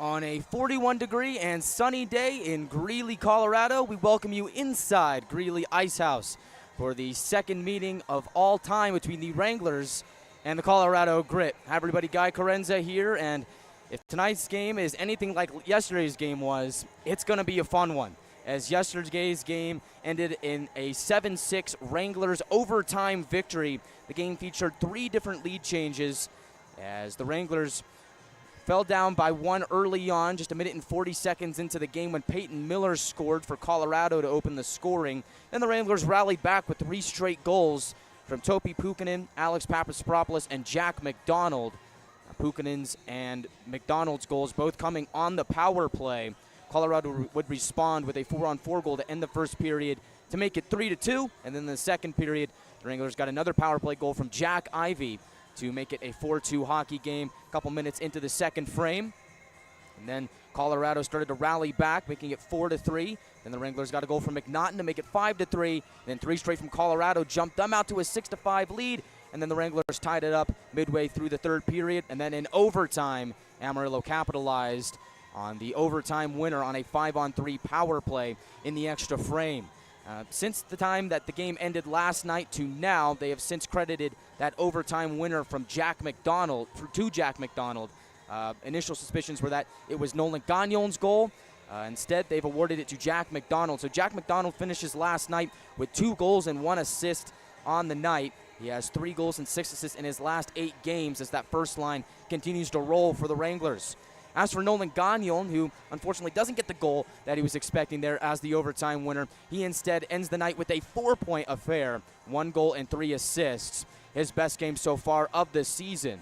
On a 41-degree and sunny day in Greeley, Colorado, we welcome you inside Greeley Ice Haus for the second meeting of all time between the Wranglers and the Colorado Grit. Hi everybody, Chiarenza here, and if tonight's game is anything like yesterday's game was, it's going to be a fun one. As yesterday's game ended in a 7-6 Wranglers overtime victory. The game featured 3 different lead changes as the Wranglers fell down by 1 early on, just 1 minute and 40 seconds into the game when Peyton Miller scored for Colorado to open the scoring. Then the Wranglers rallied back with 3 straight goals from Topi Pukkanen, Alex Papaspropoulos, and Jack McDonald. Pukkanen's and McDonald's goals both coming on the power play. Colorado would respond with a 4-on-4 goal to end the first period to make it 3-2, and then in the second period, the Wranglers got another power play goal from Jack Ivey to make it a 4-2 hockey game a couple minutes into the second frame. And then Colorado started to rally back, making it 4-3. Then the Wranglers got a goal from McNaughton to make it 5-3. Then 3 straight from Colorado jumped them out to a 6-5 lead. And then the Wranglers tied it up midway through the third period. And then in overtime, Amarillo capitalized on the overtime winner on a 5-on-3 power play in the extra frame. Since the time that the game ended last night to now, they have since credited that overtime winner from Jack McDonald to Jack McDonald. Initial suspicions were that it was Nolan Gagnon's goal. Instead, they've awarded it to Jack McDonald. So Jack McDonald finishes last night with 2 goals and 1 assist on the night. He has 3 goals and 6 assists in his last 8 games as that first line continues to roll for the Wranglers. As for Nolan Gagnon, who unfortunately doesn't get the goal that he was expecting there as the overtime winner, he instead ends the night with a 4-point affair, 1 goal and 3 assists, his best game so far of the season.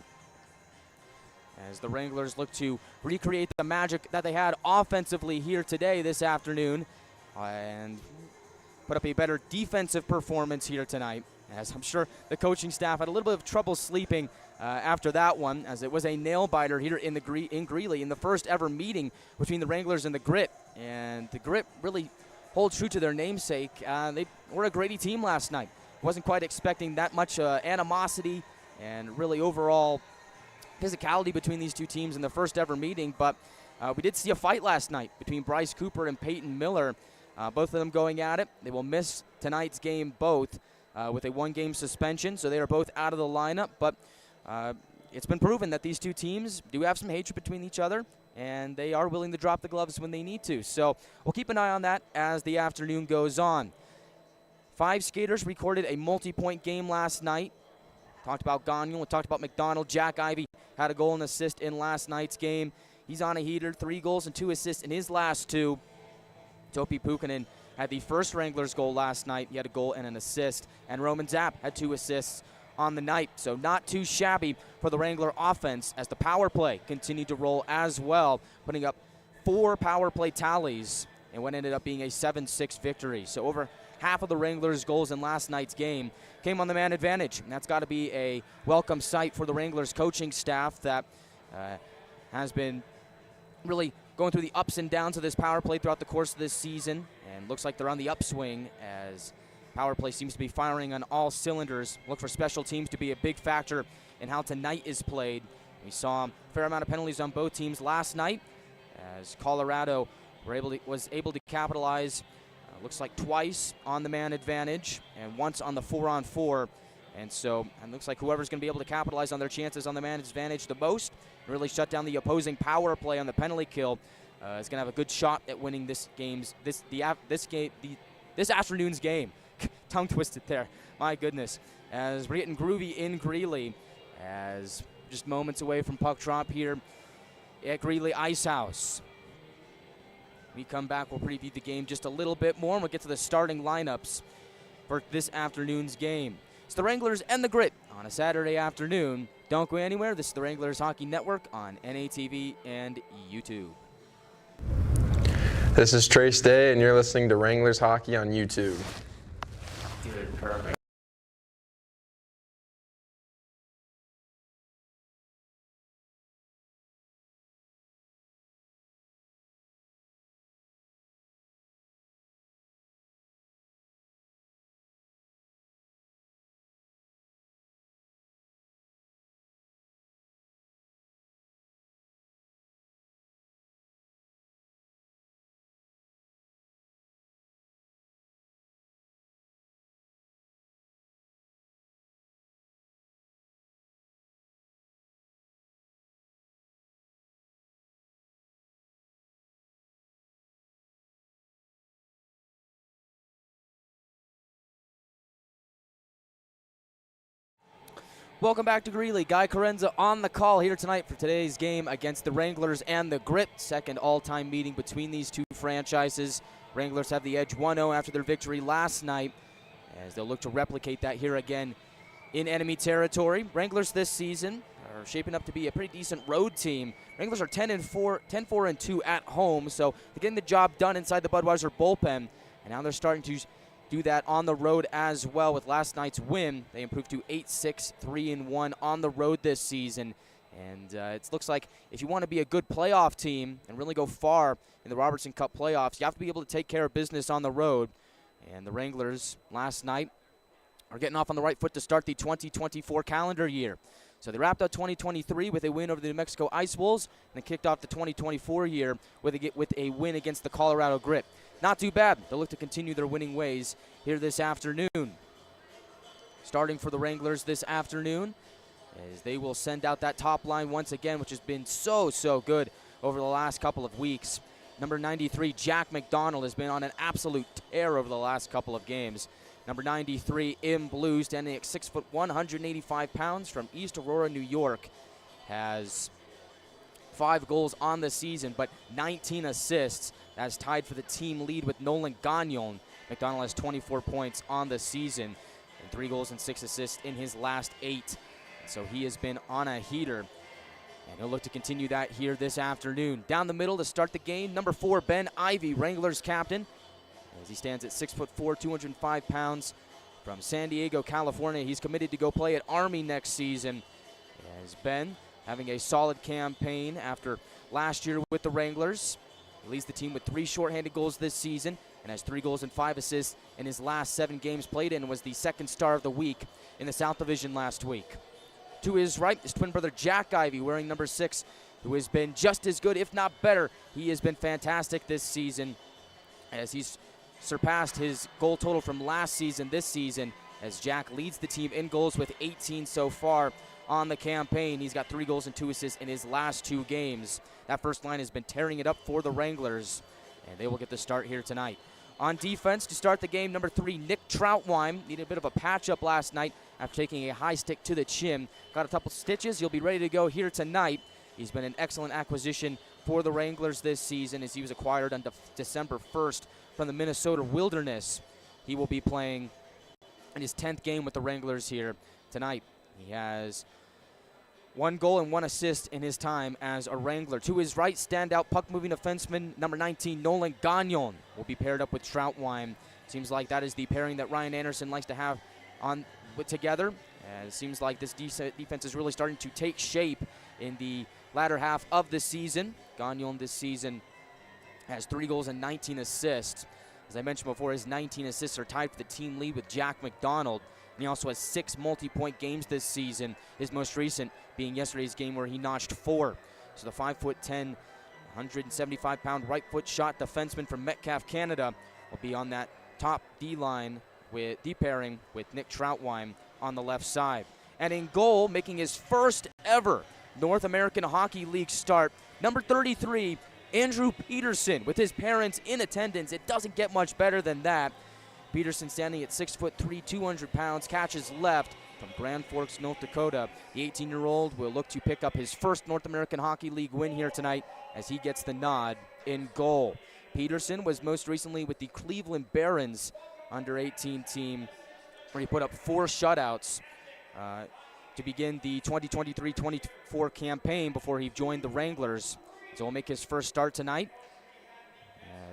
As the Wranglers look to recreate the magic that they had offensively here today this afternoon and put up a better defensive performance here tonight, as I'm sure the coaching staff had a little bit of trouble sleeping after that one, as it was a nail-biter here in Greeley in the first ever meeting between the Wranglers and the Grit. And the Grit really hold true to their namesake. They were a Grady team last night. Wasn't quite expecting that much animosity and really overall physicality between these two teams in the first ever meeting, but we did see a fight last night between Bryce Cooper and Peyton Miller. Both of them going at it. They will miss tonight's game both with a 1-game suspension, so they are both out of the lineup, but it's been proven that these two teams do have some hatred between each other, and they are willing to drop the gloves when they need to. So we'll keep an eye on that as the afternoon goes on. 5 skaters recorded a multi-point game last night. Talked about Gagnon, we talked about McDonald. Jack Ivey had a goal and assist in last night's game. He's on a heater, 3 goals and 2 assists in his last 2. Topi Pukkanen had the first Wranglers goal last night. He had a goal and an assist. And Roman Zapp had 2 assists on the night. So not too shabby for the Wrangler offense as the power play continued to roll as well, putting up 4 power play tallies in what ended up being a 7-6 victory. So over half of the Wranglers' goals in last night's game came on the man advantage. And that's got to be a welcome sight for the Wranglers coaching staff that has been really going through the ups and downs of this power play throughout the course of this season. And looks like they're on the upswing as power play seems to be firing on all cylinders. Look for special teams to be a big factor in how tonight is played. We saw a fair amount of penalties on both teams last night as Colorado was able to capitalize, looks like twice on the man advantage and once on the 4-on-4. And so it looks like whoever's going to be able to capitalize on their chances on the man advantage the most, really shut down the opposing power play on the penalty kill, is going to have a good shot at winning this afternoon's game. Tongue twisted there, my goodness. As we're getting groovy in Greeley, as just moments away from puck drop here at Greeley Ice Haus. We come back, we'll preview the game just a little bit more, and we'll get to the starting lineups for this afternoon's game. It's the Wranglers and the Grit on a Saturday afternoon. Don't go anywhere. This is the Wranglers Hockey Network on NATV and YouTube. This is Trace Day, and you're listening to Wranglers Hockey on YouTube. Perfect. Welcome back to Greeley. Guy Chiarenza on the call here tonight for today's game against the Wranglers and the Grip. Second all-time meeting between these two franchises. Wranglers have the edge 1-0 after their victory last night, as they'll look to replicate that here again in enemy territory. Wranglers this season are shaping up to be a pretty decent road team. Wranglers are 10-4-2 at home, so they're getting the job done inside the Budweiser bullpen, and now they're starting to do that on the road as well. With last night's win, they improved to 8-6-3-1 on the road this season. And it looks like if you want to be a good playoff team and really go far in the Robertson Cup playoffs, you have to be able to take care of business on the road. And the Wranglers last night are getting off on the right foot to start the 2024 calendar year. So they wrapped up 2023 with a win over the New Mexico Ice Wolves, and they kicked off the 2024 year with a win against the Colorado Grip. Not too bad. They'll look to continue their winning ways here this afternoon. Starting for the Wranglers this afternoon, as they will send out that top line once again, which has been so good over the last couple of weeks. Number 93, Jack McDonald, has been on an absolute tear over the last couple of games. Number 93, in blue, standing at 6 foot 185 pounds from East Aurora, New York, has 5 goals on the season, but 19 assists. That's tied for the team lead with Nolan Gagnon. McDonald has 24 points on the season and 3 goals and 6 assists in his last 8. So he has been on a heater, and he'll look to continue that here this afternoon. Down the middle to start the game, number 4, Ben Ivy, Wranglers captain, as he stands at 6'4", 205 pounds from San Diego, California. He's committed to go play at Army next season, as Ben having a solid campaign after last year with the Wranglers. He leads the team with 3 shorthanded goals this season and has 3 goals and 5 assists in his last 7 games played in, and was the second star of the week in the South Division last week. To his right, his twin brother Jack Ivy, wearing number 6, who has been just as good, if not better. He has been fantastic this season, as he's surpassed his goal total from last season this season, as Jack leads the team in goals with 18 so far on the campaign. He's got 3 goals and 2 assists in his last 2 games. That first line has been tearing it up for the Wranglers, and they will get the start here tonight. On defense to start the game, number 3, Nick Troutwine, needed a bit of a patch-up last night after taking a high stick to the chin. Got a couple stitches. He'll be ready to go here tonight. He's been an excellent acquisition for the Wranglers this season, as he was acquired on December 1st from the Minnesota Wilderness. He will be playing in his 10th game with the Wranglers here tonight. He has 1 goal and 1 assist in his time as a Wrangler. To his right, standout puck-moving defenseman, number 19, Nolan Gagnon, will be paired up with Troutwine. Seems like that is the pairing that Ryan Anderson likes to have together. And it seems like this defense is really starting to take shape in the latter half of the season. Gagnon this season has 3 goals and 19 assists. As I mentioned before, his 19 assists are tied for the team lead with Jack McDonald. And he also has 6 multi-point games this season, his most recent being yesterday's game where he notched 4. So the 5'10", 175-pound right-foot shot defenseman from Metcalfe, Canada, will be on that top D-line with D-pairing with Nick Troutwine on the left side. And in goal, making his first ever North American Hockey League start, number 33, Andrew Peterson, with his parents in attendance. It doesn't get much better than that. Peterson, standing at 6'3", 200 pounds, catches left from Grand Forks, North Dakota. The 18-year-old will look to pick up his first North American Hockey League win here tonight, as he gets the nod in goal. Peterson was most recently with the Cleveland Barons under-18 team, where he put up 4 shutouts to begin the 2023-24 campaign before he joined the Wranglers. So he'll make his first start tonight,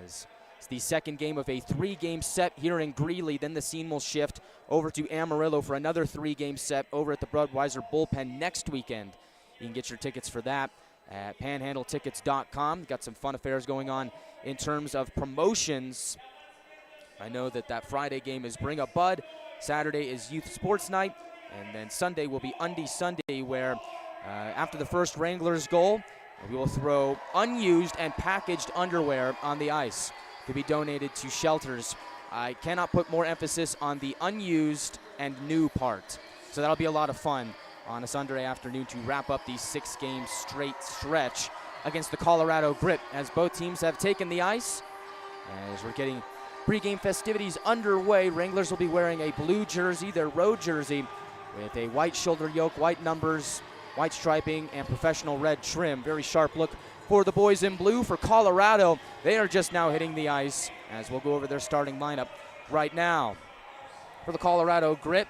as it's the second game of a 3-game set here in Greeley. Then the scene will shift over to Amarillo for another 3-game set over at the Budweiser Bullpen next weekend. You can get your tickets for that at panhandletickets.com. Got some fun affairs going on in terms of promotions. I know that Friday game is Bring a Bud, Saturday is Youth Sports Night, and then Sunday will be Undy Sunday, where after the first Wranglers goal, we will throw unused and packaged underwear on the ice to be donated to shelters. I cannot put more emphasis on the unused and new part. So that'll be a lot of fun on a Sunday afternoon to wrap up the 6-game straight stretch against the Colorado Grip, as both teams have taken the ice. As we're getting pregame festivities underway, Wranglers will be wearing a blue jersey, their road jersey, with a white shoulder yoke, white numbers, white striping, and professional red trim. Very sharp look for the boys in blue. For Colorado, they are just now hitting the ice, as we'll go over their starting lineup right now. For the Colorado Grit,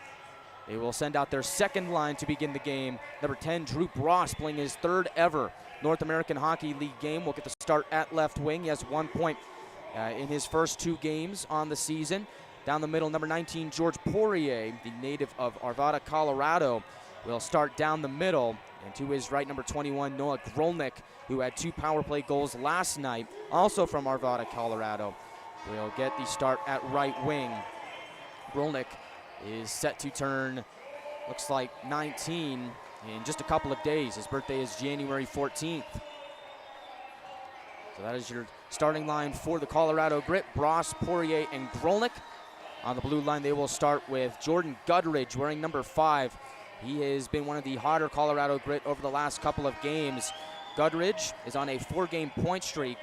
they will send out their second line to begin the game. Number 10, Drew Bross, playing his third ever North American Hockey League game. Will get the start at left wing. He has 1 point in his first 2 games on the season. Down the middle, number 19, George Poirier, the native of Arvada, Colorado, will start down the middle. And to his right, number 21, Noah Grolnick, who had 2 power play goals last night, also from Arvada, Colorado, will get the start at right wing. Grolnick is set to turn, looks like 19 in just a couple of days. His birthday is January 14th. So that is your starting line for the Colorado Grit. Bross, Poirier, and Grolnick. On the blue line, they will start with Jordan Gudridge, wearing number 5. He has been one of the hotter Colorado Grit over the last couple of games. Gudridge is on a 4-game point streak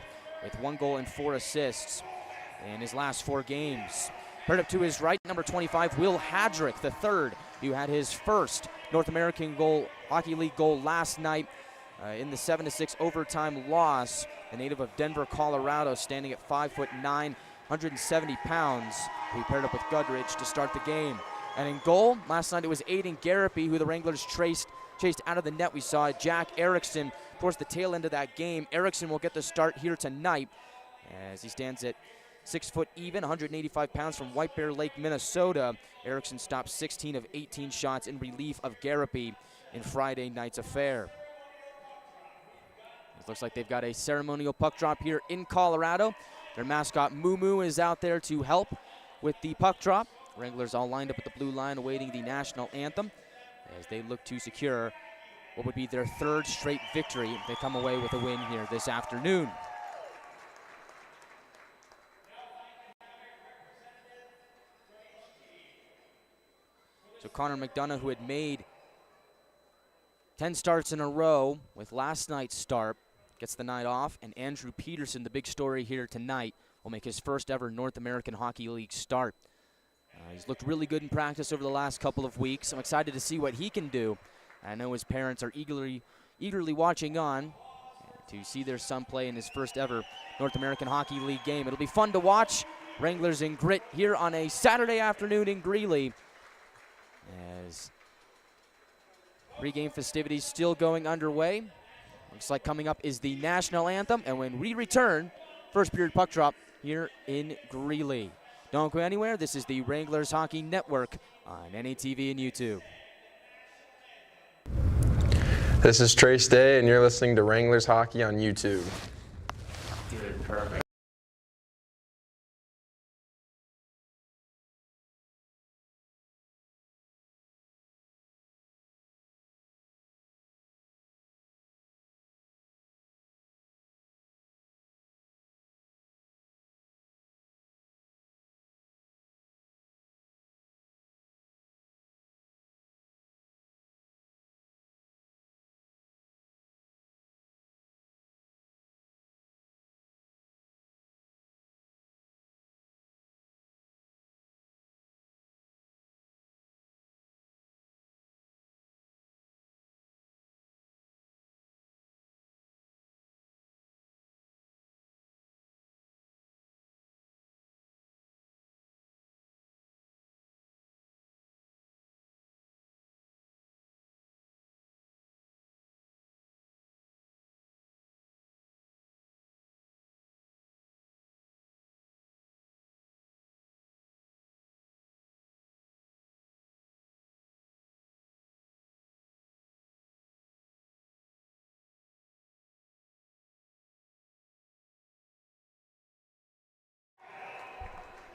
with 1 goal and 4 assists in his last 4 games. Paired up to his right, number 25, Will Hadrick, the third, who had his first North American Hockey League goal last night in the 7-6 overtime loss. The native of Denver, Colorado, standing at 5'9", 170 pounds, who paired up with Gudridge to start the game. And in goal, last night it was Aiden Garapi, who the Wranglers chased out of the net. We saw Jack Erickson towards the tail end of that game. Erickson will get the start here tonight, as he stands at 6 foot even, 185 pounds, from White Bear Lake, Minnesota. Erickson stopped 16 of 18 shots in relief of Garapi in Friday night's affair. It looks like they've got a ceremonial puck drop here in Colorado. Their mascot Moo Moo is out there to help with the puck drop. Wranglers all lined up at the blue line awaiting the national anthem as they look to secure what would be their 3rd straight victory if they come away with a win here this afternoon. So Connor McDonough, who had made 10 starts in a row with last night's start, gets the night off. And Andrew Peterson, the big story here tonight, will make his first ever North American Hockey League start. He's looked really good in practice over the last couple of weeks. I'm excited to see what he can do. I know his parents are eagerly watching on to see their son play in his first ever North American Hockey League game. It'll be fun to watch. Wranglers in Grit here on a Saturday afternoon in Greeley, as pregame festivities still going underway. Looks like coming up is the national anthem, and when we return, first period puck drop here in Greeley. Don't go anywhere. This is the Wranglers Hockey Network on NATV and YouTube. This is Trace Day, and you're listening to Wranglers Hockey on YouTube. Good, perfect.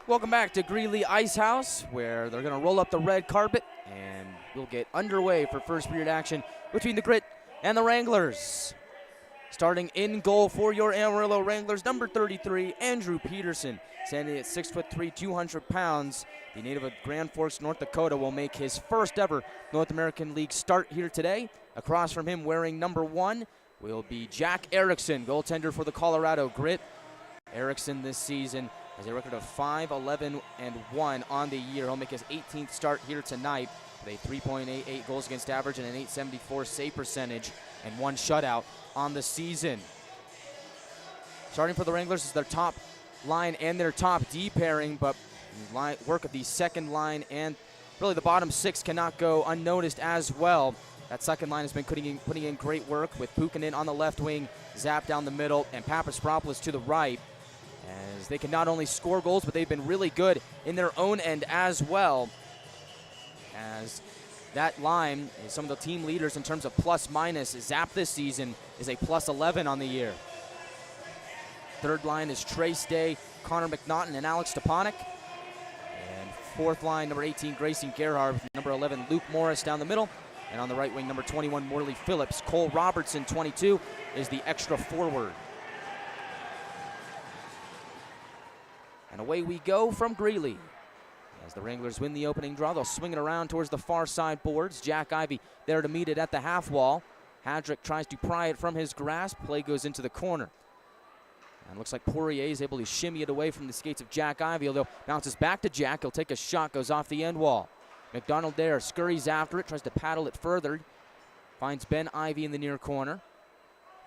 Welcome back to Greeley Ice Haus, where they're going to roll up the red carpet, and we'll get underway for first period action between the Grit and the Wranglers. Starting in goal for your Amarillo Wranglers, number 33, Andrew Peterson, standing at 6'3", 200 pounds. The native of Grand Forks, North Dakota, will make his first ever North American League start here today. Across from him, wearing number 1, will be Jack Erickson, goaltender for the Colorado Grit. Erickson this season has a record of 5-11-1 on the year. He'll make his 18th start here tonight with a 3.88 goals against average and an 874 save percentage and 1 shutout on the season. Starting for the Wranglers is their top line and their top D pairing, but work of the second line and really the bottom 6 cannot go unnoticed as well. That second line has been putting in great work with Puukkonen on the left wing, Zap down the middle, and Papaspropoulos to the right. As they can not only score goals, but they've been really good in their own end as well. As that line is some of the team leaders in terms of plus minus. Zap this season is a plus 11 on the year. Third line is Trace Day, Connor McNaughton, and Alex Stepanek. And fourth line, number 18, Grayson Gerhard, number 11, Luke Morris down the middle. And on the right wing, number 21, Morley Phillips. Cole Robertson, 22, is the extra forward. And away we go from Greeley. As the Wranglers win the opening draw, they'll swing it around towards the far side boards. Jack Ivey there to meet it at the half wall. Hadrick tries to pry it from his grasp. Play goes into the corner. And looks like Poirier is able to shimmy it away from the skates of Jack Ivey, although bounces back to Jack. He'll take a shot, goes off the end wall. McDonald there scurries after it, tries to paddle it further. Finds Ben Ivey in the near corner.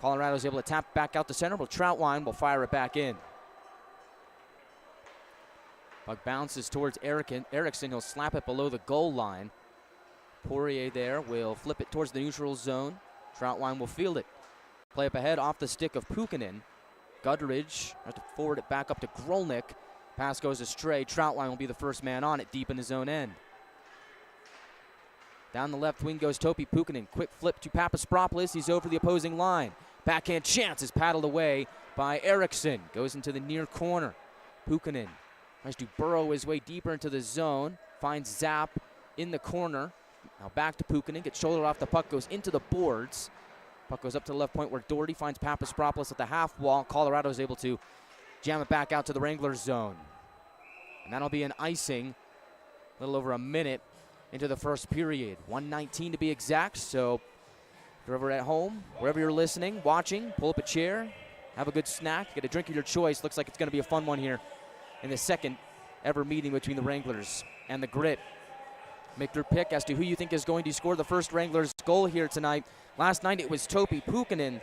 Colorado's able to tap back out to center, but Troutwine will fire it back in. Puck bounces towards Erickson. He'll slap it below the goal line. Poirier there will flip it towards the neutral zone. Troutwine will field it. Play up ahead off the stick of Puukkonen. Gudridge has to forward it back up to Grolnick. Pass goes astray. Troutwine will be the first man on it deep in his own end. Down the left wing goes Topi Puukkonen. Quick flip to Papaspropoulos. He's over the opposing line. Backhand chance is paddled away by Erickson. Goes into the near corner. Puukkonen tries to burrow his way deeper into the zone. Finds Zap in the corner. Now back to Puukkonen. Gets shouldered off the puck. Goes into the boards. Puck goes up to the left point where Doherty finds Papaspropoulos at the half wall. Colorado is able to jam it back out to the Wranglers zone. And that'll be an icing. A little over a minute into the first period. 1:19 to be exact. So if you're ever at home, wherever you're listening, watching, pull up a chair, have a good snack, get a drink of your choice. Looks like it's going to be a fun one here in the second ever meeting between the Wranglers and the Grit. Make your pick as to who you think is going to score the first Wranglers goal here tonight. Last night it was Topi Puukkonen.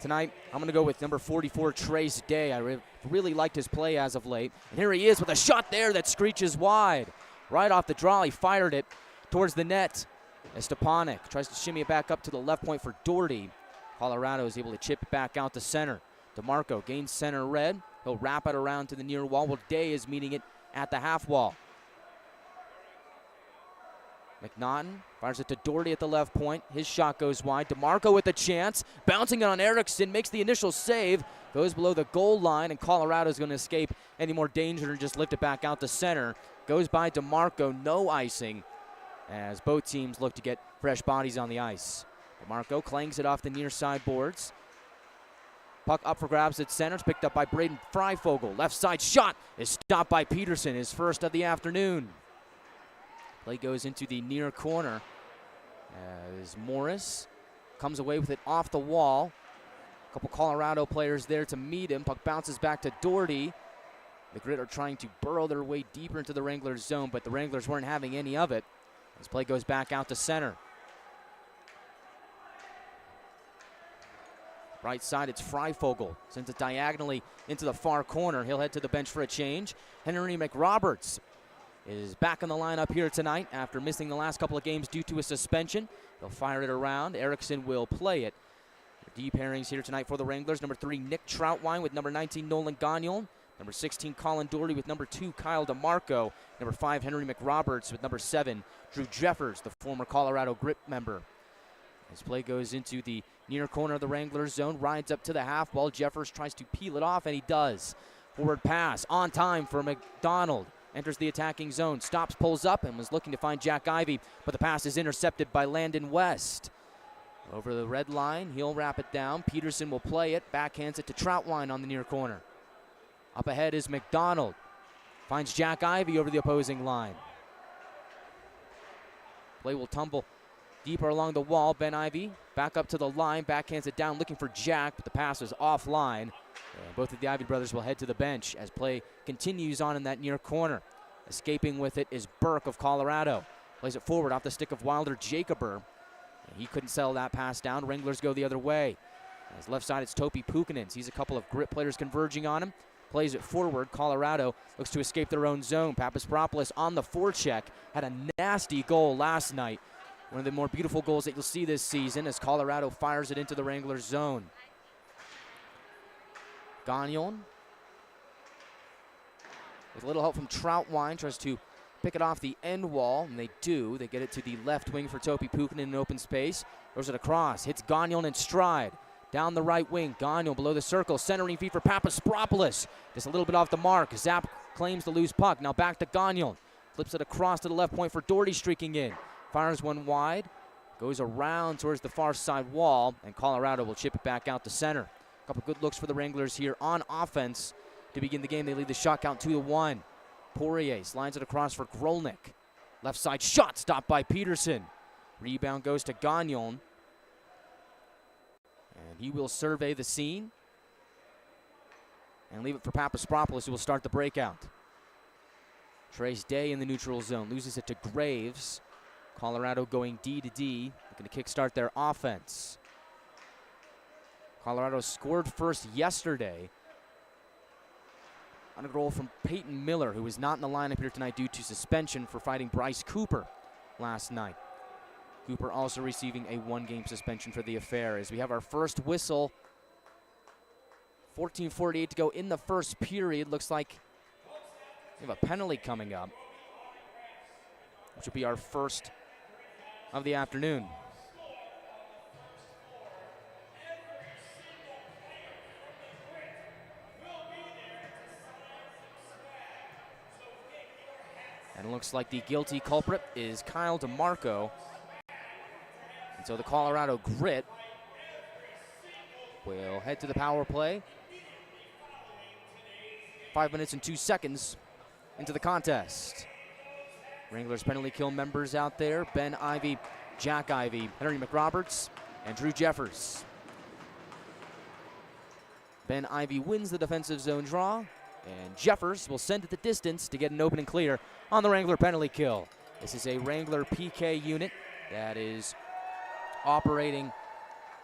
Tonight I'm going to go with number 44, Trace Day. I really liked his play as of late. And here he is with a shot there that screeches wide. Right off the draw, he fired it towards the net. As Stepanek tries to shimmy it back up to the left point for Doherty. Colorado is able to chip it back out to center. DeMarco gains center red. He'll wrap it around to the near wall. Well, Day is meeting it at the half wall. McNaughton fires it to Doherty at the left point. His shot goes wide. DeMarco with a chance. Bouncing it on Erickson. Makes the initial save. Goes below the goal line, and Colorado is going to escape any more danger and just lift it back out to center. Goes by DeMarco. No icing as both teams look to get fresh bodies on the ice. DeMarco clangs it off the near side boards. Puck up for grabs at center. It's picked up by Braden Freifogel. Left side shot is stopped by Peterson. His first of the afternoon. Play goes into the near corner as Morris comes away with it off the wall. A couple Colorado players there to meet him. Puck bounces back to Doherty. The Grit are trying to burrow their way deeper into the Wranglers zone, but the Wranglers weren't having any of it. This play goes back out to center. Right side, it's Freifogel. Sends it diagonally into the far corner. He'll head to the bench for a change. Henry McRoberts is back in the lineup here tonight after missing the last couple of games due to a suspension. They'll fire it around. Erickson will play it. The D pairings here tonight for the Wranglers. Number 3, Nick Troutwine with number 19, Nolan Gagnon. Number 16, Colin Doherty with number 2, Kyle DeMarco. Number 5, Henry McRoberts with number 7, Drew Jeffers, the former Colorado Grit member. As play goes into the near corner of the Wranglers zone, rides up to the half wall. Jeffers tries to peel it off, and he does. Forward pass on time for McDonald. Enters the attacking zone, stops, pulls up, and was looking to find Jack Ivey, but the pass is intercepted by Landon West. Over the red line, he'll wrap it down. Peterson will play it, backhands it to Troutwine on the near corner. Up ahead is McDonald. Finds Jack Ivey over the opposing line. Play will tumble deeper along the wall. Ben Ivey back up to the line, backhands it down, looking for Jack, but the pass is offline. And both of the Ivey brothers will head to the bench as play continues on in that near corner. Escaping with it is Burke of Colorado. Plays it forward off the stick of Wilder Jacober. He couldn't settle that pass down. Wranglers go the other way. As left side, it's Topi Puukkonen. Sees a couple of grit players converging on him. Plays it forward. Colorado looks to escape their own zone. Papaspropoulos on the forecheck. Had a nasty goal last night. One of the more beautiful goals that you'll see this season as Colorado fires it into the Wranglers zone. Gagnon, with a little help from Troutwine, tries to pick it off the end wall, and they do. They get it to the left wing for Topi Puukkonen in open space. Throws it across, hits Gagnon in stride. Down the right wing, Gagnon below the circle, centering feed for Papaspropoulos. Just a little bit off the mark. Zap claims the loose puck. Now back to Gagnon. Flips it across to the left point for Doherty streaking in. Fires one wide, goes around towards the far side wall, and Colorado will chip it back out to center. A couple good looks for the Wranglers here on offense to begin the game. They lead the shot count 2-1. Poirier slides it across for Grolnick. Left side shot stopped by Peterson. Rebound goes to Gagnon. And he will survey the scene and leave it for Papaspropoulos, who will start the breakout. Trace Day in the neutral zone, loses it to Graves. Colorado going D to D, looking to kickstart their offense. Colorado scored first yesterday on a goal from Peyton Miller, who is not in the lineup here tonight due to suspension for fighting Bryce Cooper last night. Cooper also receiving a one-game suspension for the affair. As we have our first whistle, 14:48 to go in the first period. Looks like we have a penalty coming up, which will be our first of the afternoon. And it looks like the guilty culprit is Kyle DeMarco. And so the Colorado Grit will head to the power play. 5 minutes and 2 seconds into the contest. Wranglers penalty kill members out there: Ben Ivey, Jack Ivey, Henry McRoberts, and Drew Jeffers. Ben Ivey wins the defensive zone draw, and Jeffers will send it the distance to get an open and clear on the Wrangler penalty kill. This is a Wrangler PK unit that is operating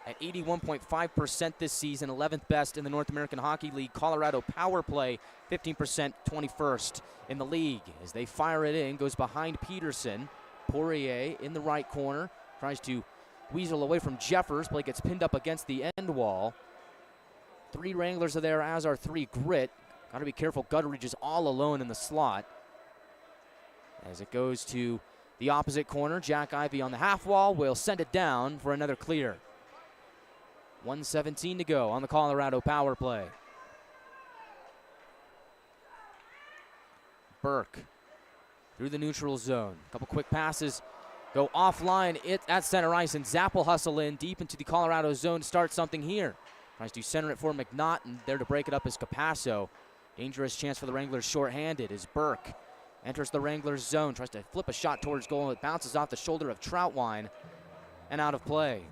at 81.5% this season, 11th best in the North American Hockey League. Colorado power play, 15%, 21st in the league. As they fire it in, goes behind Peterson. Poirier in the right corner, tries to weasel away from Jeffers. Play gets pinned up against the end wall. 3 Wranglers are there, as are 3 Grit. Got to be careful. Gutteridge is all alone in the slot. As it goes to the opposite corner, Jack Ivey on the half wall will send it down for another clear. 1:17 to go on the Colorado power play. Burke through the neutral zone. A couple quick passes go offline at center ice, and Zapp will hustle in deep into the Colorado zone to start something here. Tries to center it for McNaughton. There to break it up is Capasso. Dangerous chance for the Wranglers shorthanded as Burke enters the Wranglers zone. Tries to flip a shot towards goal. It bounces off the shoulder of Troutwine and out of play.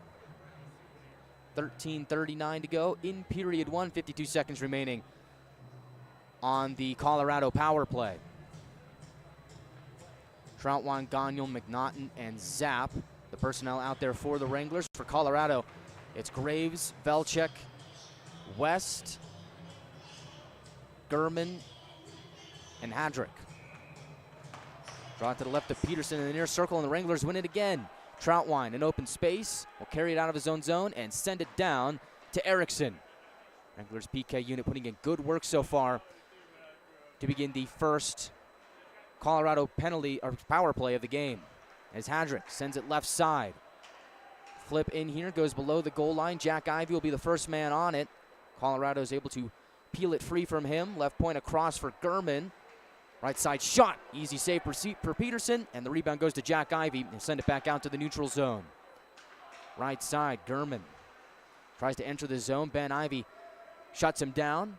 13:39 to go in period 1, 52 seconds remaining on the Colorado power play. Troutwine, Gagnon, McNaughton, and Zapp, the personnel out there for the Wranglers. For Colorado, it's Graves, Velchek, West, Gurman, and Hadrick. Draw it to the left of Peterson in the near circle, and the Wranglers win it again. Troutwine in open space will carry it out of his own zone and send it down to Erickson. Wranglers PK unit putting in good work so far to begin the first Colorado penalty or power play of the game. As Hadrick sends it left side. Flip in here, goes below the goal line. Jack Ivey will be the first man on it. Colorado is able to peel it free from him. Left point across for Gurman. Right side shot, easy save for Peterson, and the rebound goes to Jack Ivey and send it back out to the neutral zone. Right side, Gurman tries to enter the zone. Ben Ivey shuts him down,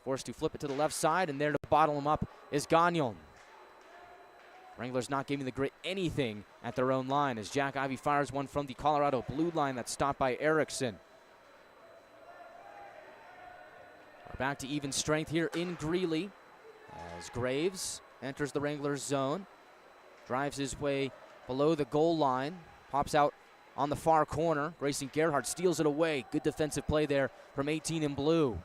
forced to flip it to the left side, and there to bottle him up is Gagnon. Wranglers not giving the Grit anything at their own line as Jack Ivey fires one from the Colorado blue line that's stopped by Erickson. We're back to even strength here in Greeley as Graves enters the Wranglers zone, drives his way below the goal line. Pops out on the far corner. Grayson Gerhardt steals it away. Good defensive play there from 18 in blue.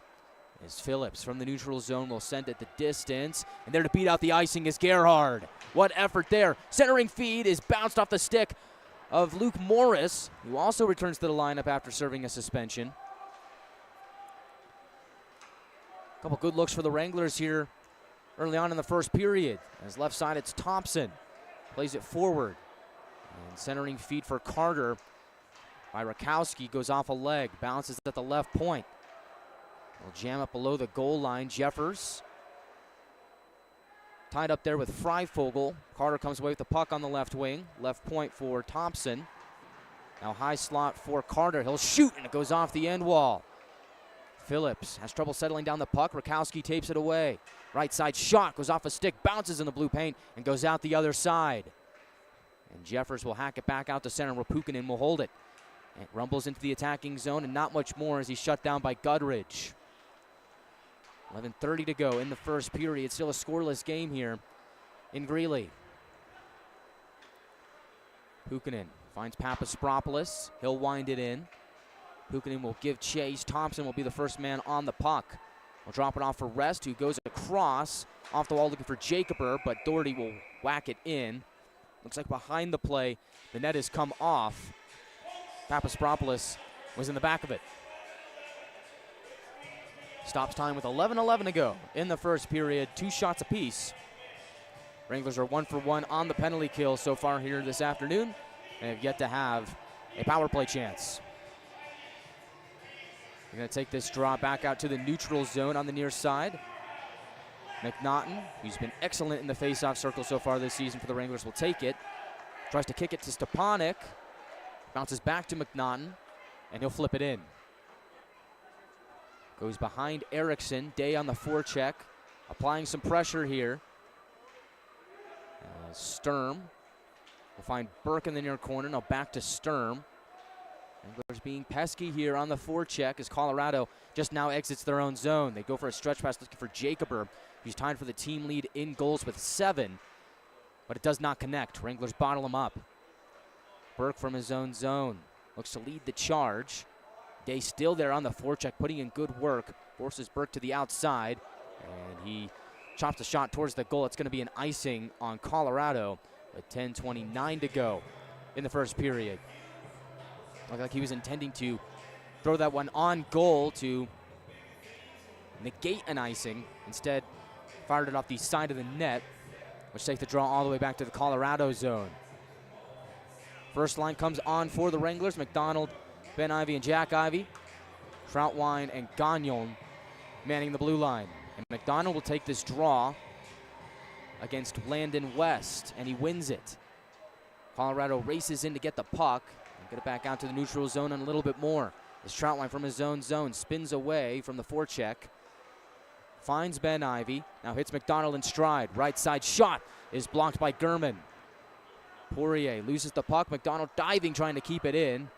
As Phillips from the neutral zone will send it the distance. And there to beat out the icing is Gerhardt. What effort there. Centering feed is bounced off the stick of Luke Morris, who also returns to the lineup after serving a suspension. A couple good looks for the Wranglers here early on in the first period. As left side, it's Thompson. Plays it forward. And centering feed for Carter by Rakowski goes off a leg. Bounces at the left point. Will jam up below the goal line. Jeffers tied up there with Freifogel. Carter comes away with the puck on the left wing. Left point for Thompson. Now high slot for Carter. He'll shoot, and it goes off the end wall. Phillips has trouble settling down the puck. Rakowski tapes it away. Right side shot goes off a stick, bounces in the blue paint, and goes out the other side. And Jeffers will hack it back out to center, where Pukkanen will hold it. And rumbles into the attacking zone, and not much more as he's shut down by Gudridge. 11:30 to go in the first period. Still a scoreless game here in Greeley. Pukkanen finds Papaspropoulos. He'll wind it in. Pukkanen will give chase. Thompson will be the first man on the puck. We'll drop it off for Rest, who goes across off the wall looking for Jacober, but Doherty will whack it in. Looks like behind the play, the net has come off. Papaspropoulos was in the back of it. Stops time with 11:11 to go in the first period. 2 shots apiece. Wranglers are 1 for 1 on the penalty kill so far here this afternoon, and have yet to have a power play chance. They're going to take this draw back out to the neutral zone on the near side. McNaughton, who's been excellent in the face-off circle so far this season for the Wranglers, will take it. Tries to kick it to Stepanek. Bounces back to McNaughton, and he'll flip it in. Goes behind Erickson. Day on the forecheck, applying some pressure here. Sturm will find Burke in the near corner. Now back to Sturm. Wranglers being pesky here on the forecheck as Colorado just now exits their own zone. They go for a stretch pass looking for Jacober, who's tied for the team lead in goals with 7, but it does not connect. Wranglers bottle him up. Burke from his own zone looks to lead the charge. Day still there on the forecheck, putting in good work. Forces Burke to the outside, and he chops a shot towards the goal. It's going to be an icing on Colorado with 10:29 to go in the first period. Looked like he was intending to throw that one on goal to negate an icing. Instead, fired it off the side of the net, which takes the draw all the way back to the Colorado zone. First line comes on for the Wranglers. McDonald, Ben Ivy, and Jack Ivy. Troutwine and Gagnon manning the blue line. And McDonald will take this draw against Landon West, and he wins it. Colorado races in to get the puck and get it back out to the neutral zone and a little bit more. As Troutwine from his own zone spins away from the forecheck. Finds Ben Ivy, now hits McDonald in stride. Right side shot is blocked by Gurman. Poirier loses the puck. McDonald diving, trying to keep it in.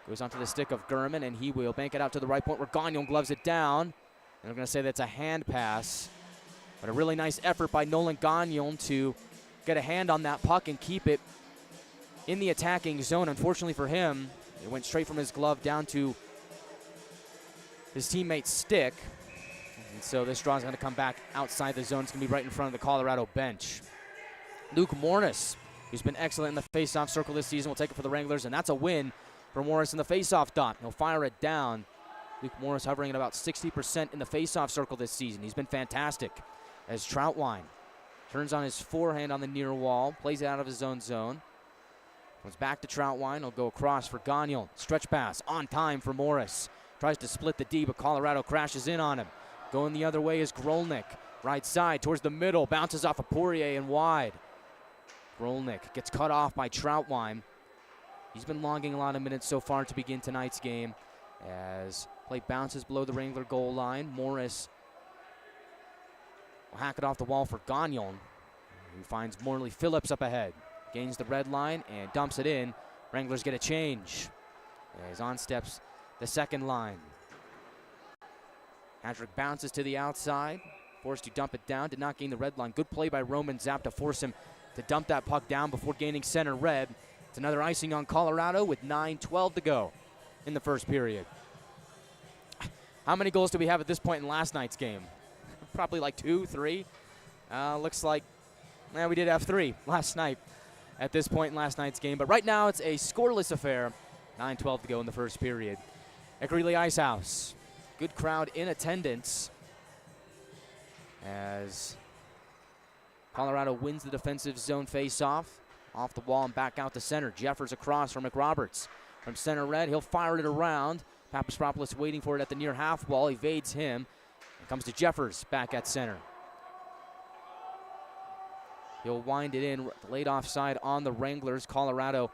Goes onto the stick of Gurman, and he will bank it out to the right point where Gagnon gloves it down. And I'm going to say that's a hand pass. But a really nice effort by Nolan Gagnon to get a hand on that puck and keep it in the attacking zone. Unfortunately for him, it went straight from his glove down to his teammate's stick. And so this draw is going to come back outside the zone. It's going to be right in front of the Colorado bench. Luke Morris, who's been excellent in the face-off circle this season, will take it for the Wranglers, and that's a win for Morris in the face-off dot. He'll fire it down. Luke Morris hovering at about 60% in the face-off circle this season. He's been fantastic. As Troutwine turns on his forehand on the near wall, plays it out of his own zone. Comes back to Troutwine. He'll go across for Gagnon. Stretch pass on time for Morris. Tries to split the D, but Colorado crashes in on him. Going the other way is Grolnick. Right side towards the middle. Bounces off of Poirier and wide. Grolnick gets cut off by Troutwine. He's been logging a lot of minutes so far to begin tonight's game. As play bounces below the Wrangler goal line. Morris will hack it off the wall for Gagnon, who finds Morley Phillips up ahead. Gains the red line and dumps it in. Wranglers get a change. As on steps the second line. Patrick bounces to the outside. Forced to dump it down. Did not gain the red line. Good play by Roman Zapp to force him to dump that puck down before gaining center red. It's another icing on Colorado with 9:12 to go in the first period. How many goals do we have at this point in last night's game? Probably like 2, 3. Looks like we did have 3 last night at this point in last night's game. But right now it's a scoreless affair. 9:12 to go in the first period at Greeley Ice Haus. Good crowd in attendance as Colorado wins the defensive zone face-off. Off the wall and back out to center. Jeffers across for McRoberts. From center red, he'll fire it around. Papastropoulos waiting for it at the near half wall. Evades him. It comes to Jeffers back at center. He'll wind it in, laid offside on the Wranglers. Colorado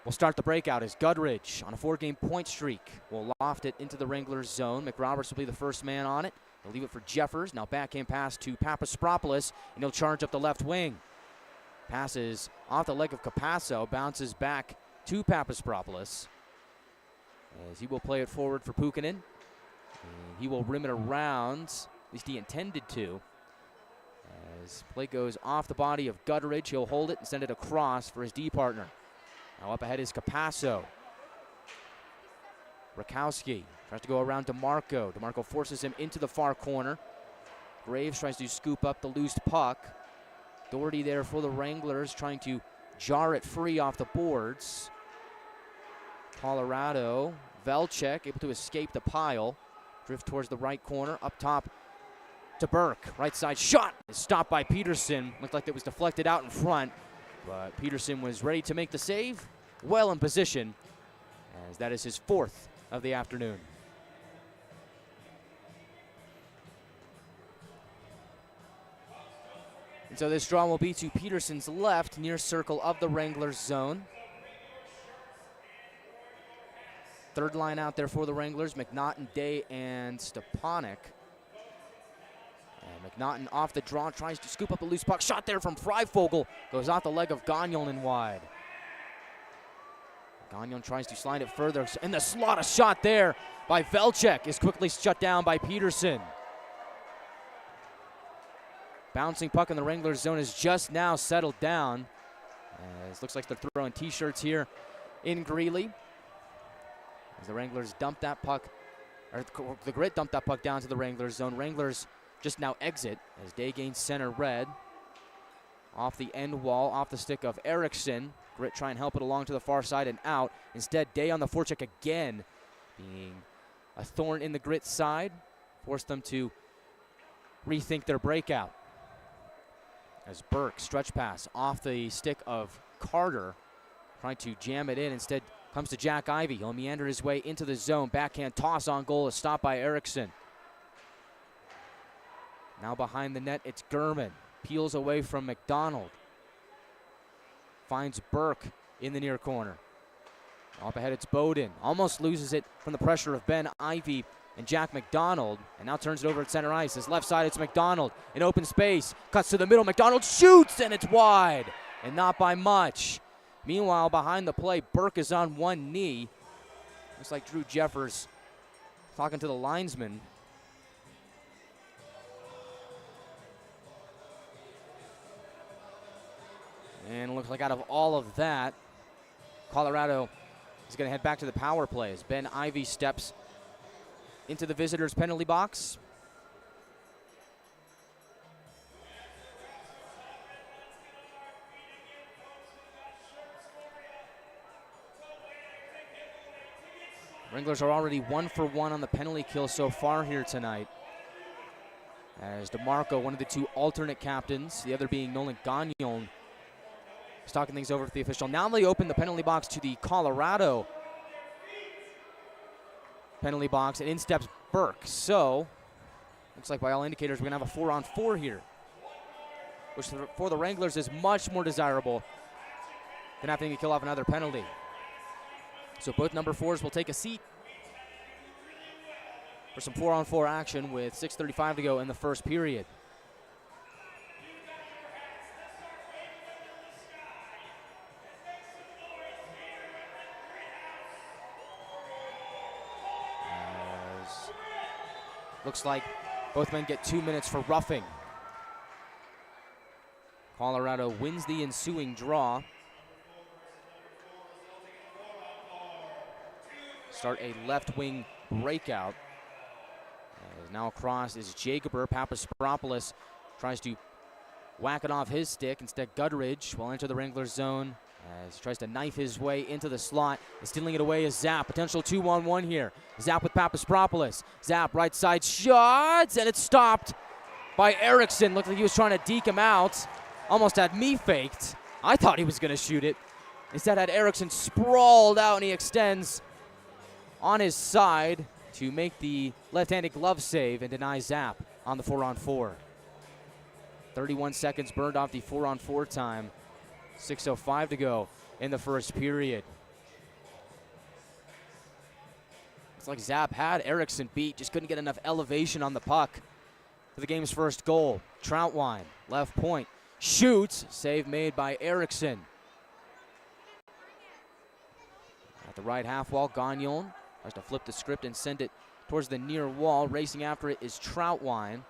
will start the breakout as Goodridge on a 4-game point streak will loft it into the Wranglers zone. McRoberts will be the first man on it. He'll leave it for Jeffers. Now backhand pass to Papastropoulos, and he'll charge up the left wing. Passes off the leg of Capasso, bounces back to Papastropoulos as he will play it forward for Puukkonen. And he will rim it around, at least he intended to. As play goes off the body of Goodridge, he'll hold it and send it across for his D partner. Now up ahead is Capasso. Rakowski tries to go around DeMarco. DeMarco forces him into the far corner. Graves tries to scoop up the loose puck. Doherty there for the Wranglers, trying to jar it free off the boards. Colorado, Velchek able to escape the pile. Drift towards the right corner, up top to Burke. Right side shot is stopped by Peterson. Looked like it was deflected out in front, but Peterson was ready to make the save. Well in position, as that is his 4th of the afternoon. And so this draw will be to Peterson's left, near circle of the Wranglers zone. Third line out there for the Wranglers, McNaughton, Day, and Stepanek. And McNaughton off the draw, tries to scoop up a loose puck. Shot there from Freifogel, goes off the leg of Gagnon and wide. Gagnon tries to slide it further, and the slot, a shot there by Velchek is quickly shut down by Peterson. Bouncing puck in the Wranglers zone is just now settled down. As looks like they're throwing t-shirts here in Greeley. As the Wranglers dump that puck, or the Grit dump that puck down to the Wranglers zone. Wranglers just now exit as Day gains center red. Off the end wall, off the stick of Eriksson. Grit try and help it along to the far side and out. Instead, Day on the forecheck again, being a thorn in the Grit side. Forced them to rethink their breakout. As Burke, stretch pass off the stick of Carter, trying to jam it in. Instead, comes to Jack Ivey. He'll meander his way into the zone. Backhand toss on goal is stopped by Eriksson. Now behind the net, it's Gurman. Peels away from McDonald. Finds Burke in the near corner. Up ahead, it's Bowden. Almost loses it from the pressure of Ben Ivey and Jack McDonald, and now turns it over at center ice. His left side, it's McDonald in open space. Cuts to the middle. McDonald shoots, and it's wide, and not by much. Meanwhile, behind the play, Burke is on one knee. Looks like Drew Jeffers talking to the linesman. And it looks like out of all of that, Colorado is going to head back to the power play as Ben Ivey steps into the visitors' penalty box. Wranglers are already 1 for 1 on the penalty kill so far here tonight. As DeMarco, one of the 2 alternate captains, the other being Nolan Gagnon, is talking things over with the official. Now they open the penalty box to the Colorado penalty box, and in steps Burke. So, looks like by all indicators we're going to have a 4-on-4 here, which for the Wranglers is much more desirable than having to kill off another penalty. So both number 4s will take a seat for some 4-on-4 action with 6:35 to go in the first period. Looks like both men get 2 minutes for roughing. Colorado wins the ensuing draw. Start a left wing breakout. Now across is Jacober. Papaspropoulos tries to whack it off his stick. Instead, Gudridge will enter the Wranglers zone as he tries to knife his way into the slot. And stealing it away is Zapp. Potential 2-on-1 here. Zapp with Papaspropoulos. Zapp right side shots, and it's stopped by Erickson. Looked like he was trying to deke him out. Almost had me faked. I thought he was going to shoot it. Instead, had Erickson sprawled out, and he extends on his side to make the left-handed glove save and deny Zapp on the 4-on-4. 31 seconds burned off the 4-on-4 time. 6:05 to go in the first period. It's like Zapp had Erickson beat, just couldn't get enough elevation on the puck for the game's first goal. Troutwine, left point, shoots, save made by Erickson. At the right half wall, Gagnon tries to flip the script and send it towards the near wall. Racing after it is Troutwine.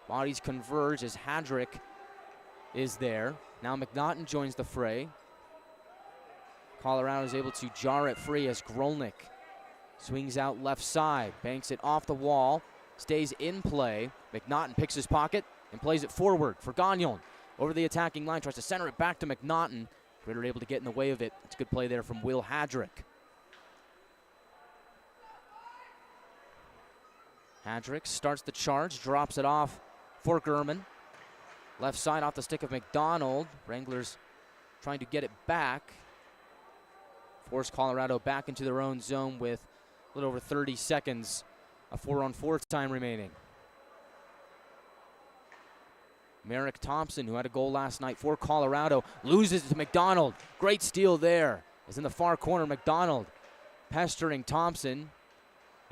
Bodies converge as Hadrick is there. Now McNaughton joins the fray. Colorado is able to jar it free as Grolnick swings out left side, banks it off the wall, stays in play. McNaughton picks his pocket and plays it forward for Gagnon. Over the attacking line, tries to center it back to McNaughton. Ritter able to get in the way of it. It's a good play there from Will Hadrick. Hadrick starts the charge, drops it off for Gurman. Left side off the stick of McDonald. Wranglers trying to get it back. Force Colorado back into their own zone with a little over 30 seconds of 4-on-4 time remaining. Merrick Thompson, who had a goal last night for Colorado, loses it to McDonald. Great steal there. Is in the far corner. McDonald pestering Thompson.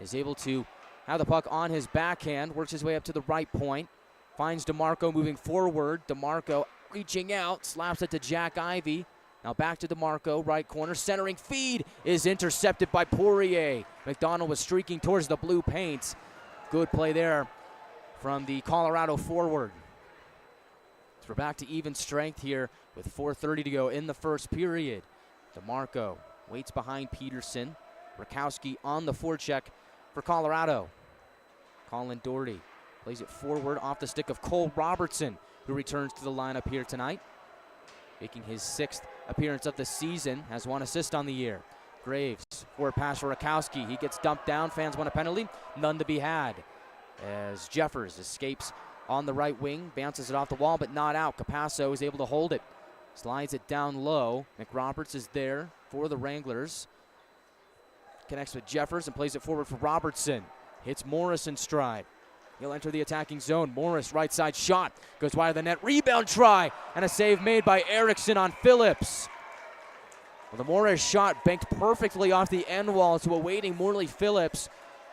Is able to have the puck on his backhand. Works his way up to the right point. Finds DeMarco moving forward. DeMarco reaching out. Slaps it to Jack Ivey. Now back to DeMarco. Right corner. Centering feed is intercepted by Poirier. McDonald was streaking towards the blue paint. Good play there from the Colorado forward. So we're back to even strength here with 4:30 to go in the first period. DeMarco waits behind Peterson. Rakowski on the forecheck for Colorado. Colin Doherty plays it forward off the stick of Cole Robertson, who returns to the lineup here tonight. Making his 6th appearance of the season, has 1 assist on the year. Graves, forward pass for Rakowski. He gets dumped down. Fans want a penalty. None to be had. As Jeffers escapes on the right wing, bounces it off the wall, but not out. Capasso is able to hold it. Slides it down low. McRoberts is there for the Wranglers. Connects with Jeffers and plays it forward for Robertson. Hits Morris in stride. He'll enter the attacking zone. Morris, right side shot. Goes wide of the net. Rebound try. And a save made by Erickson on Phillips. Well, the Morris shot banked perfectly off the end wall to awaiting Morley Phillips.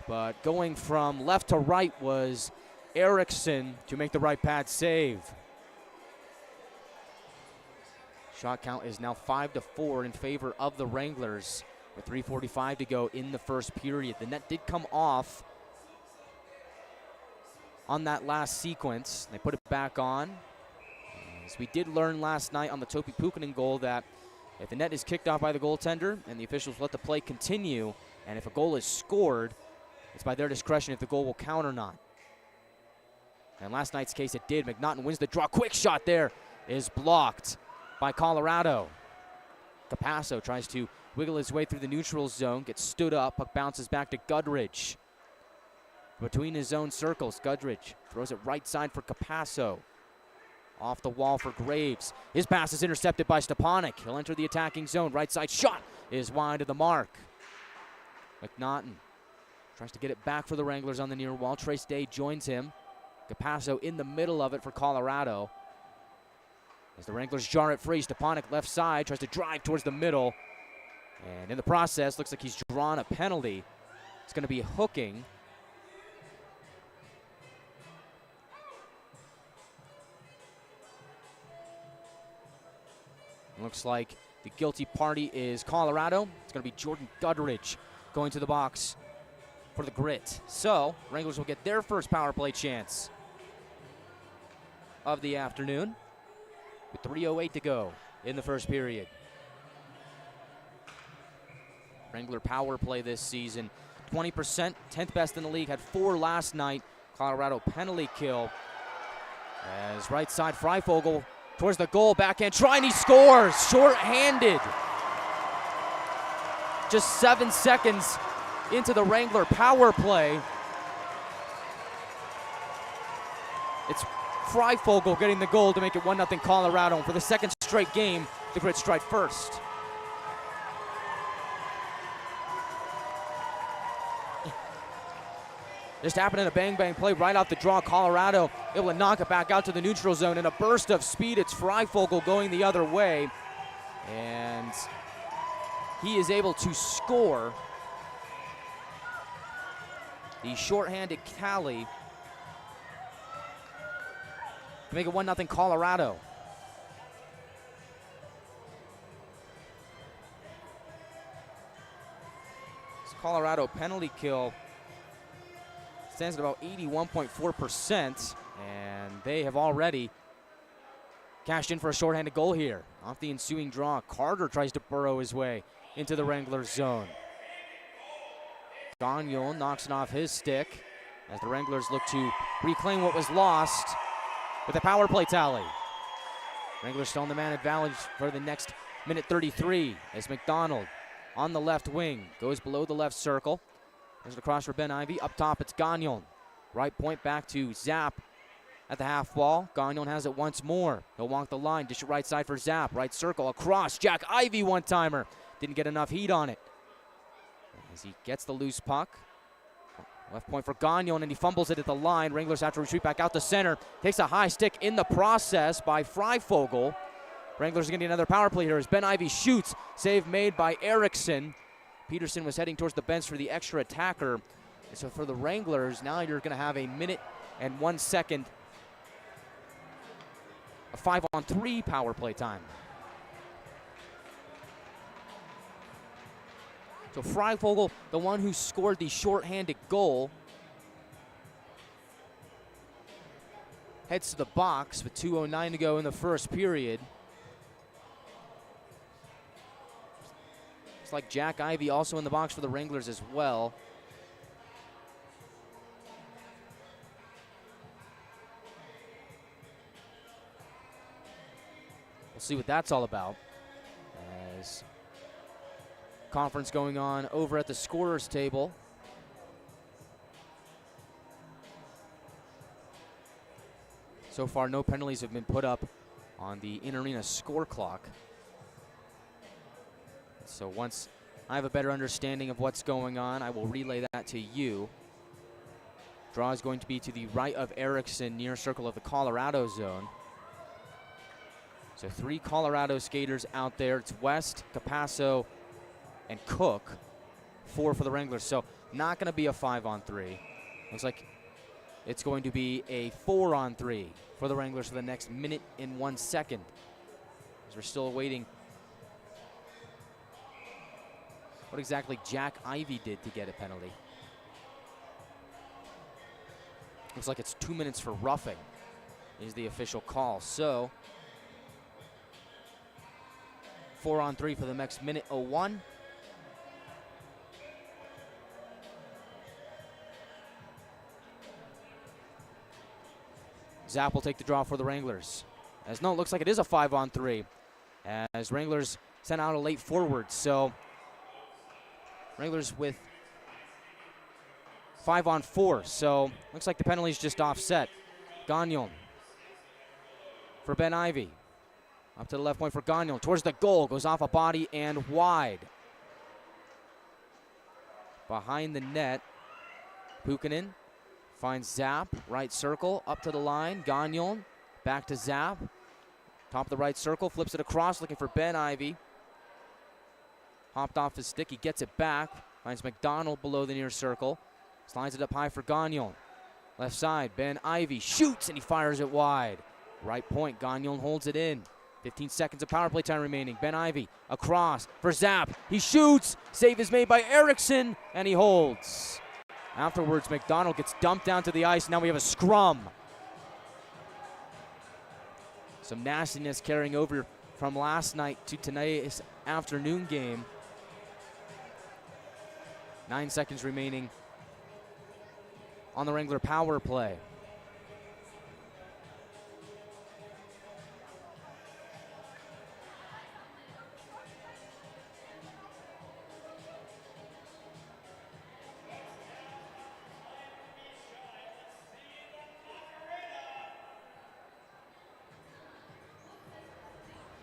But going from left to right was Erickson to make the right pad save. Shot count is now 5-4 in favor of the Wranglers with 3:45 to go in the first period. The net did come off on that last sequence. They put it back on. As we did learn last night on the Topi Pukkanen goal that if the net is kicked off by the goaltender and the officials let the play continue, and if a goal is scored, it's by their discretion if the goal will count or not. And last night's case it did. McNaughton wins the draw. Quick shot there is blocked by Colorado. Capasso tries to wiggle his way through the neutral zone, gets stood up, puck bounces back to Gudridge. Between his own circles, Gudridge throws it right side for Capasso. Off the wall for Graves. His pass is intercepted by Stepanek. He'll enter the attacking zone. Right side shot is wide of the mark. McNaughton tries to get it back for the Wranglers on the near wall. Trace Day joins him. Capasso in the middle of it for Colorado. As the Wranglers jar it free, Stepanek left side tries to drive towards the middle. And in the process, looks like he's drawn a penalty. It's going to be hooking. Looks like the guilty party is Colorado. It's going to be Jordan Gudridge going to the box for the Grit. So, Wranglers will get their first power play chance of the afternoon. with 3:08 to go in the first period. Wrangler power play this season, 20%, 10th best in the league, had 4 last night. Colorado penalty kill. As right side, Freifogel towards the goal, backhand try, and he scores, short-handed. Just 7 seconds into the Wrangler power play. It's Freifogel getting the goal to make it 1-0 Colorado. And for the second straight game, the Grits strike first. Just happened in a bang-bang play right off the draw. Colorado able to knock it back out to the neutral zone. In a burst of speed, it's Freifogel going the other way. And he is able to score the shorthanded tally to make it 1-0 Colorado. This Colorado penalty kill stands at about 81.4%, and they have already cashed in for a shorthanded goal here. Off the ensuing draw, Carter tries to burrow his way into the Wranglers zone. Gagnon knocks it off his stick as the Wranglers look to reclaim what was lost with a power play tally. Wranglers still on the man advantage for the next minute 33 as McDonald on the left wing goes below the left circle. There's the cross for Ben Ivy. Up top, it's Gagnon. Right point back to Zapp at the half wall. Gagnon has it once more. He'll walk the line, dish it right side for Zapp. Right circle, across. Jack Ivy one-timer. Didn't get enough heat on it. As he gets the loose puck. Left point for Gagnon, and he fumbles it at the line. Wranglers have to retreat back out to center. Takes a high stick in the process by Freifogel. Wranglers are going to get another power play here as Ben Ivy shoots. Save made by Erickson. Peterson was heading towards the bench for the extra attacker. And so for the Wranglers, now you're going to have a minute and 1 second of 5-on-3 power play time. So Freifogel, the one who scored the shorthanded goal, heads to the box with 2:09 to go in the first period. It's like Jack Ivy also in the box for the Wranglers as well. We'll see what that's all about. As conference going on over at the scorer's table. So far, no penalties have been put up on the in-arena score clock. So once I have a better understanding of what's going on, I will relay that to you. Draw is going to be to the right of Erickson, near circle of the Colorado zone. So 3 Colorado skaters out there. It's West, Capasso, and Cook. 4 for the Wranglers. So not going to be a 5-on-3. Looks like it's going to be a 4-on-3 for the Wranglers for the next minute and 1 second. As we're still awaiting what exactly Jack Ivy did to get a penalty. Looks like it's 2 minutes for roughing is the official call. So 4-on-3 for the next minute 01. Zapp will take the draw for the Wranglers. As no, it looks like it is a 5-on-3 as Wranglers sent out a late forward. So Wranglers with 5-on-4. So looks like the penalty's just offset. Gagnon for Ben Ivy. Up to the left point for Gagnon. Towards the goal. Goes off a body and wide. Behind the net. Pukkanen finds Zapp. Right circle. Up to the line. Gagnon. Back to Zapp. Top of the right circle. Flips it across. Looking for Ben Ivy. Hopped off his stick. He gets it back. Finds McDonald below the near circle. Slides it up high for Gagnon. Left side. Ben Ivy shoots and he fires it wide. Right point. Gagnon holds it in. 15 seconds of power play time remaining. Ben Ivy across for Zapp. He shoots. Save is made by Erickson and he holds. Afterwards, McDonald gets dumped down to the ice. Now we have a scrum. Some nastiness carrying over from last night to tonight's afternoon game. 9 seconds remaining on the Wrangler power play.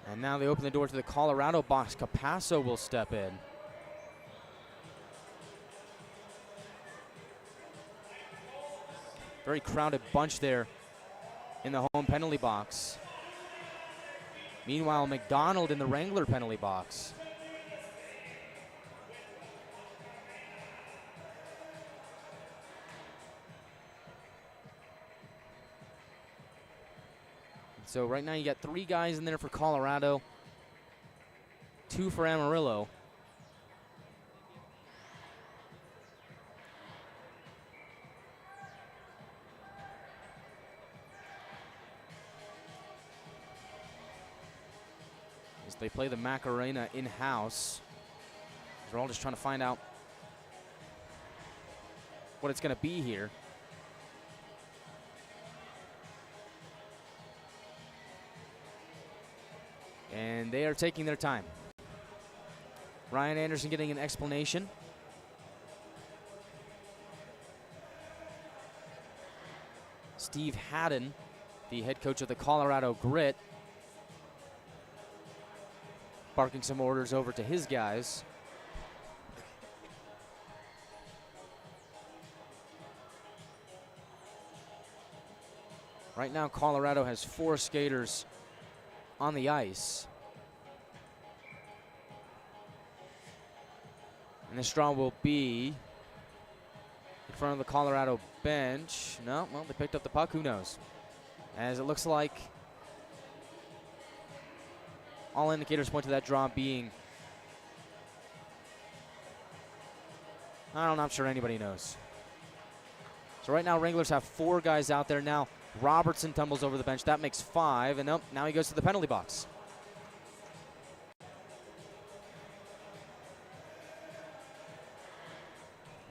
And now they open the door to the Colorado box. Capasso will step in. Very crowded bunch there in the home penalty box. Meanwhile, McDonald in the Wrangler penalty box. So right now you got 3 guys in there for Colorado, 2 for Amarillo. As they play the Macarena in-house. They're all just trying to find out what it's going to be here. And they are taking their time. Ryan Anderson getting an explanation. Steve Haddon, the head coach of the Colorado Grit, barking some orders over to his guys. Right now, Colorado has 4 skaters on the ice. And the straw will be in front of the Colorado bench. No, well, they picked up the puck. Who knows? As it looks like all indicators point to that draw being, I'm not sure anybody knows. So right now, Wranglers have 4 guys out there now. Robertson tumbles over the bench. That makes 5. And nope, now he goes to the penalty box.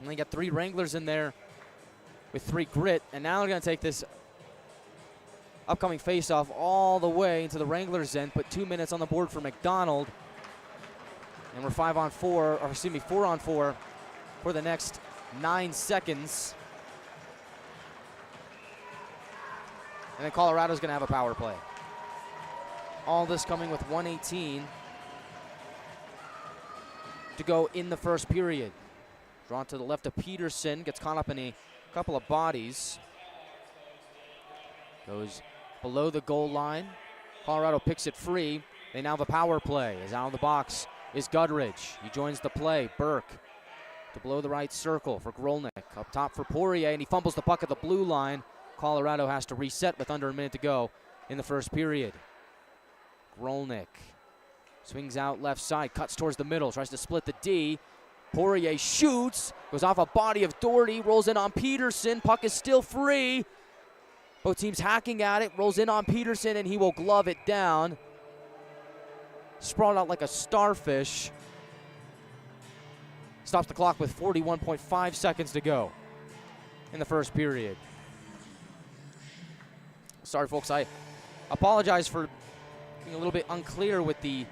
And they got 3 Wranglers in there with 3 Grit. And now they're going to take this upcoming face-off all the way into the Wranglers' end. Put 2 minutes on the board for McDonald. And we're 4 on 4 for the next 9 seconds. And then Colorado's going to have a power play. All this coming with 1:18 to go in the first period. Drawn to the left of Peterson, gets caught up in a couple of bodies. Goes below the goal line. Colorado picks it free. They now have a power play. As out of the box is Gudridge. He joins the play. Burke to below the right circle for Grolnick. Up top for Poirier, and he fumbles the puck at the blue line. Colorado has to reset with under a minute to go in the first period. Grolnick swings out left side, cuts towards the middle, tries to split the D. Poirier shoots, goes off a body of Doherty, rolls in on Peterson. Puck is still free. Both teams hacking at it, rolls in on Peterson, and he will glove it down. Sprawled out like a starfish. Stops the clock with 41.5 seconds to go in the first period. Sorry, folks, I apologize for being a little bit unclear with the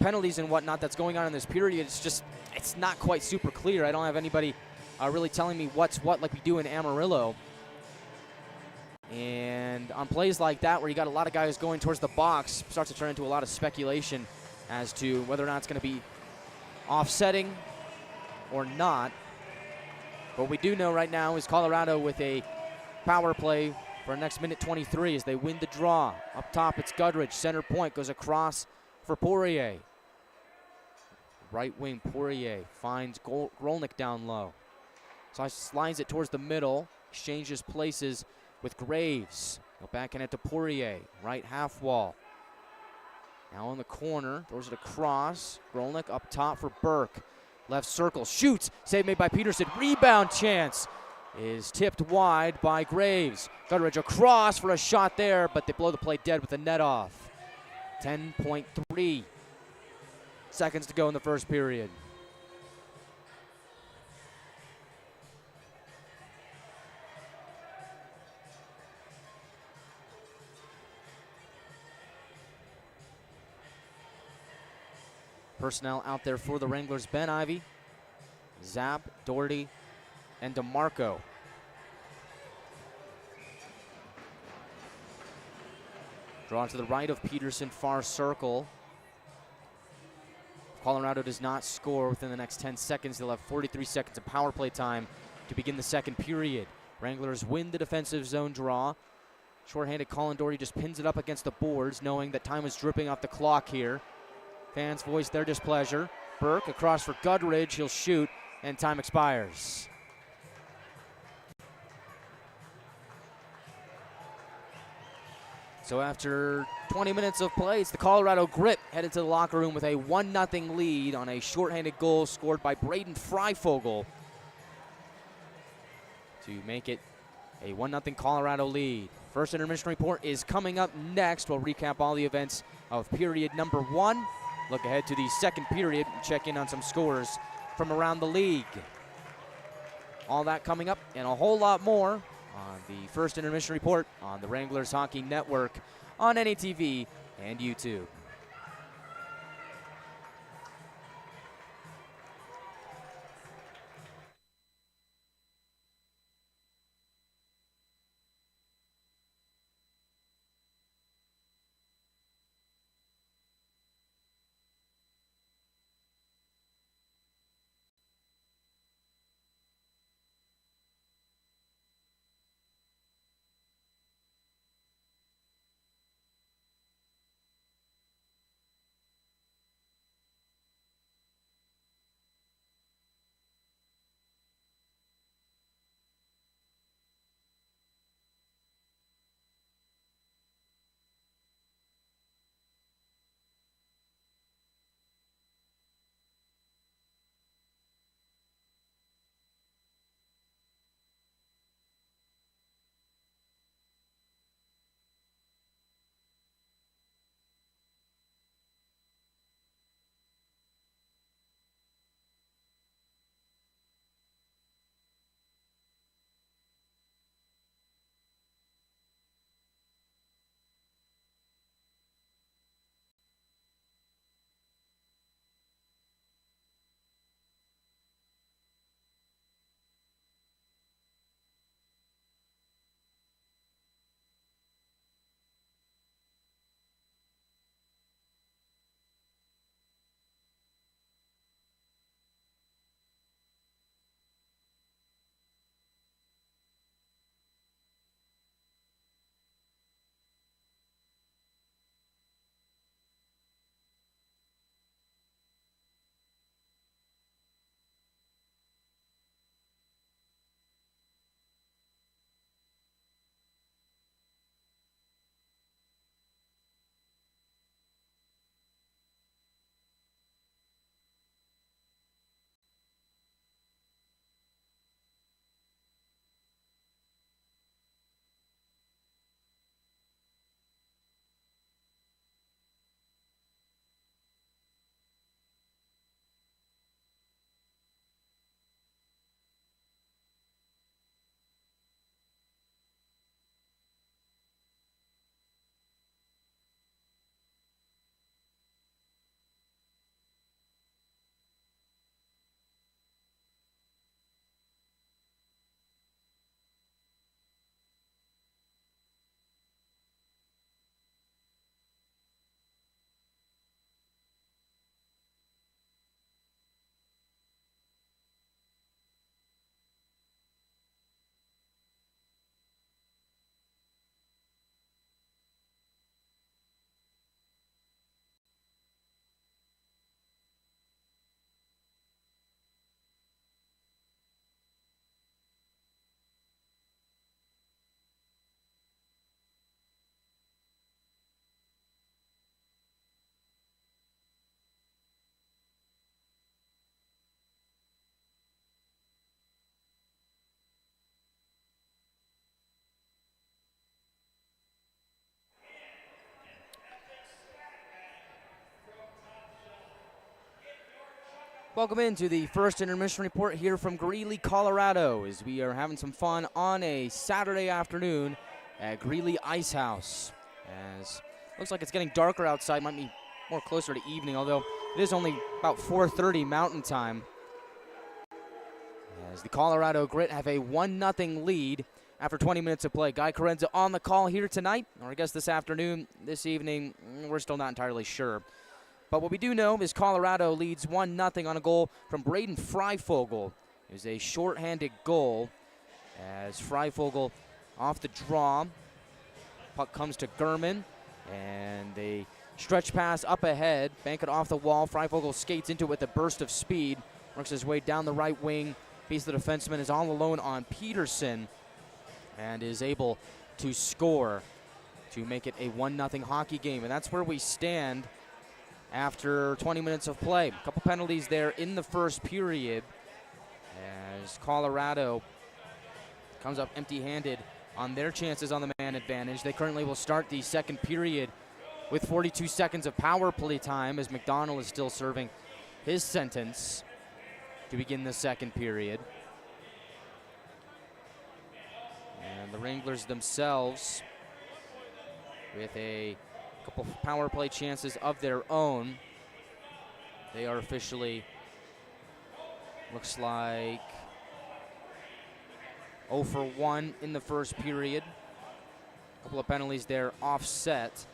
penalties and whatnot that's going on in this period. It's not quite super clear. I don't have anybody really telling me what's what like we do in Amarillo. And on plays like that where you got a lot of guys going towards the box, starts to turn into a lot of speculation as to whether or not it's going to be offsetting or not. What we do know right now is Colorado with a power play for the next minute 23 as they win the draw. Up top, it's Gudridge. Center point goes across for Poirier. Right wing Poirier finds Grolnick down low. So slides it towards the middle, exchanges places with Graves. He'll backhand it to Poirier, right half wall. Now in the corner, throws it across. Grolnick up top for Burke. Left circle, shoots, save made by Peterson. Rebound chance is tipped wide by Graves. Gutteridge across for a shot there, but they blow the play dead with the net off. 10.3 seconds to go in the first period. Personnel out there for the Wranglers: Ben Ivy, Zapp, Doherty, and DeMarco. Drawn to the right of Peterson, far circle. If Colorado does not score within the next 10 seconds, they'll have 43 seconds of power play time to begin the second period. Wranglers win the defensive zone draw. Shorthanded Colin Doherty just pins it up against the boards, knowing that time is dripping off the clock here. Fans voice their displeasure. Burke across for Gutteridge. He'll shoot, and time expires. So after 20 minutes of play, it's the Colorado Grit headed to the locker room with a 1-0 lead on a shorthanded goal scored by Braden Freifogel to make it a 1-0 Colorado lead. First intermission report is coming up next. We'll recap all the events of period number 1. Look ahead to the second period and check in on some scores from around the league. All that coming up and a whole lot more on the first intermission report on the Wranglers Hockey Network on NATV and YouTube. Welcome into the first intermission report here from Greeley, Colorado, as we are having some fun on a Saturday afternoon at Greeley Ice Haus. As looks like it's getting darker outside, might be more closer to evening, although it is only about 4:30 Mountain Time. As the Colorado Grit have a 1-0 lead after 20 minutes of play. Guy Chiarenza on the call here tonight, or I guess this afternoon, this evening, we're still not entirely sure. But what we do know is Colorado leads 1-0 on a goal from Braden Freifogel. It was a shorthanded goal as Freifogel off the draw. Puck comes to Gurman, and a stretch pass up ahead, bank it off the wall. Freifogel skates into it with a burst of speed, works his way down the right wing. Piece of the defenseman is all alone on Peterson and is able to score to make it a 1-0 hockey game. And that's where we stand after 20 minutes of play. A couple penalties there in the first period as Colorado comes up empty-handed on their chances on the man advantage. They currently will start the second period with 42 seconds of power play time as McDonald is still serving his sentence to begin the second period. And the Wranglers themselves with a couple of power play chances of their own. They are officially, looks like 0 for 1 in the first period. A couple of penalties there offset,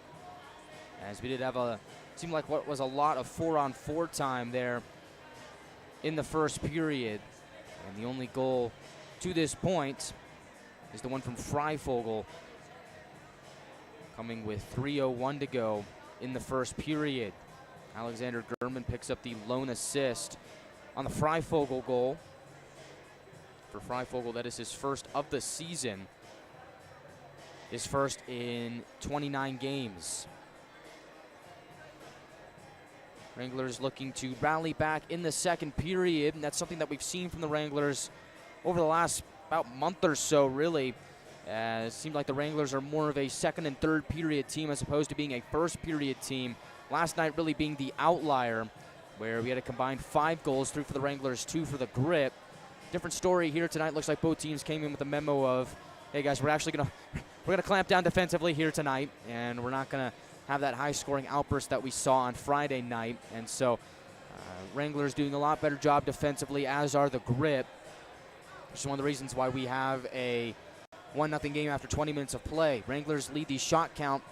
as we did have seemed like what was a lot of 4-on-4 time there in the first period. And the only goal to this point is the one from Freifogel, coming with 3:01 to go in the first period. Alexander Gurman picks up the lone assist on the Freifogel goal. For Freifogel, that is his first of the season. His first in 29 games. Wranglers looking to rally back in the second period, and that's something that we've seen from the Wranglers over the last about month or so, really. It seemed like the Wranglers are more of a second and third period team as opposed to being a first period team. Last night really being the outlier, where we had a combined 5 goals, 3 for the Wranglers, 2 for the Grit. Different story here tonight. Looks like both teams came in with a memo of, hey guys, we're gonna clamp down defensively here tonight, and we're not gonna have that high-scoring outburst that we saw on Friday night. And so Wranglers doing a lot better job defensively, as are the Grit. Which is one of the reasons why we have a 1-0 game after 20 minutes of play. Wranglers lead the shot count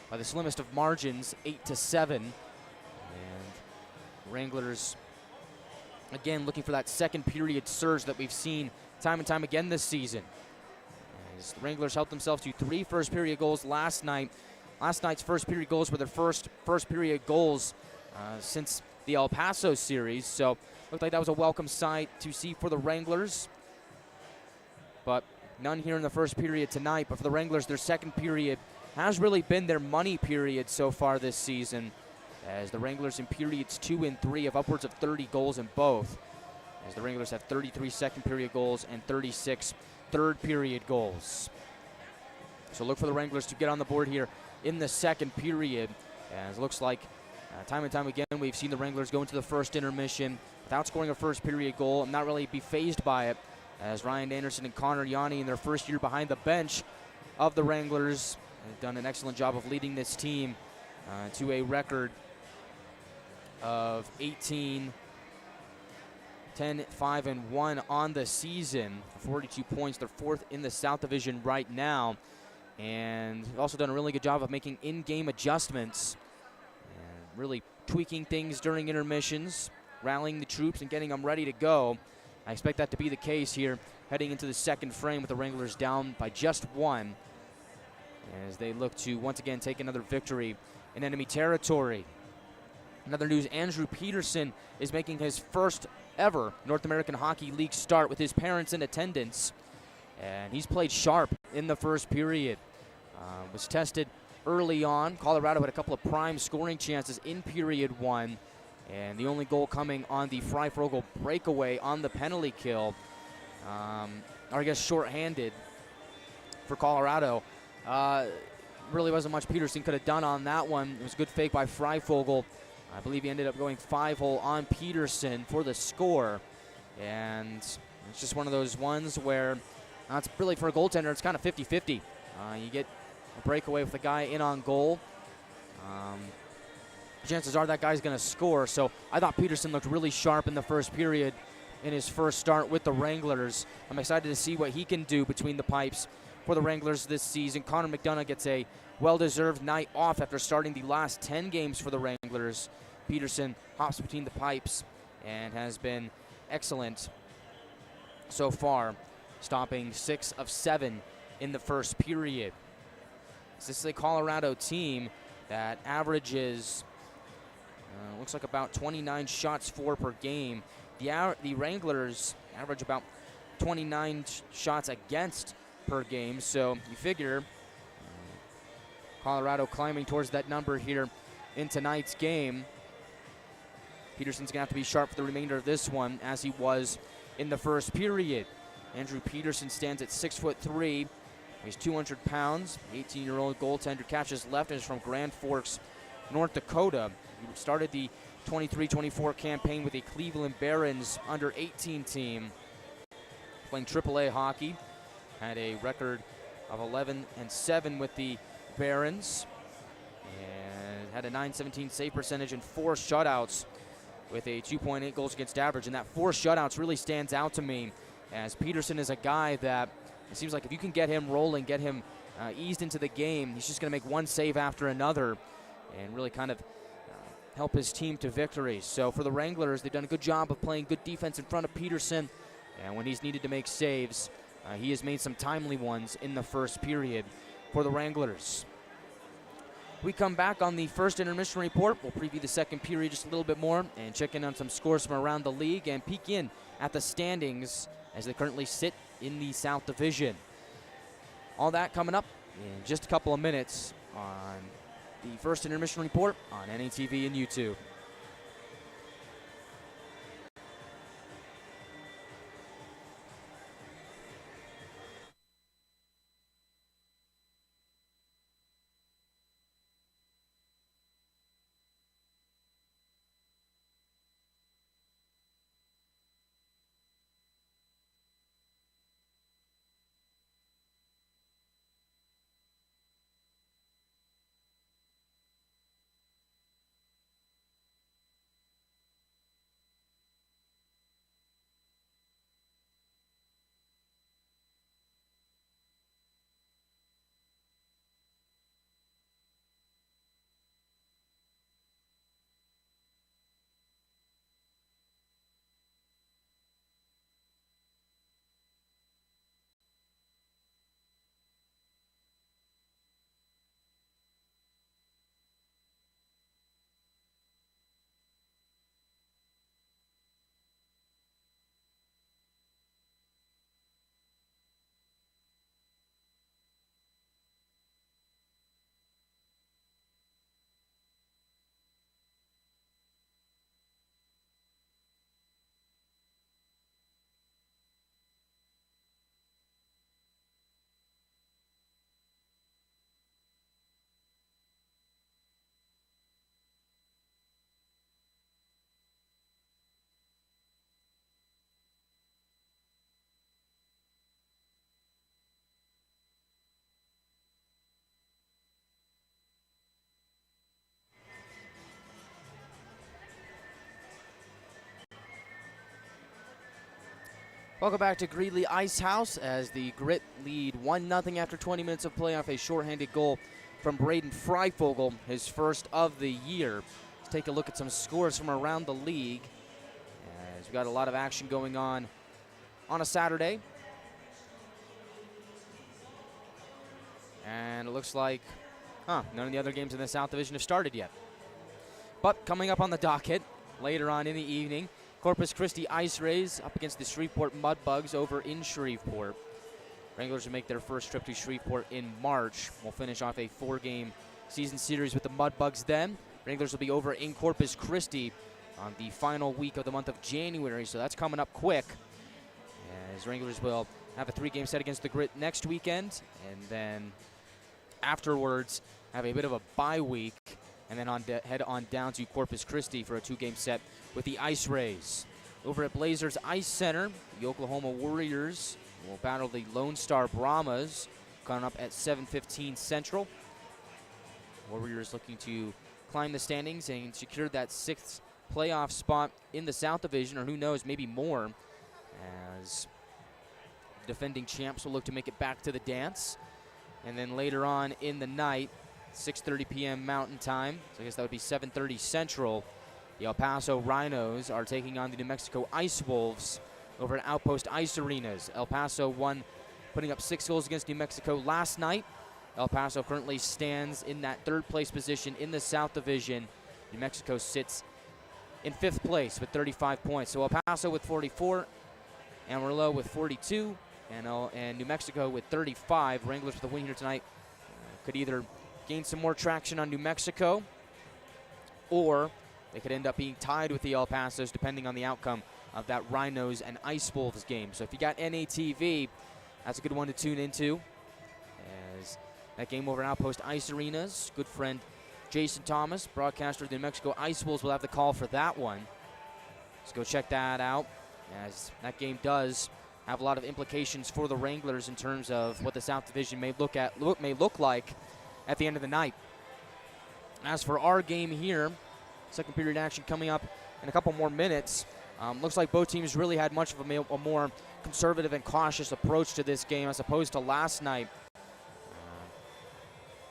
by the slimmest of margins, 8-7. And Wranglers, again, looking for that second period surge that we've seen time and time again this season. As the Wranglers helped themselves to 3 first period goals last night. Last night's first period goals were their first period goals since the El Paso series. So looked like that was a welcome sight to see for the Wranglers. But none here in the first period tonight. But for the Wranglers, their second period has really been their money period so far this season, as the Wranglers in periods 2 and 3 have upwards of 30 goals in both, as the Wranglers have 33 second period goals and 36 third period goals. So look for the Wranglers to get on the board here in the second period, as it looks like time and time again we've seen the Wranglers go into the first intermission without scoring a first period goal and not really be fazed by it, as Ryan Anderson and Connor Yanni in their first year behind the bench of the Wranglers have done an excellent job of leading this team to a record of 18, 10, 5, and 1 on the season for 42 points. They're 4th in the South Division right now, and they've also done a really good job of making in-game adjustments and really tweaking things during intermissions, rallying the troops and getting them ready to go. I expect that to be the case here heading into the second frame with the Wranglers down by just 1 as they look to once again take another victory in enemy territory. In other news, Andrew Peterson is making his first ever North American Hockey League start with his parents in attendance, and he's played sharp in the first period. Was tested early on. Colorado had a couple of prime scoring chances in period 1, and the only goal coming on the Freifogel breakaway on the penalty kill, or I guess shorthanded for Colorado. Really wasn't much Peterson could have done on that one. It was a good fake by Freifogel I believe he ended up going 5-hole on Peterson for the score. And it's just one of those ones where it's really, for a goaltender, it's kind of 50-50. You get a breakaway with the guy in on goal. Chances are that guy's going to score. So I thought Peterson looked really sharp in the first period in his first start with the Wranglers. I'm excited to see what he can do between the pipes for the Wranglers this season. Connor McDonough gets a well-deserved night off after starting the last 10 games for the Wranglers. Peterson hops between the pipes and has been excellent so far, stopping 6 of 7 in the first period. This is a Colorado team that averages, looks like about 29 shots for per game. The Wranglers average about 29 shots against per game, so you figure Colorado climbing towards that number here in tonight's game. Peterson's going to have to be sharp for the remainder of this one, as he was in the first period. Andrew Peterson stands at 6'3", weighs 200 pounds, 18-year-old goaltender, catches left, and is from Grand Forks, North Dakota. He started the 23-24 campaign with a Cleveland Barons under-18 team, playing AAA hockey. Had a record of 11-7 with the Barons, and had a .917 save percentage and 4 shutouts with a 2.8 goals against average. And that 4 shutouts really stands out to me, as Peterson is a guy that it seems like if you can get him rolling, get him eased into the game, he's just going to make one save after another and really kind of help his team to victory. So for the Wranglers, they've done a good job of playing good defense in front of Peterson, and when he's needed to make saves, he has made some timely ones in the first period for the Wranglers. We come back on the first intermission report. We'll preview the second period just a little bit more and check in on some scores from around the league and peek in at the standings as they currently sit in the South Division. All that coming up in just a couple of minutes on the first intermission report on NATV and YouTube. Welcome back to Greeley Ice Haus as the Grit lead 1-0 after 20 minutes of play off a shorthanded goal from Braden Freifogel, his first of the year. Let's take a look at some scores from around the league, as we've got a lot of action going on a Saturday. And it looks like none of the other games in the South Division have started yet. But coming up on the docket later on in the evening, Corpus Christi Ice Rays up against the Shreveport Mudbugs over in Shreveport. Wranglers will make their first trip to Shreveport in March. We'll finish off a 4-game season series with the Mudbugs then. Wranglers will be over in Corpus Christi on the final week of the month of January, so that's coming up quick. As Wranglers will have a 3-game set against the Grit next weekend, and then afterwards have a bit of a bye week and then head on down to Corpus Christi for a 2-game set with the Ice Rays. Over at Blazers Ice Center, the Oklahoma Warriors will battle the Lone Star Brahmas, coming up at 7:15 Central. Warriors looking to climb the standings and secure that 6th playoff spot in the South Division, or who knows, maybe more, as defending champs will look to make it back to the dance. And then later on in the night, 6:30 p.m. Mountain Time, so I guess that would be 7:30 Central, the El Paso Rhinos are taking on the New Mexico Ice Wolves over at Outpost Ice Arenas. El Paso won, putting up 6 goals against New Mexico last night. El Paso currently stands in that 3rd place position in the South Division. New Mexico sits in 5th place with 35 points. So El Paso with 44, Amarillo with 42, and New Mexico with 35. Wranglers with a win here tonight could either gain some more traction on New Mexico, or they could end up being tied with the El Pasos depending on the outcome of that Rhinos and Ice Wolves game. So if you got NATV, that's a good one to tune into, as that game over at Outpost Ice Arenas, good friend Jason Thomas, broadcaster of the New Mexico Ice Wolves, will have the call for that one. Let's go check that out, as that game does have a lot of implications for the Wranglers in terms of what the South Division may look like at the end of the night. As for our game here, second period action coming up in a couple more minutes. Looks like both teams really had much of a more conservative and cautious approach to this game as opposed to last night.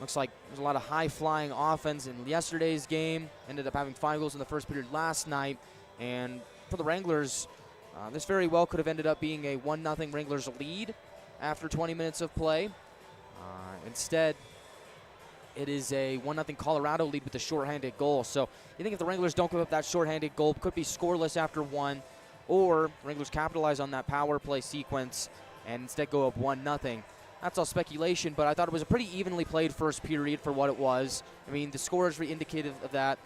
Looks like there's a lot of high-flying offense in yesterday's game. Ended up having 5 goals in the first period last night. And for the Wranglers, this very well could have ended up being a 1-0 Wranglers lead after 20 minutes of play. Instead, it is a 1-0 Colorado lead with a shorthanded goal. So you think if the Wranglers don't give up that shorthanded goal, could be scoreless after 1, or Wranglers capitalize on that power play sequence and instead go up 1-0. That's all speculation, but I thought it was a pretty evenly played first period for what it was. I mean, the scores were indicative of that.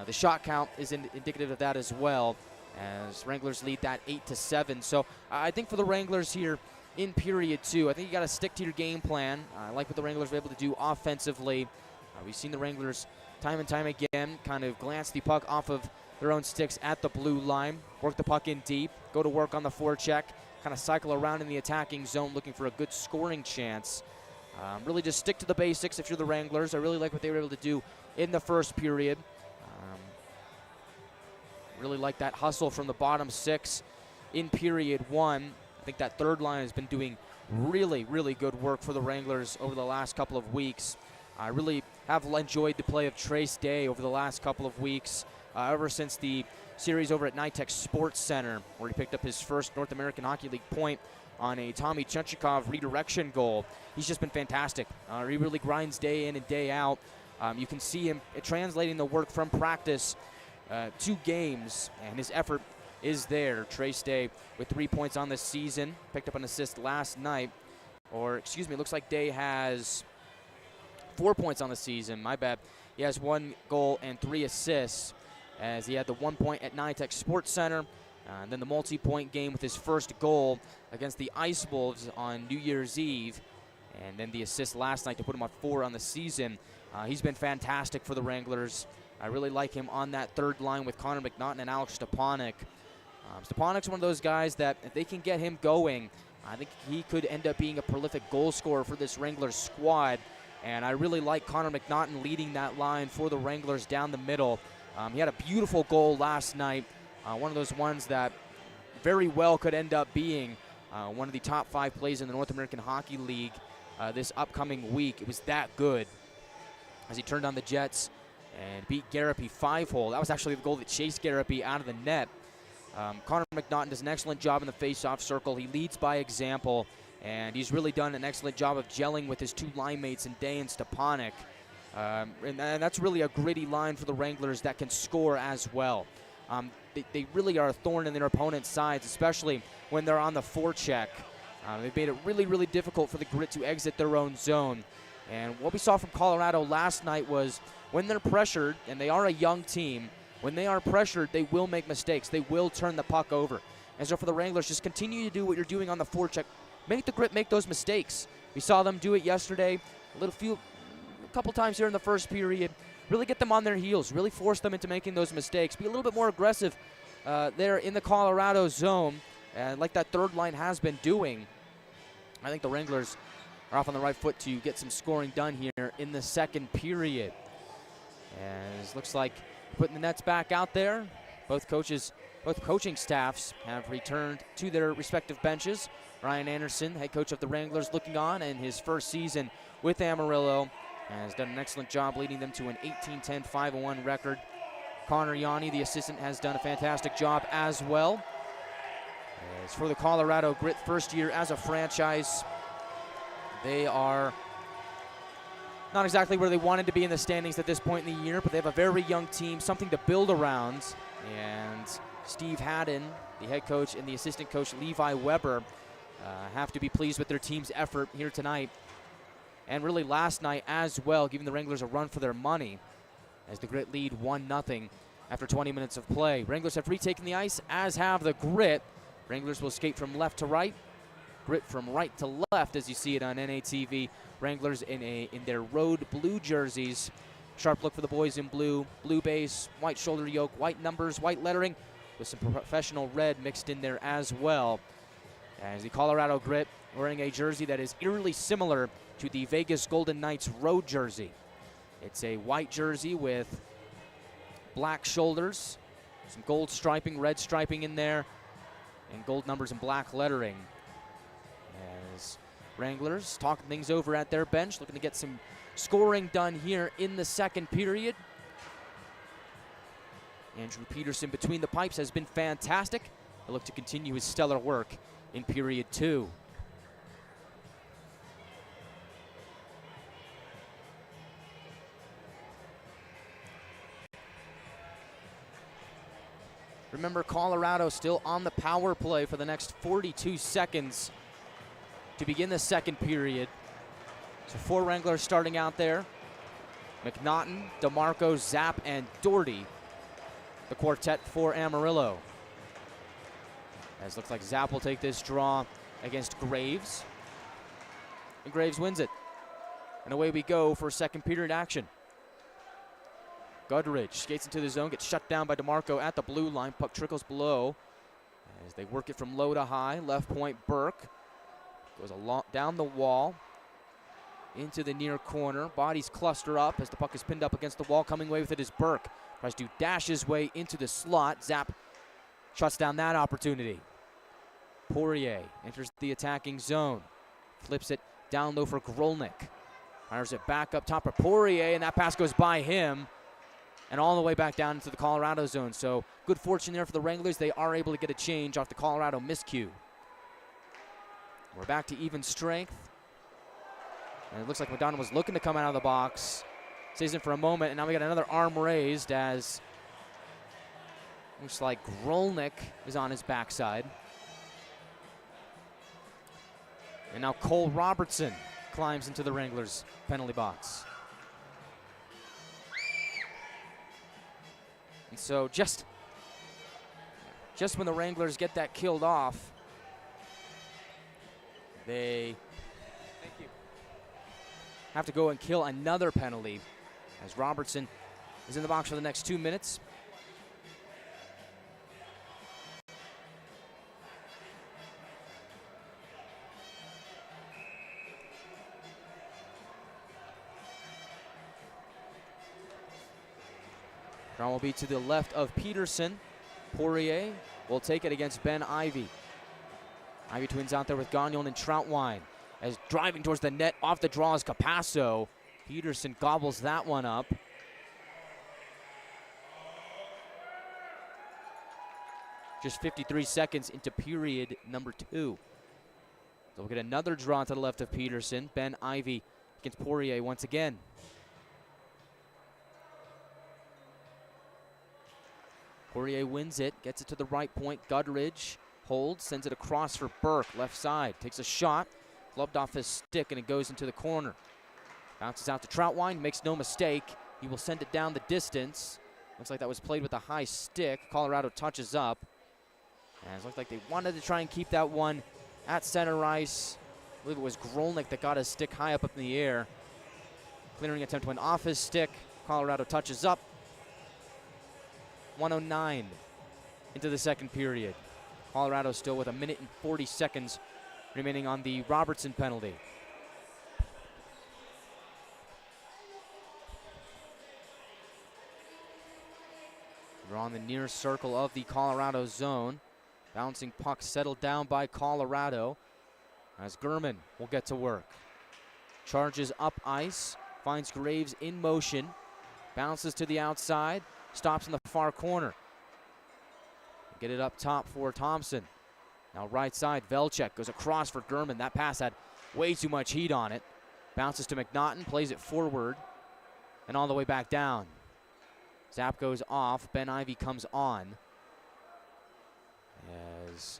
The shot count is indicative of that as well, as Wranglers lead that 8-7. So I think for the Wranglers here in period 2, I think you got to stick to your game plan. I like what the Wranglers were able to do offensively. We've seen the Wranglers time and time again kind of glance the puck off of their own sticks at the blue line, work the puck in deep, go to work on the forecheck, kind of cycle around in the attacking zone looking for a good scoring chance. Really just stick to the basics if you're the Wranglers. I really like what they were able to do in the first period. Really like that hustle from the bottom 6 in period 1. I think that third line has been doing really, really good work for the Wranglers over the last couple of weeks. I really have enjoyed the play of Trace Day over the last couple of weeks, ever since the series over at NYTEX Sports Center, where he picked up his first North American Hockey League point on a Tommy Chechikov redirection goal. He's just been fantastic. He really grinds day in and day out. You can see him translating the work from practice to games, and his effort is there. Trace Day with 3 points on the season, picked up an assist last night, or excuse me, looks like Day has 4 points on the season, my bad. He has 1 goal and 3 assists, as he had the 1 point at NYTEX Sports Center, and then the multi-point game with his first goal against the Ice Wolves on New Year's Eve, and then the assist last night to put him on 4 on the season. He's been fantastic for the Wranglers. I really like him on that third line with Connor McNaughton and Alex Stepanek. Stepanek's one of those guys that if they can get him going, I think he could end up being a prolific goal scorer for this Wranglers squad. And I really like Connor McNaughton leading that line for the Wranglers down the middle. He had a beautiful goal last night, one of those ones that very well could end up being one of the top 5 plays in the North American Hockey League this upcoming week. It was that good, as he turned on the Jets and beat Garrepy 5-hole. That was actually the goal that chased Garrepy out of the net. Connor McNaughton does an excellent job in the face-off circle. He leads by example, and he's really done an excellent job of gelling with his 2 line mates in Day and Stepanek. And that's really a gritty line for the Wranglers that can score as well. They really are a thorn in their opponent's sides, especially when they're on the forecheck. They've made it really, really difficult for the Grit to exit their own zone. And what we saw from Colorado last night was when they're pressured, and they are a young team, when they are pressured, they will make mistakes. They will turn the puck over. And so for the Wranglers, just continue to do what you're doing on the forecheck. Make the Grit make those mistakes. We saw them do it yesterday, a couple times here in the first period. really get them on their heels, really force them into making those mistakes, be a little bit more aggressive there in the Colorado zone, like that third line has been doing. I think the Wranglers are off on the right foot to get some scoring done here in the second period. As looks like putting the nets back out there. Both coaching staffs have returned to their respective benches. Ryan Anderson, head coach of the Wranglers, looking on in his first season with Amarillo, has done an excellent job leading them to an 18-10, 5-1 record. Connor Yanni, the assistant, has done a fantastic job as well. As for the Colorado Grit, first year as a franchise, they are not exactly where they wanted to be in the standings at this point in the year, but they have a very young team, something to build around. And Steve Haddon, the head coach, and the assistant coach, Levi Weber, have to be pleased with their team's effort here tonight. And really last night as well, giving the Wranglers a run for their money as the Grit lead 1-0 after 20 minutes of play. Wranglers have retaken the ice, as have the Grit. Wranglers will skate from left to right, Grit from right to left, as you see it on NATV. Wranglers in their road blue jerseys. Sharp look for the boys in blue. Blue base, white shoulder yoke, white numbers, white lettering with some professional red mixed in there as well. As the Colorado Grit wearing a jersey that is eerily similar to the Vegas Golden Knights road jersey. It's a white jersey with black shoulders, some gold striping, red striping in there, and gold numbers and black lettering. As Wranglers talking things over at their bench, looking to get some scoring done here in the second period. Andrew Peterson between the pipes has been fantastic. He'll look to continue his stellar work in period 2. Remember, Colorado still on the power play for the next 42 seconds to begin the second period. So 4 Wranglers starting out there. McNaughton, DeMarco, Zapp, and Doherty, the quartet for Amarillo. As looks like Zapp will take this draw against Graves. And Graves wins it. And away we go for second period action. Goodridge skates into the zone, gets shut down by DeMarco at the blue line. Puck trickles below as they work it from low to high. Left point, Burke goes down the wall into the near corner. Bodies cluster up as the puck is pinned up against the wall. Coming away with it is Burke. Tries to dash his way into the slot. Zapp shuts down that opportunity. Poirier enters the attacking zone. Flips it down low for Grolnick. Fires it back up top for Poirier, and that pass goes by him and all the way back down into the Colorado zone. So good fortune there for the Wranglers. They are able to get a change off the Colorado miscue. We're back to even strength. And it looks like McDonald was looking to come out of the box. Stays in for a moment, and now we got another arm raised as looks like Grolnick is on his backside. And now Cole Robertson climbs into the Wranglers penalty box. And so just when the Wranglers get that killed off, they have to go and kill another penalty as Robertson is in the box for the next 2 minutes. Draw will be to the left of Peterson. Poirier will take it against Ben Ivy. Ivy twins out there with Gagnon and Troutwine. As driving towards the net, off the draw is Capasso. Peterson gobbles that one up. Just 53 seconds into period number 2. So we'll get another draw to the left of Peterson. Ben Ivy against Poirier once again. Poirier wins it, gets it to the right point. Goodridge holds, sends it across for Burke, left side. Takes a shot, gloved off his stick, and it goes into the corner. Bounces out to Troutwine, makes no mistake. He will send it down the distance. Looks like that was played with a high stick. Colorado touches up. And it looks like they wanted to try and keep that one at center ice. I believe it was Grolnick that got his stick high up in the air. Clearing attempt went off his stick, Colorado touches up. 1:09 into the second period. Colorado still with 1 minute and 40 seconds remaining on the Robertson penalty. We're on the near circle of the Colorado zone. Bouncing puck settled down by Colorado as German will get to work. Charges up ice, finds Graves in motion, bounces to the outside, stops in the far corner. Get it up top for Thompson. Now right side, Velchek goes across for German. That pass had way too much heat on it. Bounces to McNaughton, plays it forward, and all the way back down. Zap goes off, Ben Ivy comes on. As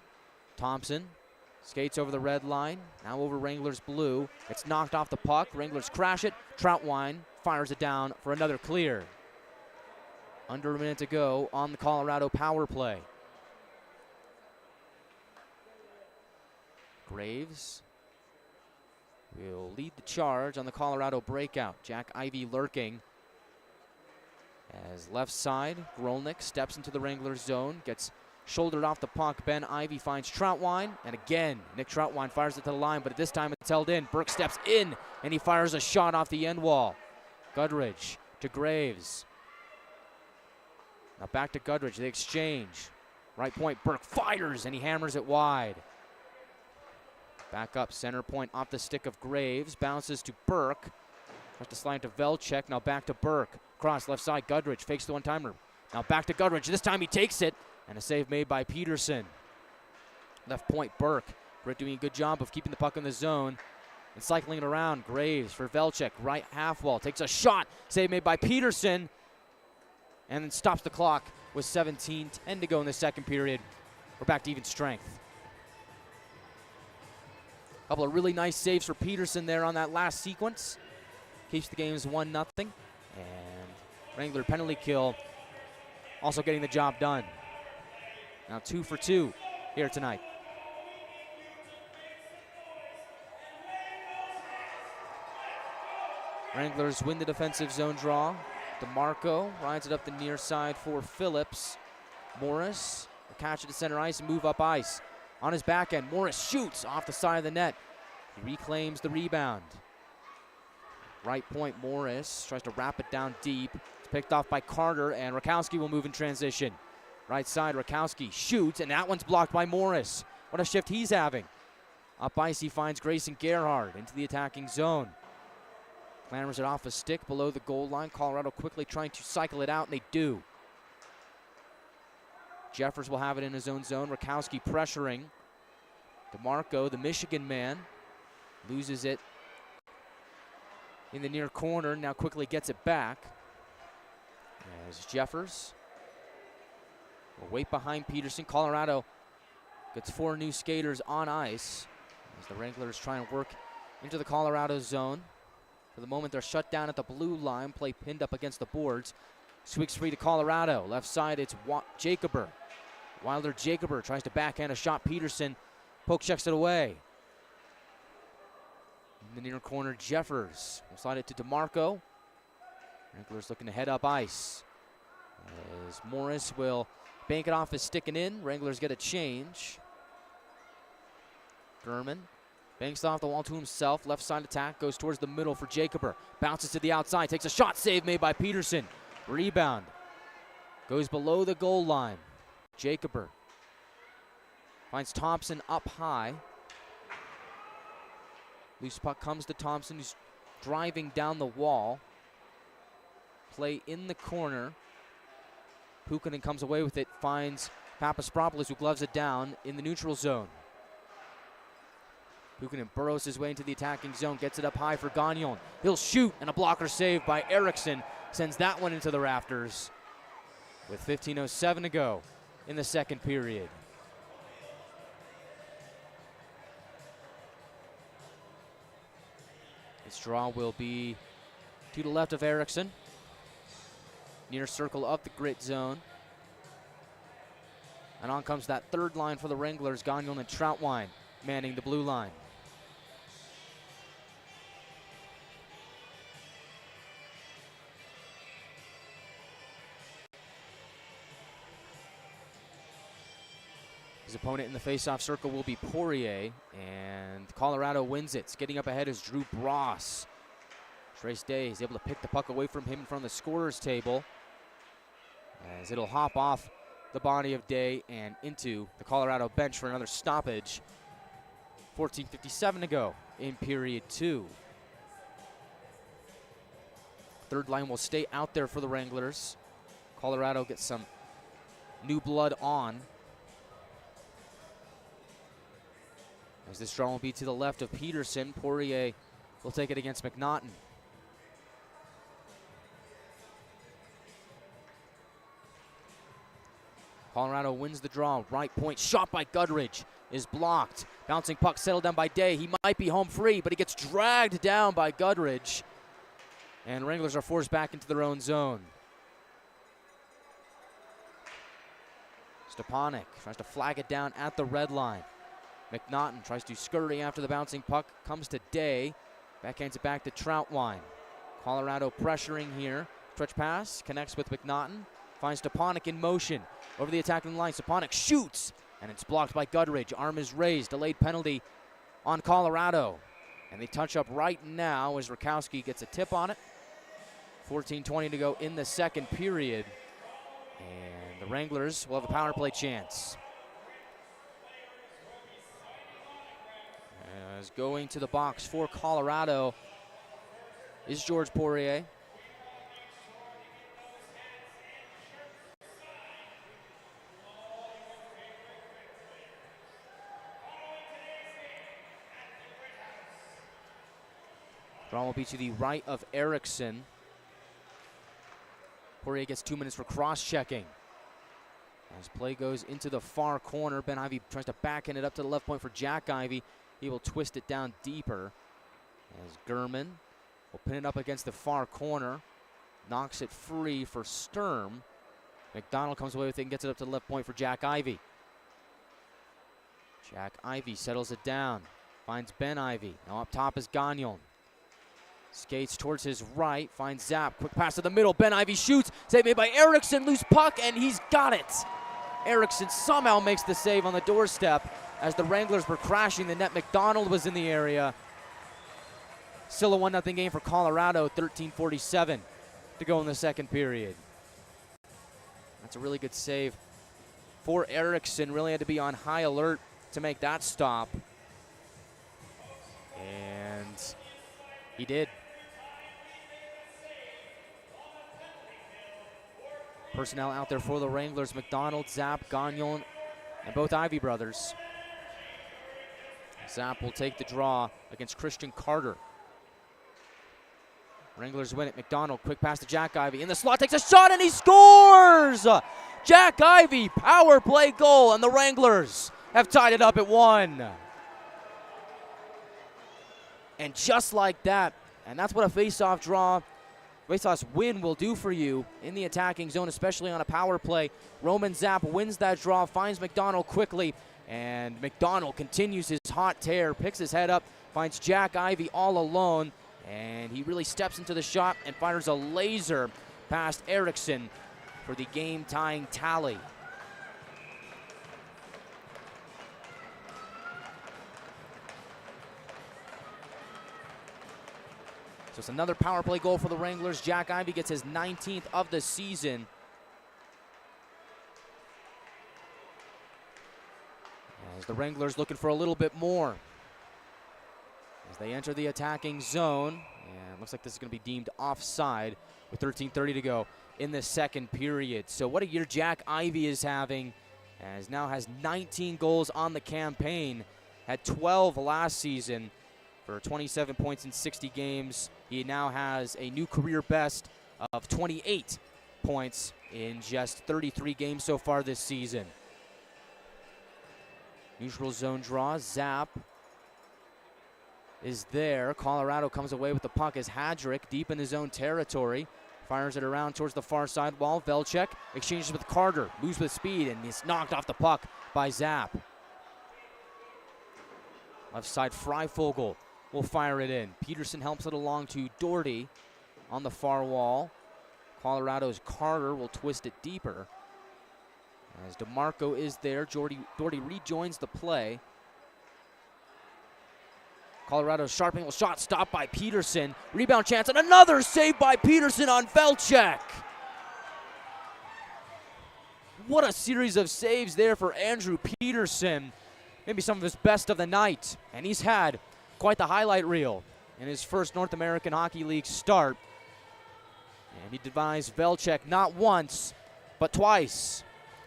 Thompson skates over the red line, now over Wranglers blue. It's knocked off the puck, Wranglers crash it. Troutwine fires it down for another clear. Under a minute to go on the Colorado power play. Graves will lead the charge on the Colorado breakout. Jack Ivy lurking. As left side, Grolnick steps into the Wranglers zone, gets shouldered off the puck. Ben Ivy finds Troutwine, and again, Nick Troutwine fires it to the line, but this time it's held in. Burke steps in, and he fires a shot off the end wall. Goodridge to Graves. Now back to Goodridge, they exchange. Right point, Burke fires, and he hammers it wide. Back up, center point off the stick of Graves, bounces to Burke. Tries to slide to Velchek, now back to Burke. Cross left side, Goodridge fakes the one-timer. Now back to Goodridge, this time he takes it, and a save made by Peterson. Left point, Burke. Britt doing a good job of keeping the puck in the zone and cycling it around. Graves for Velchek, right half wall, takes a shot. Save made by Peterson, and then stops the clock with 17:10 to go in the second period. We're back to even strength. A couple of really nice saves for Peterson there on that last sequence. Keeps the games 1-0. And Wrangler penalty kill also getting the job done. Now 2 for 2 here tonight. Wranglers win the defensive zone draw. DeMarco rides it up the near side for Phillips. Morris will catch it to center ice and move up ice. On his back end, Morris shoots off the side of the net. He reclaims the rebound. Right point, Morris tries to wrap it down deep. It's picked off by Carter, and Rakowski will move in transition. Right side, Rakowski shoots, and that one's blocked by Morris. What a shift he's having. Up ice, he finds Grayson Gerhard into the attacking zone. Clambers it off a stick below the goal line. Colorado quickly trying to cycle it out, and they do. Jeffers will have it in his own zone. Rakowski pressuring. DeMarco, the Michigan man, loses it in the near corner. Now quickly gets it back. As Jeffers will wait behind Peterson. Colorado gets 4 new skaters on ice as the Wranglers try and work into the Colorado zone. For the moment, they're shut down at the blue line, play pinned up against the boards. Sweeps free to Colorado. Left side, it's Jacober. Wilder Jacober tries to backhand a shot. Peterson poke checks it away. In the near corner, Jeffers will slide it to DeMarco. Wranglers looking to head up ice. As Morris will bank it off his stick and in. Wranglers get a change. German banks it off the wall to himself. Left side attack goes towards the middle for Jacober. Bounces to the outside, takes a shot, save made by Peterson. Rebound goes below the goal line. Jacober finds Thompson up high. Loose puck comes to Thompson, who's driving down the wall. Play in the corner. Pukkanen comes away with it, finds Papaspropoulos, who gloves it down in the neutral zone. Pukkanen burrows his way into the attacking zone, gets it up high for Gagnon. He'll shoot, and a blocker save by Eriksson sends that one into the rafters with 15:07 to go in the second period. This draw will be to the left of Eriksson, near circle of the grit zone. And on comes that third line for the Wranglers, Gagnon and Troutwine manning the blue line. His opponent in the face-off circle will be Poirier, and Colorado wins it. Getting up ahead is Drew Bross. Trace Day is able to pick the puck away from him in front of the scorer's table, as it'll hop off the body of Day and into the Colorado bench for another stoppage. 14:57 to go in period 2. Third line will stay out there for the Wranglers. Colorado gets some new blood on, as this draw will be to the left of Peterson. Poirier will take it against McNaughton. Colorado wins the draw. Right point shot by Goodridge is blocked. Bouncing puck settled down by Day. He might be home free, but he gets dragged down by Goodridge. And Wranglers are forced back into their own zone. Stepanek tries to flag it down at the red line. McNaughton tries to scurry after the bouncing puck. Comes to Day. Backhands it back to Troutwine. Colorado pressuring here. Stretch pass connects with McNaughton. Finds Stepanek in motion. Over the attacking line, Stepanek shoots, and it's blocked by Goodridge. Arm is raised. Delayed penalty on Colorado. And they touch up right now as Rakowski gets a tip on it. 14:20 to go in the second period. And the Wranglers will have a power play chance. As going to the box for Colorado is George Poirier. Draw will be to the right of Erickson. Poirier gets 2 minutes for cross-checking. As play goes into the far corner, Ben Ivy tries to backhand it up to the left point for Jack Ivy. He will twist it down deeper, as Gurman will pin it up against the far corner. Knocks it free for Sturm. McDonald comes away with it and gets it up to the left point for Jack Ivy. Jack Ivy settles it down. Finds Ben Ivy. Now up top is Gagnon. Skates towards his right, finds Zapp. Quick pass to the middle. Ben Ivy shoots. Save made by Erickson. Loose puck, and he's got it. Erickson somehow makes the save on the doorstep as the Wranglers were crashing the net. McDonald was in the area. Still a 1-0 game for Colorado. 13:47 to go in the second period. That's a really good save for Erickson. Really had to be on high alert to make that stop. And he did. Personnel out there for the Wranglers: McDonald, Zapp, Gagnon, and both Ivy brothers. Zapp will take the draw against Christian Carter. Wranglers win it. McDonald, quick pass to Jack Ivy. In the slot, takes a shot, and he scores! Jack Ivy, power play goal, and the Wranglers have tied it up at 1. And just like that, and that's what a face-off draw, face-off win will do for you in the attacking zone, especially on a power play. Roman Zapp wins that draw, finds McDonald quickly, and McDonald continues his hot tear, picks his head up, finds Jack Ivy all alone, and he really steps into the shot and fires a laser past Erickson for the game-tying tally. So it's another power play goal for the Wranglers. Jack Ivy gets his 19th of the season. As the Wranglers looking for a little bit more as they enter the attacking zone. And it looks like this is going to be deemed offside with 13:30 to go in the second period. So what a year Jack Ivy is having, as now has 19 goals on the campaign. Had 12 last season for 27 points in 60 games. He now has a new career best of 28 points in just 33 games so far this season. Neutral zone draw. Zapp is there. Colorado comes away with the puck as Hadrick deep in his own territory. Fires it around towards the far side wall. Velchek exchanges with Carter. Moves with speed and is knocked off the puck by Zapp. Left side, Freifogel will fire it in. Peterson helps it along to Doherty on the far wall. Colorado's Carter will twist it deeper. As DeMarco is there, Doherty rejoins the play. Colorado's sharp angle shot stopped by Peterson. Rebound chance and another save by Peterson on Velchek. What a series of saves there for Andrew Peterson. Maybe some of his best of the night. And he's had quite the highlight reel in his first North American Hockey League start. And he devised Velchek not once, but twice.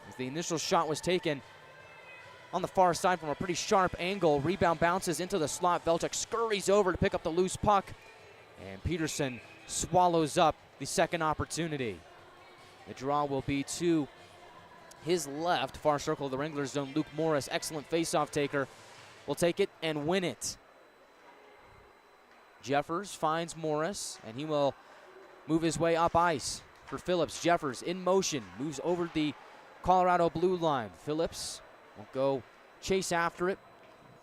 As the initial shot was taken on the far side from a pretty sharp angle. Rebound bounces into the slot. Velchek scurries over to pick up the loose puck. And Peterson swallows up the second opportunity. The draw will be to his left, far circle of the Wranglers zone. Luke Morris, excellent face-off taker, will take it and win it. Jeffers finds Morris, and he will move his way up ice for Phillips. Jeffers in motion, moves over the Colorado blue line. Phillips will go chase after it,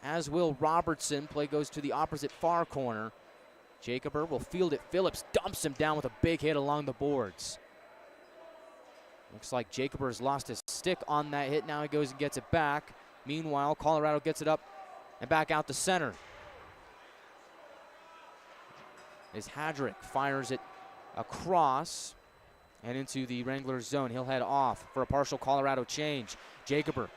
as will Robertson. Play goes to the opposite far corner. Jacober will field it. Phillips dumps him down with a big hit along the boards. Looks like Jacober's lost his stick on that hit. Now he goes and gets it back. Meanwhile, Colorado gets it up and back out to center. As Hadrick fires it across and into the Wranglers zone. He'll head off for a partial Colorado change. Jacober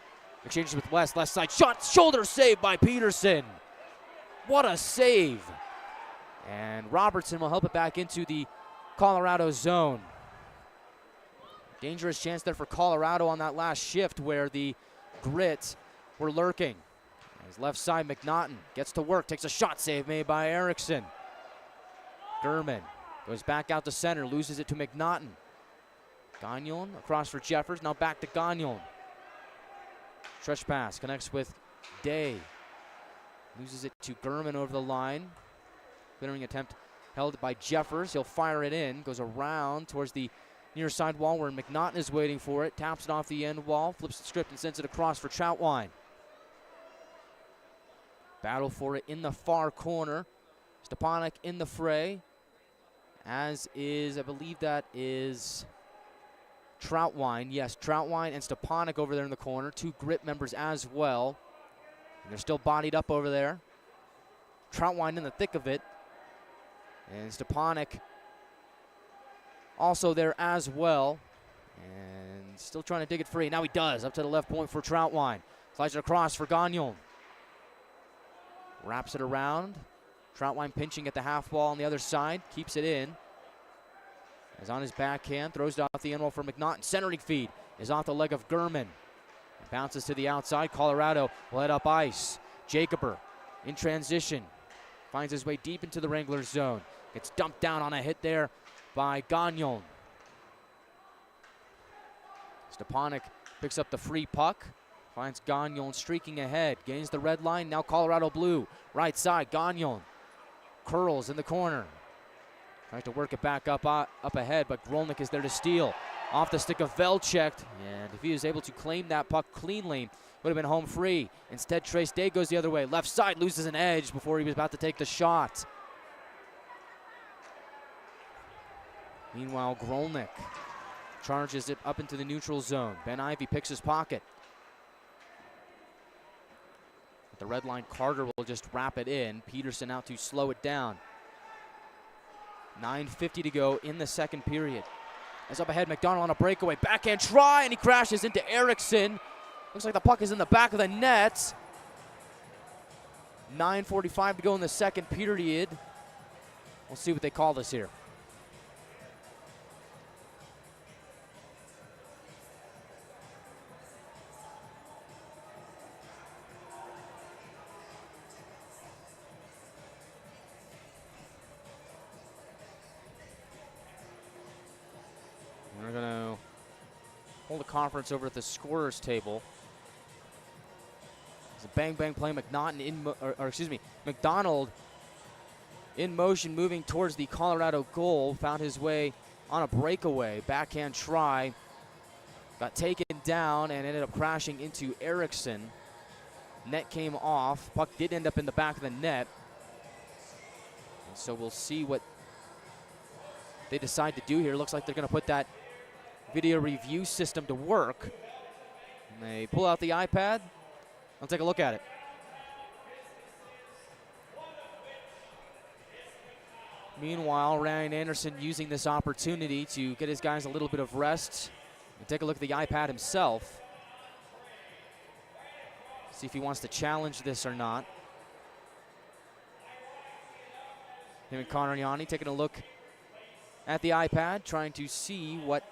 exchanges with West. Left side shot, shoulder save by Peterson. What a save. And Robertson will help it back into the Colorado zone. Dangerous chance there for Colorado on that last shift where the Grit were lurking. As left side, McNaughton gets to work, takes a shot save made by Erickson. Gurman goes back out to center, loses it to McNaughton. Gagnon across for Jeffers, now back to Gagnon. Stretch pass, connects with Day. Loses it to Gurman over the line. Clearing attempt held by Jeffers, he'll fire it in, goes around towards the near side wall where McNaughton is waiting for it. Taps it off the end wall, flips the script and sends it across for Troutwine. Battle for it in the far corner. Stepanek in the fray, as is, I believe that is Troutwine. Yes, Troutwine and Stepanek over there in the corner. Two Grit members as well. And they're still bodied up over there. Troutwine in the thick of it. And Stepanek also there as well. And still trying to dig it free. Now he does, up to the left point for Troutwine. Slides it across for Gagnon. Wraps it around. Troutwine pinching at the half wall on the other side. Keeps it in. Is on his backhand. Throws it off the end wall for McNaughton. Centering feed is off the leg of Gurman. Bounces to the outside. Colorado will head up ice. Jacober in transition. Finds his way deep into the Wranglers zone. Gets dumped down on a hit there by Gagnon. Stepanek picks up the free puck. Finds Gagnon streaking ahead. Gains the red line. Now Colorado blue. Right side. Gagnon curls in the corner. Tries to work it back up ahead, but Grolnick is there to steal. Off the stick of Velchek. And if he was able to claim that puck cleanly, would have been home free. Instead, Trace Day goes the other way. Left side, loses an edge before he was about to take the shot. Meanwhile, Grolnick charges it up into the neutral zone. Ben Ivey picks his pocket. At the red line, Carter will just wrap it in. Peterson out to slow it down. 9:50 to go in the second period. As up ahead, McDonald on a breakaway. Backhand try, and he crashes into Erickson. Looks like the puck is in the back of the net. 9:45 to go in the second period. We'll see what they call this here. We're going to hold a conference over at the scorer's table. It's a bang-bang play. McDonald in motion, moving towards the Colorado goal. Found his way on a breakaway. Backhand try. Got taken down and ended up crashing into Erickson. Net came off. Puck did end up in the back of the net. And so we'll see what they decide to do here. Looks like they're going to put that video review system to work. They pull out the iPad. I'll take a look at it. Meanwhile, Ryan Anderson using this opportunity to get his guys a little bit of rest and take a look at the iPad himself. See if he wants to challenge this or not. Him and Connor Yanni taking a look at the iPad, trying to see what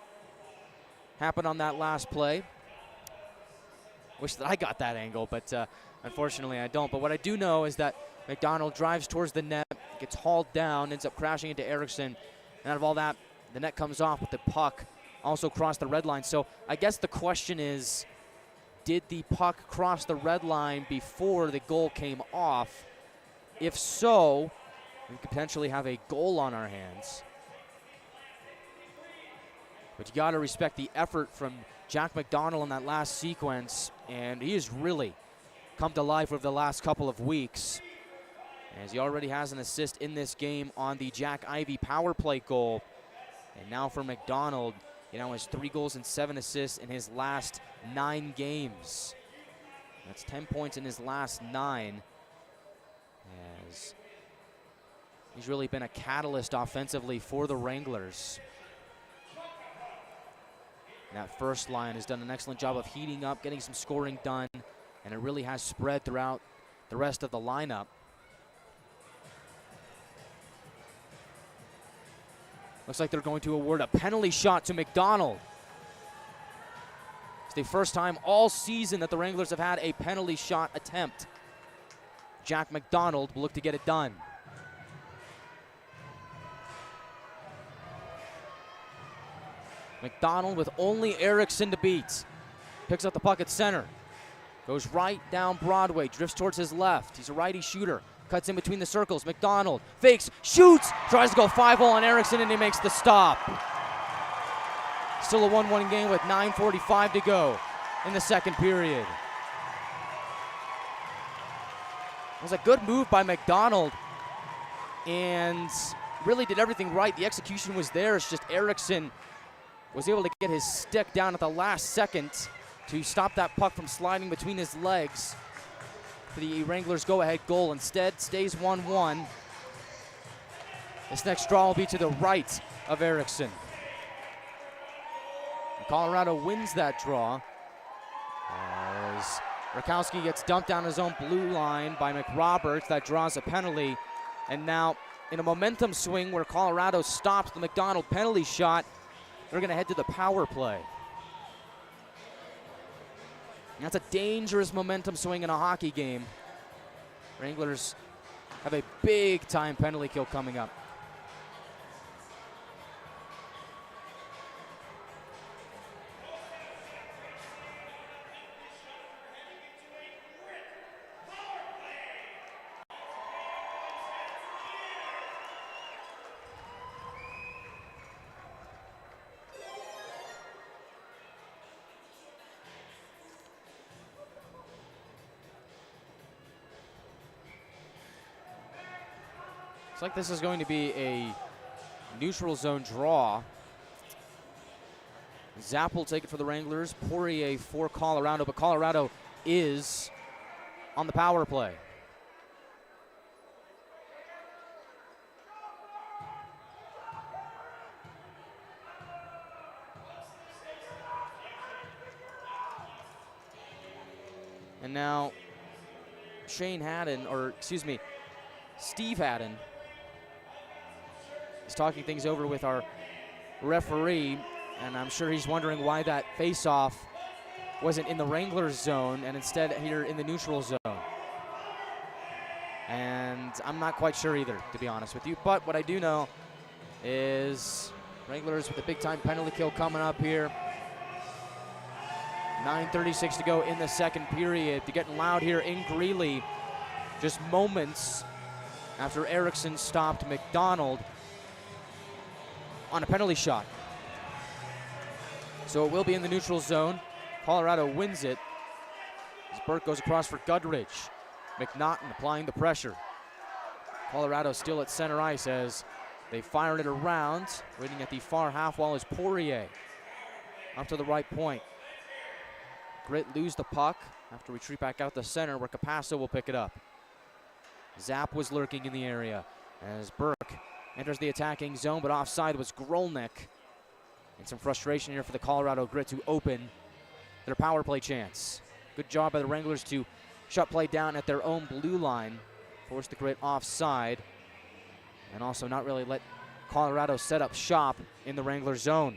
happened on that last play. Wish that I got that angle, but unfortunately I don't. But what I do know is that McDonald drives towards the net, gets hauled down, ends up crashing into Erickson. And out of all that, the net comes off with the puck also crossed the red line. So I guess the question is, did the puck cross the red line before the goal came off? If so, we could potentially have a goal on our hands. But you got to respect the effort from Jack McDonald in that last sequence, and he has really come to life over the last couple of weeks, as he already has an assist in this game on the Jack Ivey power play goal. And now for McDonald, he now has 3 goals and 7 assists in his last 9 games. That's 10 points in his last 9, as he's really been a catalyst offensively for the Wranglers. That first line has done an excellent job of heating up, getting some scoring done, and it really has spread throughout the rest of the lineup. Looks like they're going to award a penalty shot to McDonald. It's the first time all season that the Wranglers have had a penalty shot attempt. Jack McDonald will look to get it done. McDonald with only Erickson to beat. Picks up the puck at center. Goes right down Broadway, drifts towards his left. He's a righty shooter. Cuts in between the circles. McDonald fakes, shoots, tries to go 5-0 on Erickson, and he makes the stop. Still a 1-1 game with 9:45 to go in the second period. It was a good move by McDonald and really did everything right. The execution was there. It's just Erickson was able to get his stick down at the last second to stop that puck from sliding between his legs for the Wranglers' go-ahead goal. Instead, stays 1-1. This next draw will be to the right of Erickson. Colorado wins that draw as Rakowski gets dumped down his own blue line by McRoberts. That draws a penalty. And now, in a momentum swing where Colorado stops the McDonald penalty shot, they're going to head to the power play. And that's a dangerous momentum swing in a hockey game. Wranglers have a big-time penalty kill coming up. Looks like this is going to be a neutral zone draw. Zapp will take it for the Wranglers, Poirier for Colorado, but Colorado is on the power play. And now Steve Haddon is talking things over with our referee, and I'm sure he's wondering why that face-off wasn't in the Wranglers zone and instead here in the neutral zone. And I'm not quite sure either, to be honest with you. But what I do know is Wranglers with a big-time penalty kill coming up here. 9:36 to go in the second period. They're getting loud here in Greeley, just moments after Erickson stopped McDonald on a penalty shot. So it will be in the neutral zone. Colorado wins it as Burke goes across for Goodrich. McNaughton applying the pressure. Colorado still at center ice as they fire it around. Waiting at the far half wall is Poirier. Up to the right point. Grit lose the puck after we retreat back out the center where Capasso will pick it up. Zap was lurking in the area as Burke enters the attacking zone, but offside was Grolnick. And some frustration here for the Colorado Grit to open their power play chance. Good job by the Wranglers to shut play down at their own blue line, force the Grit offside, and also not really let Colorado set up shop in the Wrangler zone.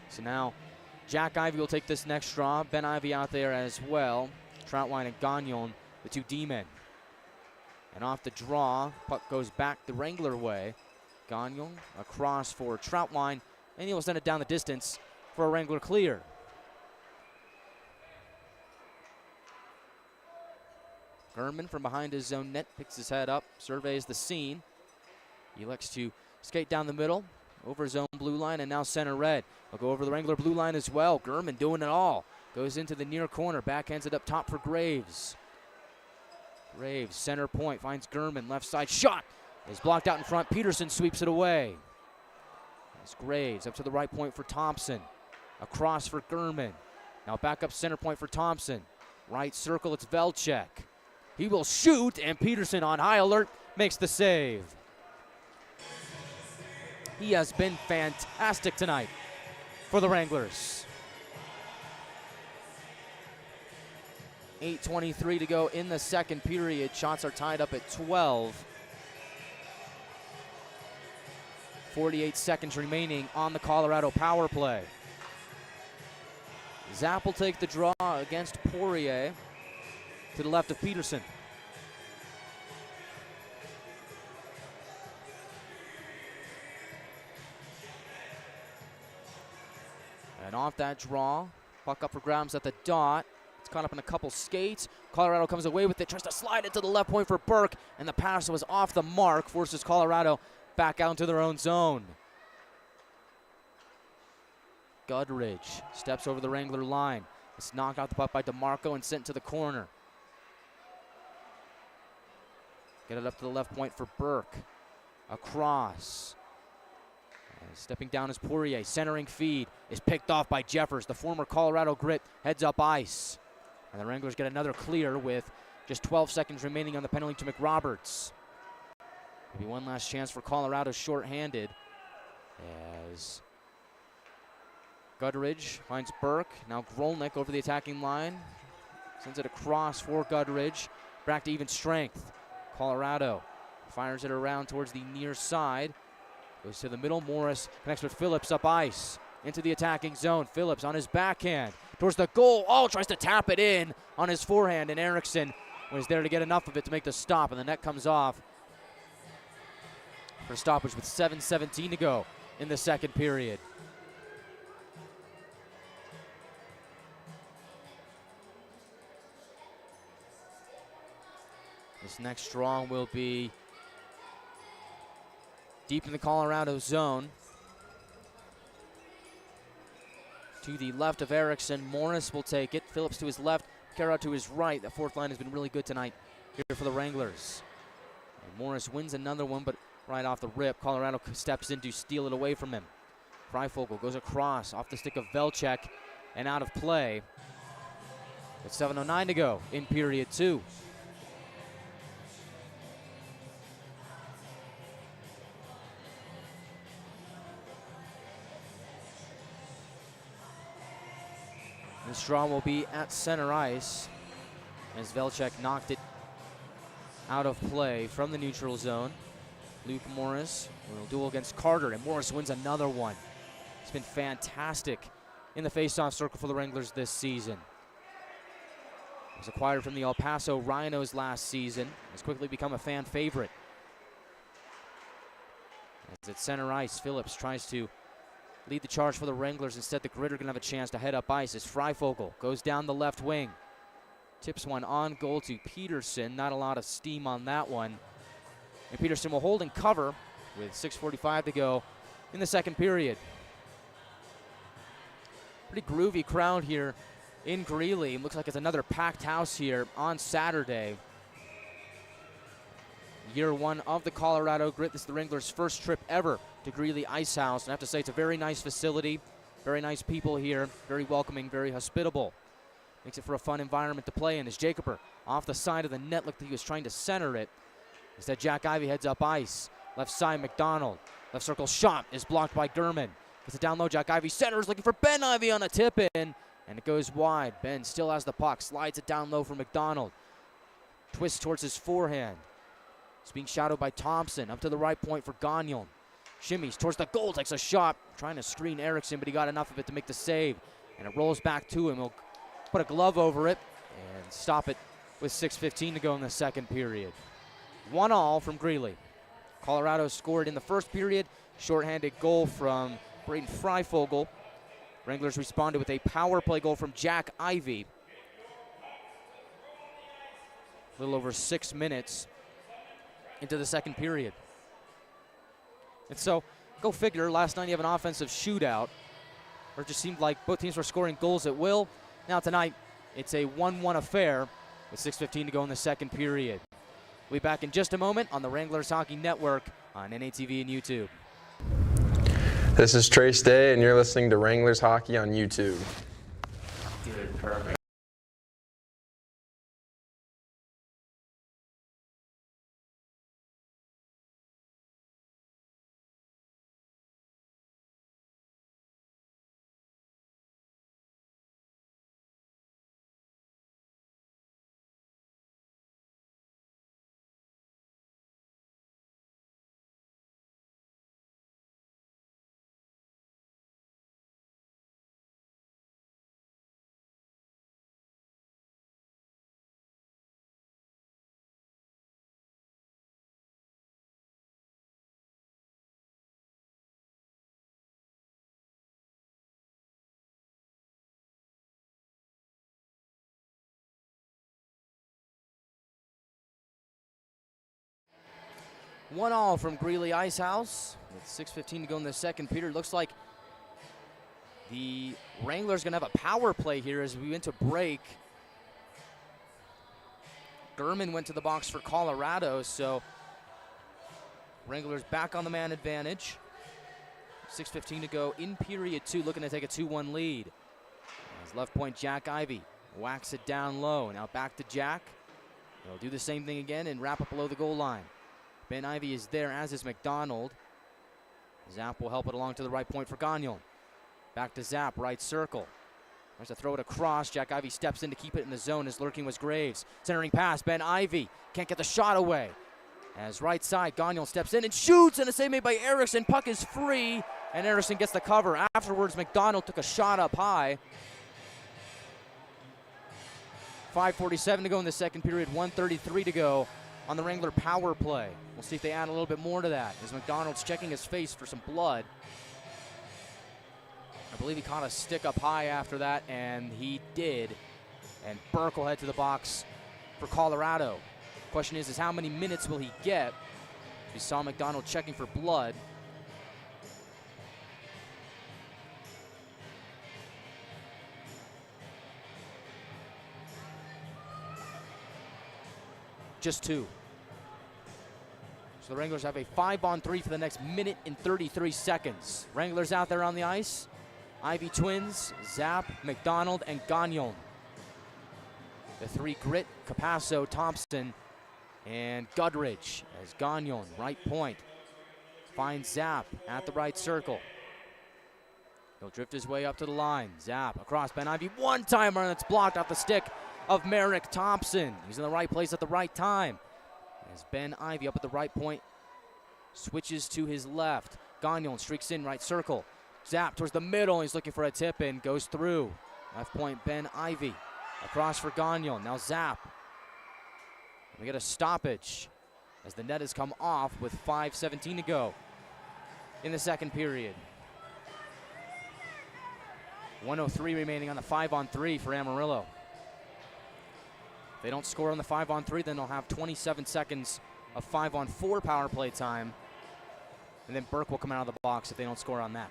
So now Jack Ivey will take this next draw. Ben Ivey out there as well. Troutwine and Gagnon, the two D-men. And off the draw, puck goes back the Wrangler way. Gagnon across for Troutwine, and he will send it down the distance for a Wrangler clear. Gurman from behind his zone net picks his head up, surveys the scene. He elects to skate down the middle, over his own blue line, and now center red. He'll go over the Wrangler blue line as well. Gurman doing it all. Goes into the near corner, backhands it up top for Graves. Graves, center point, finds Gurman, left side shot. Is blocked out in front. Peterson sweeps it away. As Graves up to the right point for Thompson. Across for Gurman. Now back up center point for Thompson. Right circle, it's Velchek. He will shoot, and Peterson on high alert makes the save. He has been fantastic tonight for the Wranglers. 8:23 to go in the second period. Shots are tied up at 12. 48 seconds remaining on the Colorado power play. Zapp will take the draw against Poirier to the left of Peterson. And off that draw, puck up for grabs at the dot. It's caught up in a couple skates. Colorado comes away with it, tries to slide it to the left point for Burke, and the pass was off the mark, forces Colorado back out into their own zone. Gudridge steps over the Wrangler line. It's knocked out the puck by DeMarco and sent to the corner. Get it up to the left point for Burke. Across. And stepping down is Poirier. Centering feed is picked off by Jeffers. The former Colorado Grit heads up ice. And the Wranglers get another clear with just 12 seconds remaining on the penalty to McRoberts. Maybe one last chance for Colorado shorthanded as Gudridge finds Burke. Now Grolnick over the attacking line. Sends it across for Gudridge. Back to even strength. Colorado fires it around towards the near side. Goes to the middle. Morris connects with Phillips up ice. Into the attacking zone. Phillips on his backhand towards the goal. Oh, tries to tap it in on his forehand, and Erickson was there to get enough of it to make the stop, and the net comes off for stoppage with 7:17 to go in the second period. This next draw will be deep in the Colorado zone. To the left of Erickson, Morris will take it. Phillips to his left, Kara to his right. The fourth line has been really good tonight here for the Wranglers. And Morris wins another one, but right off the rip, Colorado steps in to steal it away from him. Freifogel goes across off the stick of Velchek and out of play. With 7:09 to go in period two. This draw will be at center ice as Velchek knocked it out of play from the neutral zone. Luke Morris will duel against Carter, and Morris wins another one. He's been fantastic in the faceoff circle for the Wranglers this season. He was acquired from the El Paso Rhinos last season. Has quickly become a fan favorite. As at center ice, Phillips tries to lead the charge for the Wranglers. Instead, the Grit are going to have a chance to head up ice as Freifogel goes down the left wing. Tips one on goal to Peterson. Not a lot of steam on that one. And Peterson will hold and cover with 6:45 to go in the second period. Pretty groovy crowd here in Greeley. Looks like it's another packed house here on Saturday. Year one of the Colorado Grit. This is the Wranglers' first trip ever to Greeley Ice Haus. And I have to say, it's a very nice facility. Very nice people here, very welcoming, very hospitable. Makes it for a fun environment to play in as Jacober off the side of the net. Looked like he was trying to center it. Instead, Jack Ivey heads up ice. Left side, McDonald. Left circle shot is blocked by Gurman. Gets it down low, Jack Ivey centers, looking for Ben Ivey on a tip-in, and it goes wide. Ben still has the puck, slides it down low for McDonald. Twists towards his forehand. It's being shadowed by Thompson. Up to the right point for Gagnon. Shimmies towards the goal, takes a shot. Trying to screen Erickson, but he got enough of it to make the save. And it rolls back to him. He'll put a glove over it and stop it with 6:15 to go in the second period. 1-1 from Greeley. Colorado scored in the first period. Shorthanded goal from Braden Freifogel. Wranglers responded with a power play goal from Jack Ivey. A little over 6 minutes into the second period. And so, go figure, last night you have an offensive shootout where it just seemed like both teams were scoring goals at will. Now tonight, it's a 1-1 affair with 6:15 to go in the second period. We'll be back in just a moment on the Wranglers Hockey Network on NATV and YouTube. This is Trace Day, and you're listening to Wranglers Hockey on YouTube. Dude, perfect. One all from Greeley Ice Haus with 6:15 to go in the second period. Looks like the Wranglers gonna have a power play here as we went to break. Gurman went to the box for Colorado, so Wranglers back on the man advantage. 6:15 to go in period two, looking to take a 2-1 lead. As left point Jack Ivey whacks it down low. Now back to Jack. He'll do the same thing again and wrap up below the goal line. Ben Ivey is there, as is McDonald. Zapp will help it along to the right point for Gagnon. Back to Zapp, right circle. There's to throw it across. Jack Ivey steps in to keep it in the zone as lurking was Graves. Centering pass, Ben Ivey can't get the shot away. As right side, Gagnon steps in and shoots, and a save made by Erickson. Puck is free, and Erickson gets the cover. Afterwards, McDonald took a shot up high. 5:47 to go in the second period, 1:33 to go on the Wrangler power play. We'll see if they add a little bit more to that as McDonald's checking his face for some blood. I believe he caught a stick up high after that, and he did. And Burke will head to the box for Colorado. Question is how many minutes will he get? We saw McDonald checking for blood. Just 2. So the Wranglers have a 5-on-3 for the next minute and 33 seconds. Wranglers out there on the ice. Ivy twins, Zapp, McDonald, and Gagnon. The 3 grit, Capasso, Thompson, and Goodrich as Gagnon, right point. Finds Zapp at the right circle. He'll drift his way up to the line. Zapp across Ben Ivey. One-timer, and it's blocked off the stick of Merrick Thompson. He's in the right place at the right time. As Ben Ivey up at the right point, switches to his left. Gagnon streaks in right circle. Zapp towards the middle. He's looking for a tip-in. Goes through. Left point, Ben Ivey. Across for Gagnon. Now Zapp. We get a stoppage as the net has come off with 5:17 to go in the second period. 1:03 remaining on the 5-on-3 for Amarillo. If they don't score on the 5-on-3, then they'll have 27 seconds of 5-on-4 power play time. And then Burke will come out of the box if they don't score on that.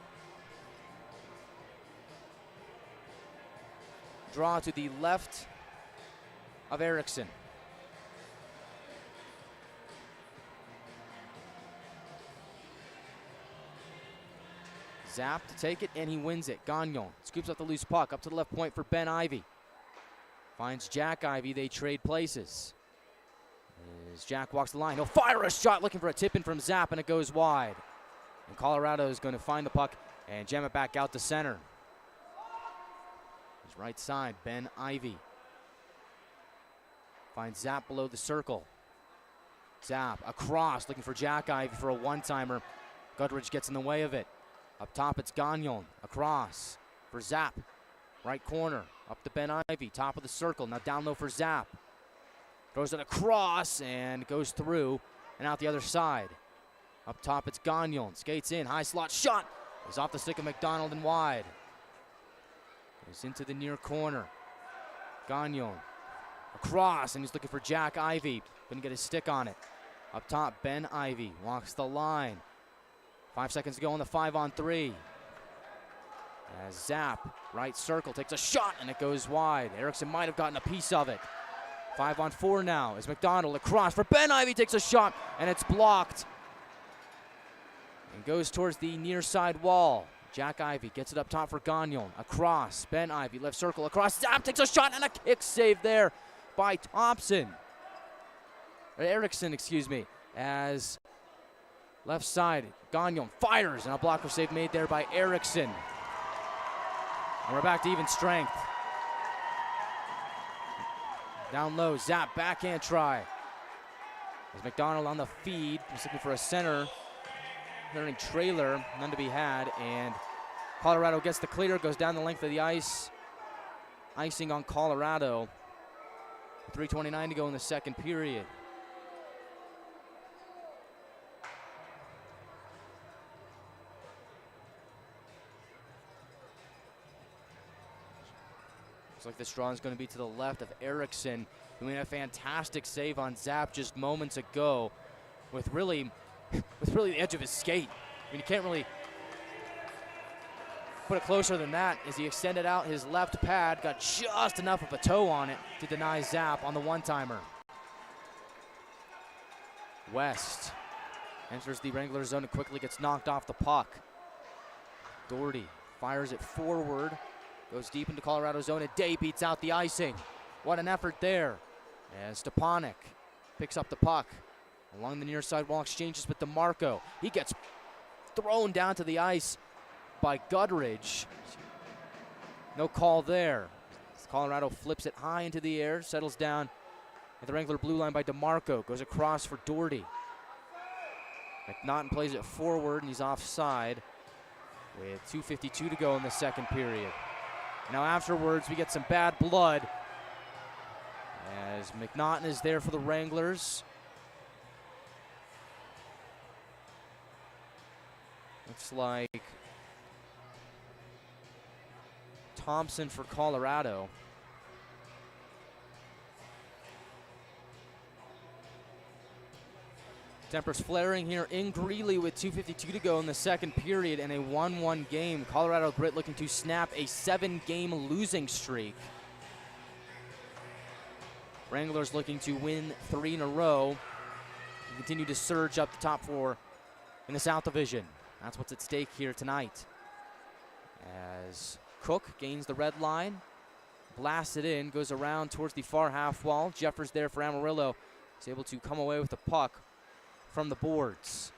Draw to the left of Erickson. Zap to take it, and he wins it. Gagnon scoops up the loose puck, up to the left point for Ben Ivy. Finds Jack Ivy, they trade places. As Jack walks the line, he'll fire a shot looking for a tip in from Zap, and it goes wide. And Colorado is going to find the puck and jam it back out to center. His right side, Ben Ivy. Finds Zap below the circle. Zap across, looking for Jack Ivy for a one-timer. Goodridge gets in the way of it. Up top, it's Gagnon. Across for Zap. Right corner, up to Ben Ivy, top of the circle. Now down low for Zap. Throws it across and goes through and out the other side. Up top, it's Gagnon. Skates in, high slot shot. Is off the stick of McDonald and wide. Goes into the near corner. Gagnon across, and he's looking for Jack Ivy. Couldn't get his stick on it. Up top, Ben Ivy walks the line. 5 seconds to go on the 5-on-3. As Zap, right circle, takes a shot, and it goes wide. Erickson might have gotten a piece of it. 5-on-4 now as McDonald across for Ben Ivy, takes a shot, and it's blocked. And goes towards the near side wall. Jack Ivy gets it up top for Gagnon. Across, Ben Ivy, left circle, across. Zap takes a shot, and a kick save there by Thompson. Or Erickson, excuse me. As left side, Gagnon fires, and a blocker save made there by Erickson. And we're back to even strength. Down low, Zap, backhand try. As McDonald on the feed, he's looking for a center. Turning trailer, none to be had, and Colorado gets the clear, goes down the length of the ice. Icing on Colorado. 3:29 to go in the second period. Looks like this draw is going to be to the left of Erickson, who made a fantastic save on Zap just moments ago with really the edge of his skate. I mean, you can't really put it closer than that as he extended out his left pad, got just enough of a toe on it to deny Zap on the one-timer. West enters the Wranglers zone and quickly gets knocked off the puck. Doherty fires it forward, goes deep into Colorado zone, and Day beats out the icing. What an effort there as Stepanek picks up the puck. Along the near side wall, exchanges with DeMarco. He gets thrown down to the ice by Goodridge. No call there. Colorado flips it high into the air, settles down at the Wrangler blue line by DeMarco. Goes across for Doherty. McNaughton plays it forward, and he's offside with 2:52 to go in the second period. Now afterwards, we get some bad blood as McNaughton is there for the Wranglers. Looks like Thompson for Colorado. Tempers flaring here in Greeley with 2:52 to go in the second period and a 1-1 game. Colorado Grit looking to snap a 7-game losing streak. Wranglers looking to win 3 in a row and continue to surge up the top 4 in the South Division. That's what's at stake here tonight. As Cook gains the red line, blasts it in, goes around towards the far half wall. Jeffers there for Amarillo is able to come away with the puck from the boards.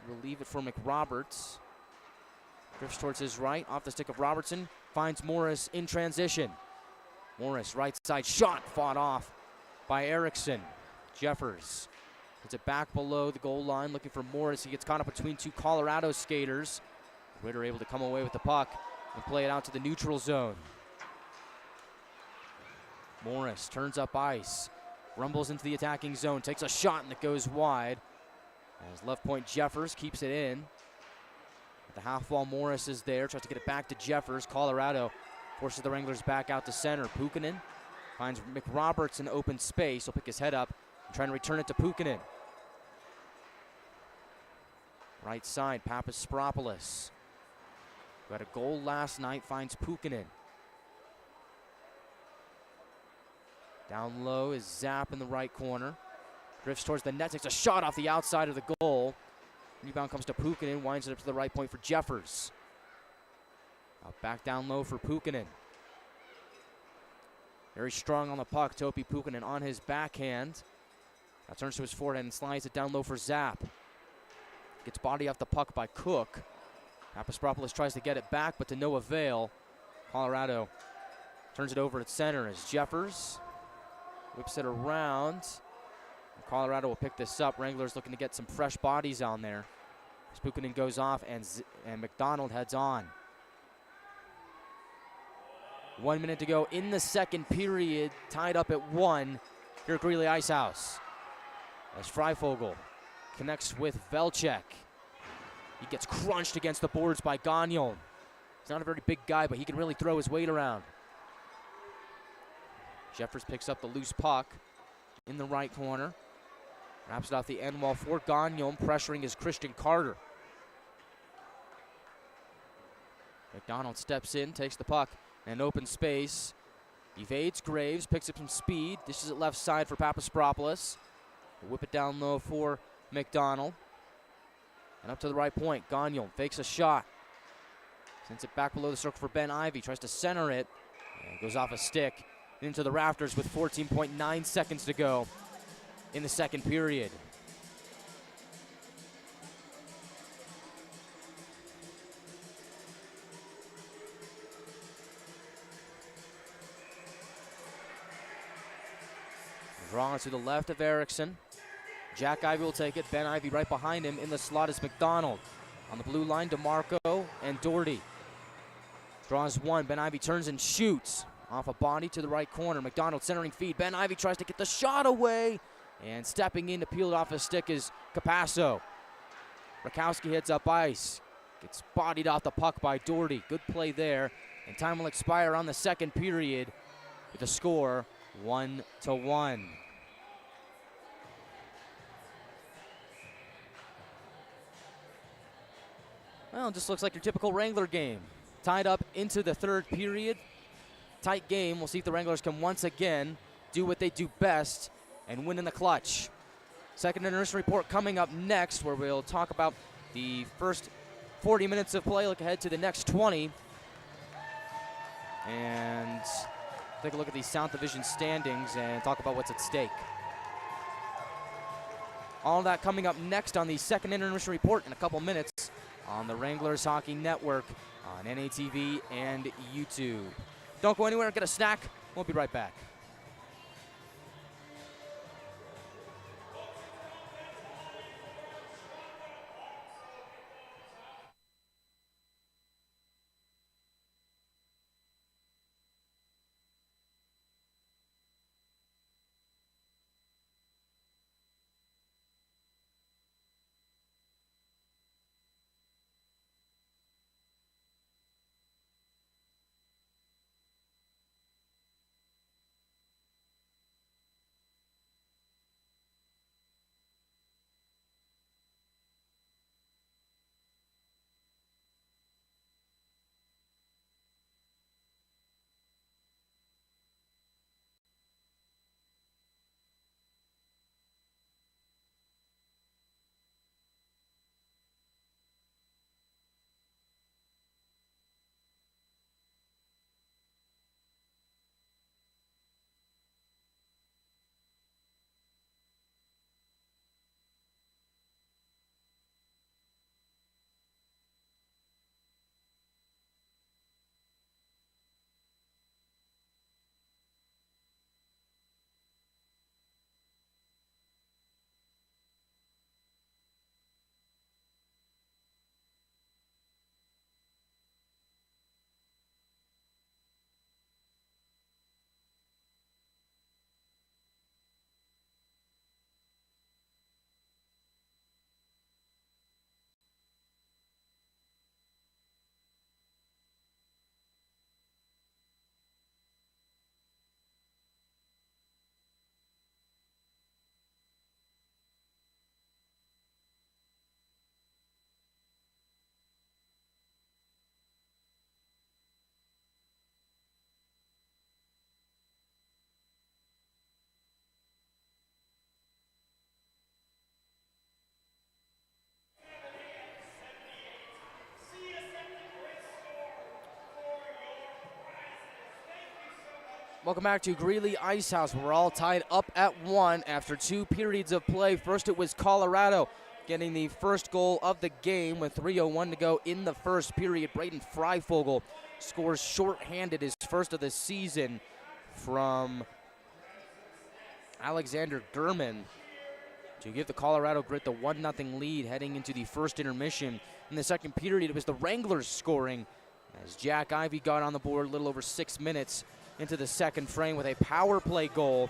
We'll leave it for McRoberts. Drifts towards his right, off the stick of Robertson. Finds Morris in transition. Morris, right side shot, fought off by Erickson. Jeffers puts it back below the goal line, looking for Morris. He gets caught up between two Colorado skaters. Ritter able to come away with the puck and play it out to the neutral zone. Morris turns up ice, rumbles into the attacking zone, takes a shot, and it goes wide. As left point Jeffers keeps it in. At the half wall, Morris is there, tries to get it back to Jeffers. Colorado forces the Wranglers back out to center. Puukkonen finds McRoberts in open space. He'll pick his head up and try to return it to Puukkonen. Right side, Papaspropoulos, who had a goal last night, finds Puukkonen. Down low is Zap in the right corner. Drifts towards the net, takes a shot off the outside of the goal. Rebound comes to Puukkonen, winds it up to the right point for Jeffers. Back down low for Puukkonen. Very strong on the puck, Topi Puukkonen on his backhand. Now turns to his forehand and slides it down low for Zapp. Gets body off the puck by Cook. Papaspropoulos tries to get it back, but to no avail. Colorado turns it over at center as Jeffers whips it around. And Colorado will pick this up. Wranglers looking to get some fresh bodies on there. Puukkonen goes off and McDonald heads on. 1 minute to go in the second period, tied up at 1 here at Greeley Ice Haus. As Freifogel connects with Velchek. He gets crunched against the boards by Gagnon. He's not a very big guy, but he can really throw his weight around. Jeffers picks up the loose puck in the right corner. Wraps it off the end wall for Gagnon, pressuring his Christian Carter. McDonald steps in, takes the puck, and open space. Evades Graves, picks up some speed, dishes it left side for Papaspropoulos. Whip it down low for McDonald. And up to the right point, Gagnon fakes a shot. Sends it back below the circle for Ben Ivy, tries to center it. And goes off a stick into the rafters with 14.9 seconds to go in the second period. Drawn to the left of Erickson. Jack Ivy will take it. Ben Ivy right behind him. In the slot is McDonald. On the blue line, DeMarco and Doherty. Draws one. Ben Ivy turns and shoots. Off a body to the right corner. McDonald centering feed. Ben Ivy tries to get the shot away. And stepping in to peel it off his stick is Capasso. Rakowski heads up ice. Gets bodied off the puck by Doherty. Good play there. And time will expire on the second period with the score 1-1. Well, it just looks like your typical Wrangler game. Tied up into the third period. Tight game. We'll see if the Wranglers can once again do what they do best and win in the clutch. Second anniversary report coming up next, where we'll talk about the first 40 minutes of play, look ahead to the next 20. And take a look at the South Division standings and talk about what's at stake. All that coming up next on the second intermission report in a couple minutes on the Wranglers Hockey Network on NATV and YouTube. Don't go anywhere, get a snack. We'll be right back. Welcome back to Greeley Ice Haus. We're all tied up at 1 after 2 periods of play. First it was Colorado getting the first goal of the game with 3:01 to go in the first period. Braden Freifogel scores shorthanded, his first of the season, from Alexander Gurman to give the Colorado Grit the 1-0 lead heading into the first intermission. In the second period, it was the Wranglers scoring as Jack Ivey got on the board a little over 6 minutes into the second frame with a power play goal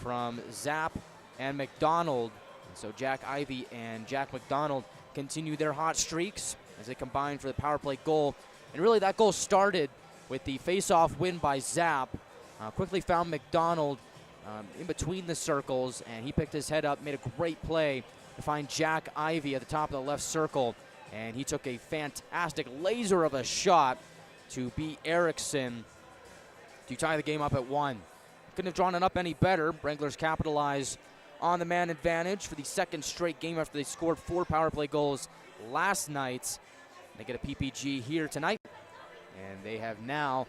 from Zapp and McDonald. And so Jack Ivey and Jack McDonald continue their hot streaks as they combine for the power play goal. And really that goal started with the face-off win by Zapp. Quickly found McDonald in between the circles, and he picked his head up, made a great play to find Jack Ivey at the top of the left circle. And he took a fantastic laser of a shot to beat Erickson to tie the game up at 1. Couldn't have drawn it up any better. Wranglers capitalize on the man advantage for the second straight game after they scored 4 power play goals last night. They get a PPG here tonight, and they have now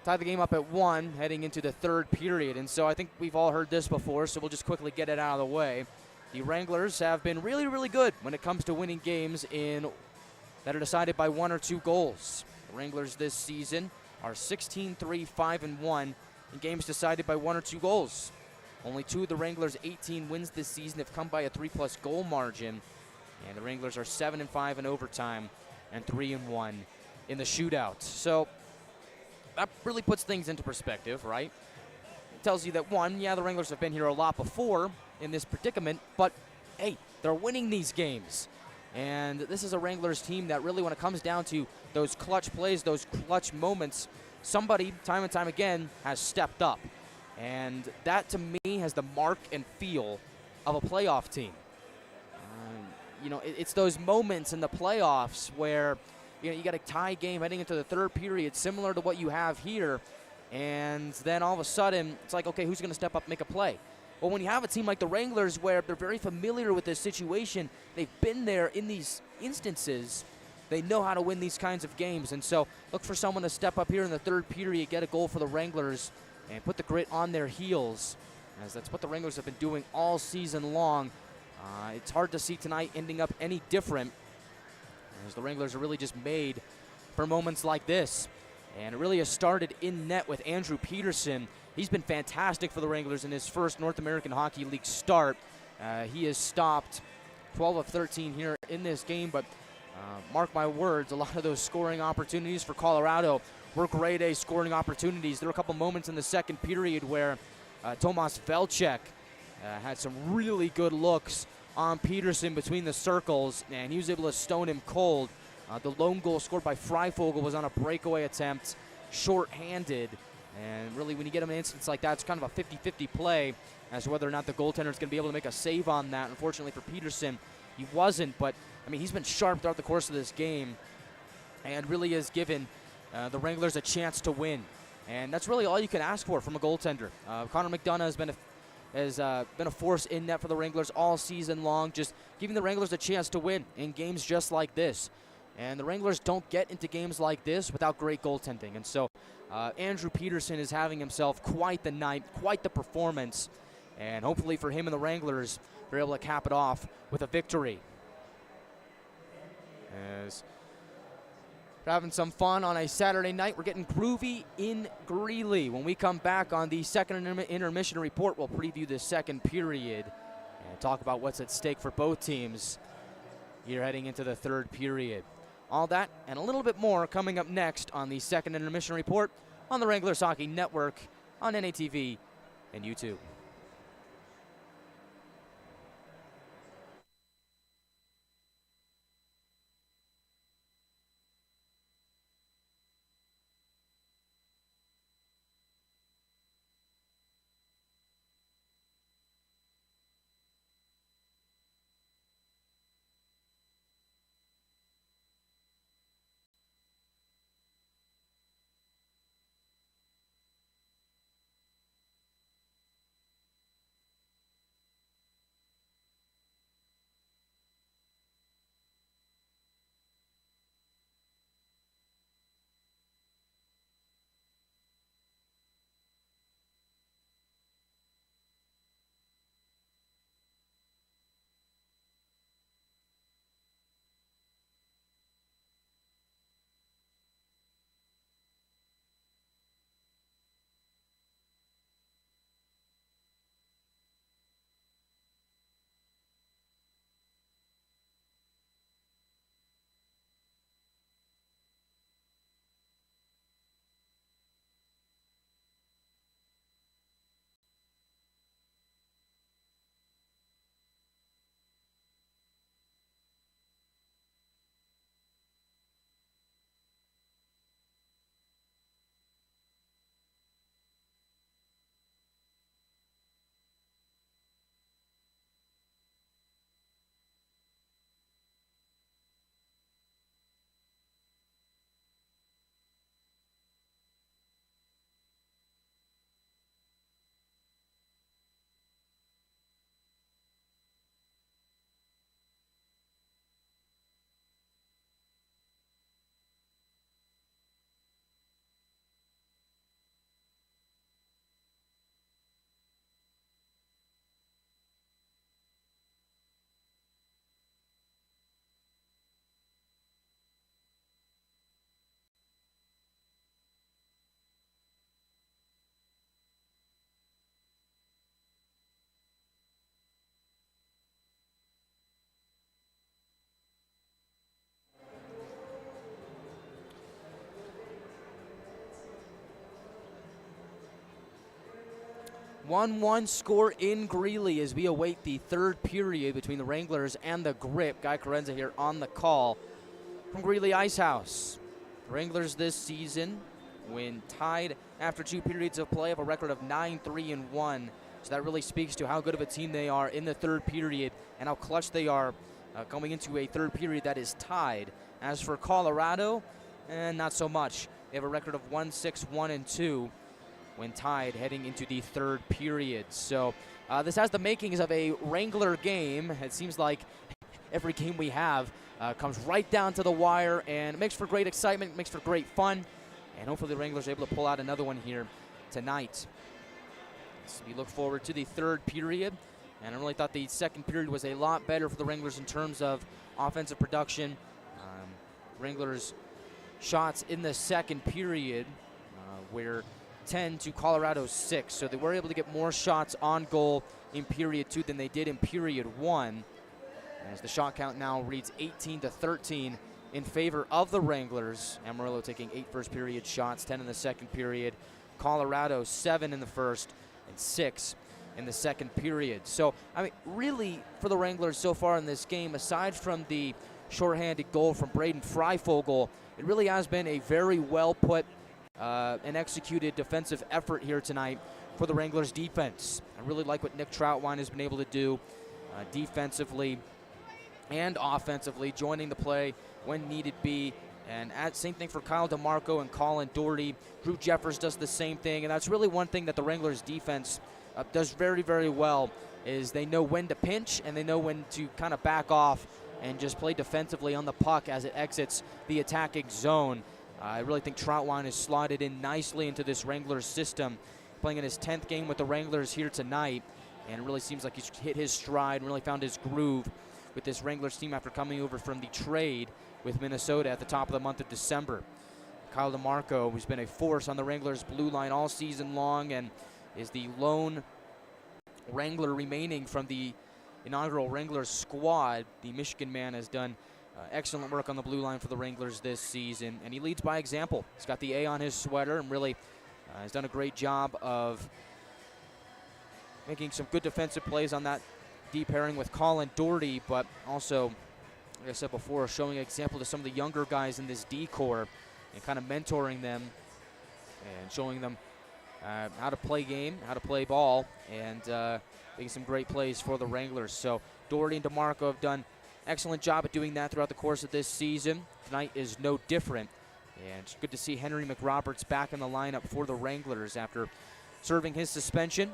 tied the game up at 1 heading into the third period. And so I think we've all heard this before, so we'll just quickly get it out of the way. The Wranglers have been really, really good when it comes to winning games that are decided by 1 or 2 goals. The Wranglers this season are 16-3-5-1 in games decided by 1 or 2 goals. Only 2 of the Wranglers' 18 wins this season have come by a 3+ goal margin, and the Wranglers are 7-5 in overtime and 3-1 in the shootout. So that really puts things into perspective, right? It tells you that, 1, yeah, the Wranglers have been here a lot before in this predicament, but hey, they're winning these games. And this is a Wranglers team that really, when it comes down to those clutch plays, those clutch moments, somebody, time and time again, has stepped up. And that, to me, has the mark and feel of a playoff team. It's those moments in the playoffs where, you got a tie game heading into the third period, similar to what you have here, and then all of a sudden, it's like, okay, who's going to step up and make a play? Well, when you have a team like the Wranglers where they're very familiar with this situation, they've been there in these instances, they know how to win these kinds of games. And so look for someone to step up here in the third period, get a goal for the Wranglers, and put the Grit on their heels, as that's what the Wranglers have been doing all season long. It's hard to see tonight ending up any different, as the Wranglers are really just made for moments like this. And it really has started in net with Andrew Peterson. He's been fantastic for the Wranglers in his first North American Hockey League start. He has stopped 12 of 13 here in this game, but mark my words, a lot of those scoring opportunities for Colorado were grade A scoring opportunities. There were a couple moments in the second period where Tomas Velchek had some really good looks on Peterson between the circles, and he was able to stone him cold. The lone goal scored by Freifogel was on a breakaway attempt, short-handed. And really, when you get him an instance like that, it's kind of a 50-50 play as to whether or not the goaltender is going to be able to make a save on that. Unfortunately for Peterson, he wasn't. But, I mean, he's been sharp throughout the course of this game and really has given the Wranglers a chance to win. And that's really all you can ask for from a goaltender. Connor McDonough has been a force in net for the Wranglers all season long, just giving the Wranglers a chance to win in games just like this. And the Wranglers don't get into games like this without great goaltending. And so Andrew Peterson is having himself quite the night, quite the performance. And hopefully for him and the Wranglers, they're able to cap it off with a victory. As we're having some fun on a Saturday night, we're getting groovy in Greeley. When we come back on the second intermission report, we'll preview the second period and talk about what's at stake for both teams here heading into the third period. All that and a little bit more coming up next on the second intermission report on the Wranglers Hockey Network on NATV and YouTube. 1-1 score in Greeley as we await the third period between the Wranglers and the Grip. Guy Chiarenza here on the call from Greeley Ice Haus. The Wranglers this season, when tied after 2 periods of play, have a record of 9-3-1. So that really speaks to how good of a team they are in the third period and how clutch they are going into a third period that is tied. As for Colorado, not so much. They have a record of 1-6-1-2 when tied heading into the third period. So this has the makings of a Wrangler game. It seems like every game we have comes right down to the wire, and it makes for great excitement, makes for great fun, and hopefully the Wranglers are able to pull out another one here tonight. So we look forward to the third period, and I really thought the second period was a lot better for the Wranglers in terms of offensive production. Wranglers shots in the second period were 10 to Colorado's 6, so they were able to get more shots on goal in period 2 than they did in period 1, as the shot count now reads 18-13 in favor of the Wranglers. Amarillo taking 8 first period shots, 10 in the second period. Colorado 7 in the first and 6 in the second period. So, I mean, really for the Wranglers so far in this game, aside from the shorthanded goal from Braden Freifogel, it really has been a very well put and executed defensive effort here tonight for the Wranglers defense. I really like what Nick Troutwine has been able to do defensively and offensively, joining the play when needed be. And same thing for Kyle DeMarco and Colin Doherty. Drew Jeffers does the same thing, and that's really one thing that the Wranglers defense does very, very well, is they know when to pinch and they know when to kind of back off and just play defensively on the puck as it exits the attacking zone. I really think Troutwine is slotted in nicely into this Wranglers system, playing in his 10th game with the Wranglers here tonight, and it really seems like he's hit his stride and really found his groove with this Wranglers team after coming over from the trade with Minnesota at the top of the month of December. Kyle DeMarco, who's been a force on the Wranglers blue line all season long and is the lone Wrangler remaining from the inaugural Wranglers squad. The Michigan man has done excellent work on the blue line for the Wranglers this season, and he leads by example. He's got the A on his sweater and really has done a great job of making some good defensive plays on that deep pairing with Colin Doherty, but also, like I said before, showing an example to some of the younger guys in this D corps and kind of mentoring them and showing them how to play game, how to play ball, and making some great plays for the Wranglers. So Doherty and DeMarco have done excellent job at doing that throughout the course of this season. Tonight is no different, and it's good to see Henry McRoberts back in the lineup for the Wranglers after serving his suspension.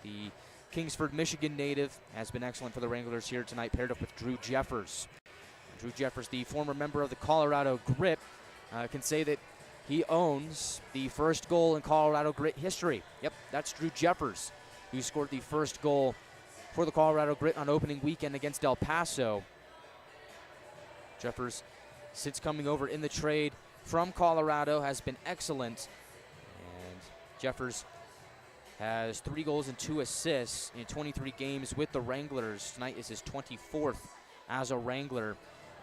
The Kingsford, Michigan native has been excellent for the Wranglers here tonight, paired up with Drew Jeffers. Drew Jeffers, the former member of the Colorado Grit, can say that he owns the first goal in Colorado Grit history. Yep, that's Drew Jeffers, who scored the first goal for the Colorado Grit on opening weekend against El Paso. Jeffers, since coming over in the trade from Colorado, has been excellent. And Jeffers has 3 goals and 2 assists in 23 games with the Wranglers. Tonight is his 24th as a Wrangler.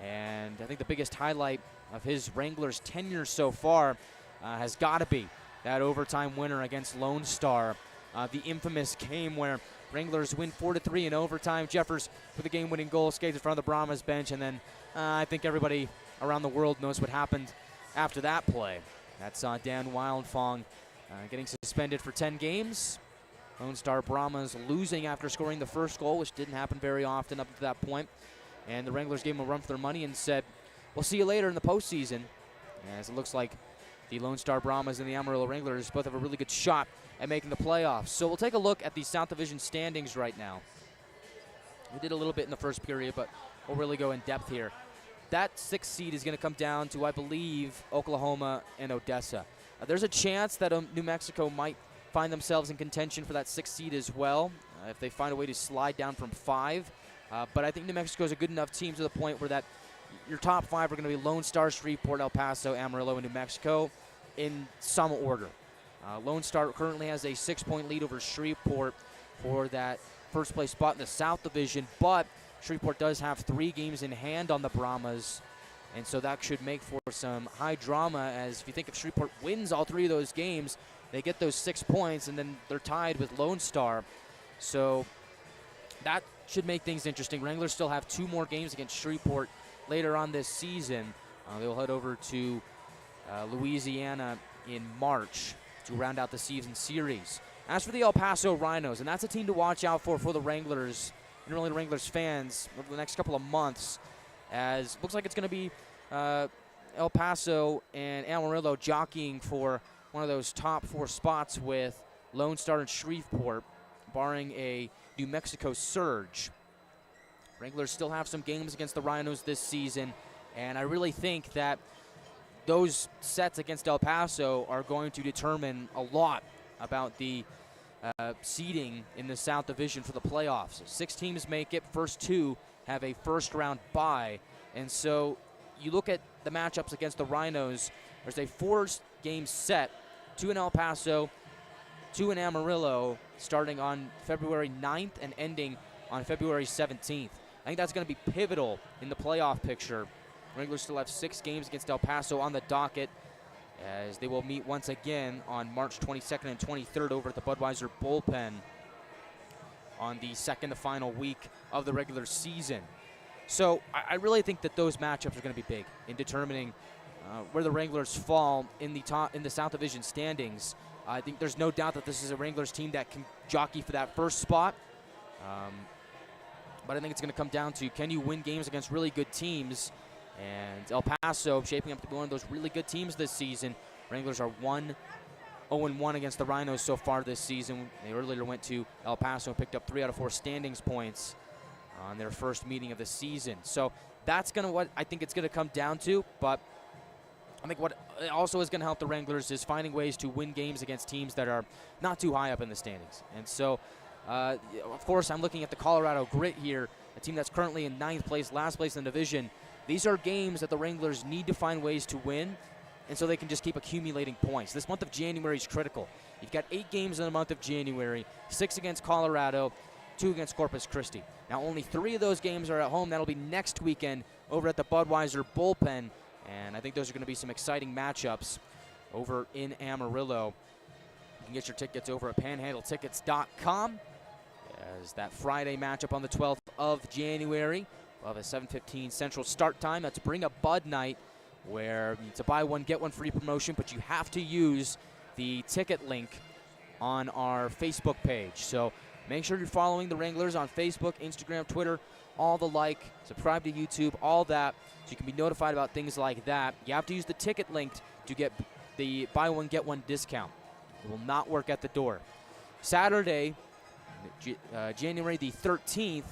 And I think the biggest highlight of his Wranglers tenure so far has got to be that overtime winner against Lone Star. The infamous game where Wranglers win 4-3 in overtime. Jeffers with a game-winning goal, skates in front of the Brahmas bench, and then I think everybody around the world knows what happened after that play. That saw Dan Wildfong getting suspended for 10 games. Lone Star Brahmas losing after scoring the first goal, which didn't happen very often up to that point. And the Wranglers gave them a run for their money and said, we'll see you later in the postseason. As it looks like the Lone Star Brahmas and the Amarillo Wranglers both have a really good shot at making the playoffs. So we'll take a look at the South Division standings right now. We did a little bit in the first period, but we'll really go in depth here. That 6th seed is going to come down to, I believe, Oklahoma and Odessa. There's a chance that New Mexico might find themselves in contention for that 6th seed as well, if they find a way to slide down from 5. But I think New Mexico is a good enough team to the point where that your top 5 are going to be Lone Star, Shreveport, El Paso, Amarillo, and New Mexico in some order. Lone Star currently has a 6-point lead over Shreveport for that first place spot in the South Division, but Shreveport does have 3 games in hand on the Brahmas, and so that should make for some high drama, as if you think if Shreveport wins all 3 of those games, they get those 6 points, and then they're tied with Lone Star. So that should make things interesting. Wranglers still have 2 more games against Shreveport later on this season. They'll head over to Louisiana in March to round out the season series. As for the El Paso Rhinos, and that's a team to watch out for the Wranglers and really the Wranglers fans over the next couple of months, as looks like it's going to be El Paso and Amarillo jockeying for one of those top 4 spots with Lone Star and Shreveport, barring a New Mexico surge. Wranglers still have some games against the Rhinos this season, and I really think that those sets against El Paso are going to determine a lot about the seeding in the South Division for the playoffs. 6 teams make it. First 2 have a first-round bye. And so you look at the matchups against the Rhinos, there's a 4-game set, 2 in El Paso, 2 in Amarillo, starting on February 9th and ending on February 17th. I think that's going to be pivotal in the playoff picture. Wranglers still have 6 games against El Paso on the docket, as they will meet once again on March 22nd and 23rd over at the Budweiser Bullpen on the second to final week of the regular season. So I really think that those matchups are going to be big in determining where the Wranglers fall in the South Division standings. I think there's no doubt that this is a Wranglers team that can jockey for that first spot. But I think it's going to come down to, can you win games against really good teams? And El Paso shaping up to be one of those really good teams this season. Wranglers are 0-1 against the Rhinos so far this season. They earlier went to El Paso and picked up 3 out of 4 standings points on their first meeting of the season. So that's going to what I think it's going to come down to. But I think what also is going to help the Wranglers is finding ways to win games against teams that are not too high up in the standings. And so, of course, I'm looking at the Colorado Grit here, a team that's currently in 9th place, last place in the division. These are games that the Wranglers need to find ways to win, and so they can just keep accumulating points. This month of January is critical. You've got 8 games in the month of January, 6 against Colorado, 2 against Corpus Christi. Now, only 3 of those games are at home. That'll be next weekend over at the Budweiser Bullpen, and I think those are going to be some exciting matchups over in Amarillo. You can get your tickets over at panhandletickets.com, as that Friday matchup on the 12th of January. We'll have a 7:15 Central start time. That's Bring a Bud Night, where it's a buy one, get one free promotion, but you have to use the ticket link on our Facebook page. So make sure you're following the Wranglers on Facebook, Instagram, Twitter, all the like. Subscribe to YouTube, all that, so you can be notified about things like that. You have to use the ticket link to get the buy one, get one discount. It will not work at the door. Saturday, January the 13th,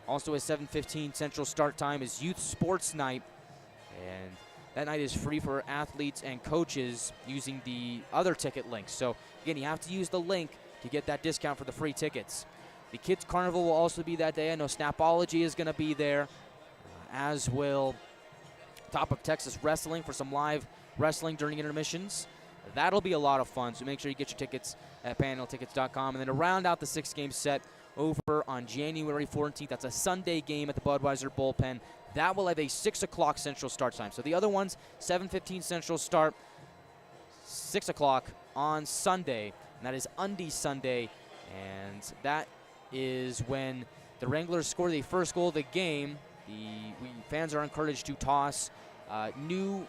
also a 7:15 Central start time, is Youth Sports Night, and that night is free for athletes and coaches using the other ticket links. So again, you have to use the link to get that discount for the free tickets. The Kids Carnival will also be that day. I know Snapology is going to be there, as will Top of Texas Wrestling for some live wrestling during intermissions. That'll be a lot of fun, so make sure you get your tickets at panhandletickets.com. And then to round out the 6-game set over on January 14th, that's a Sunday game at the Budweiser Bullpen. That will have a 6 o'clock Central start time. So the other ones, 7:15 Central start, 6 o'clock on Sunday, and that is Undy Sunday. And that is when the Wranglers score the first goal of the game. Fans are encouraged to toss new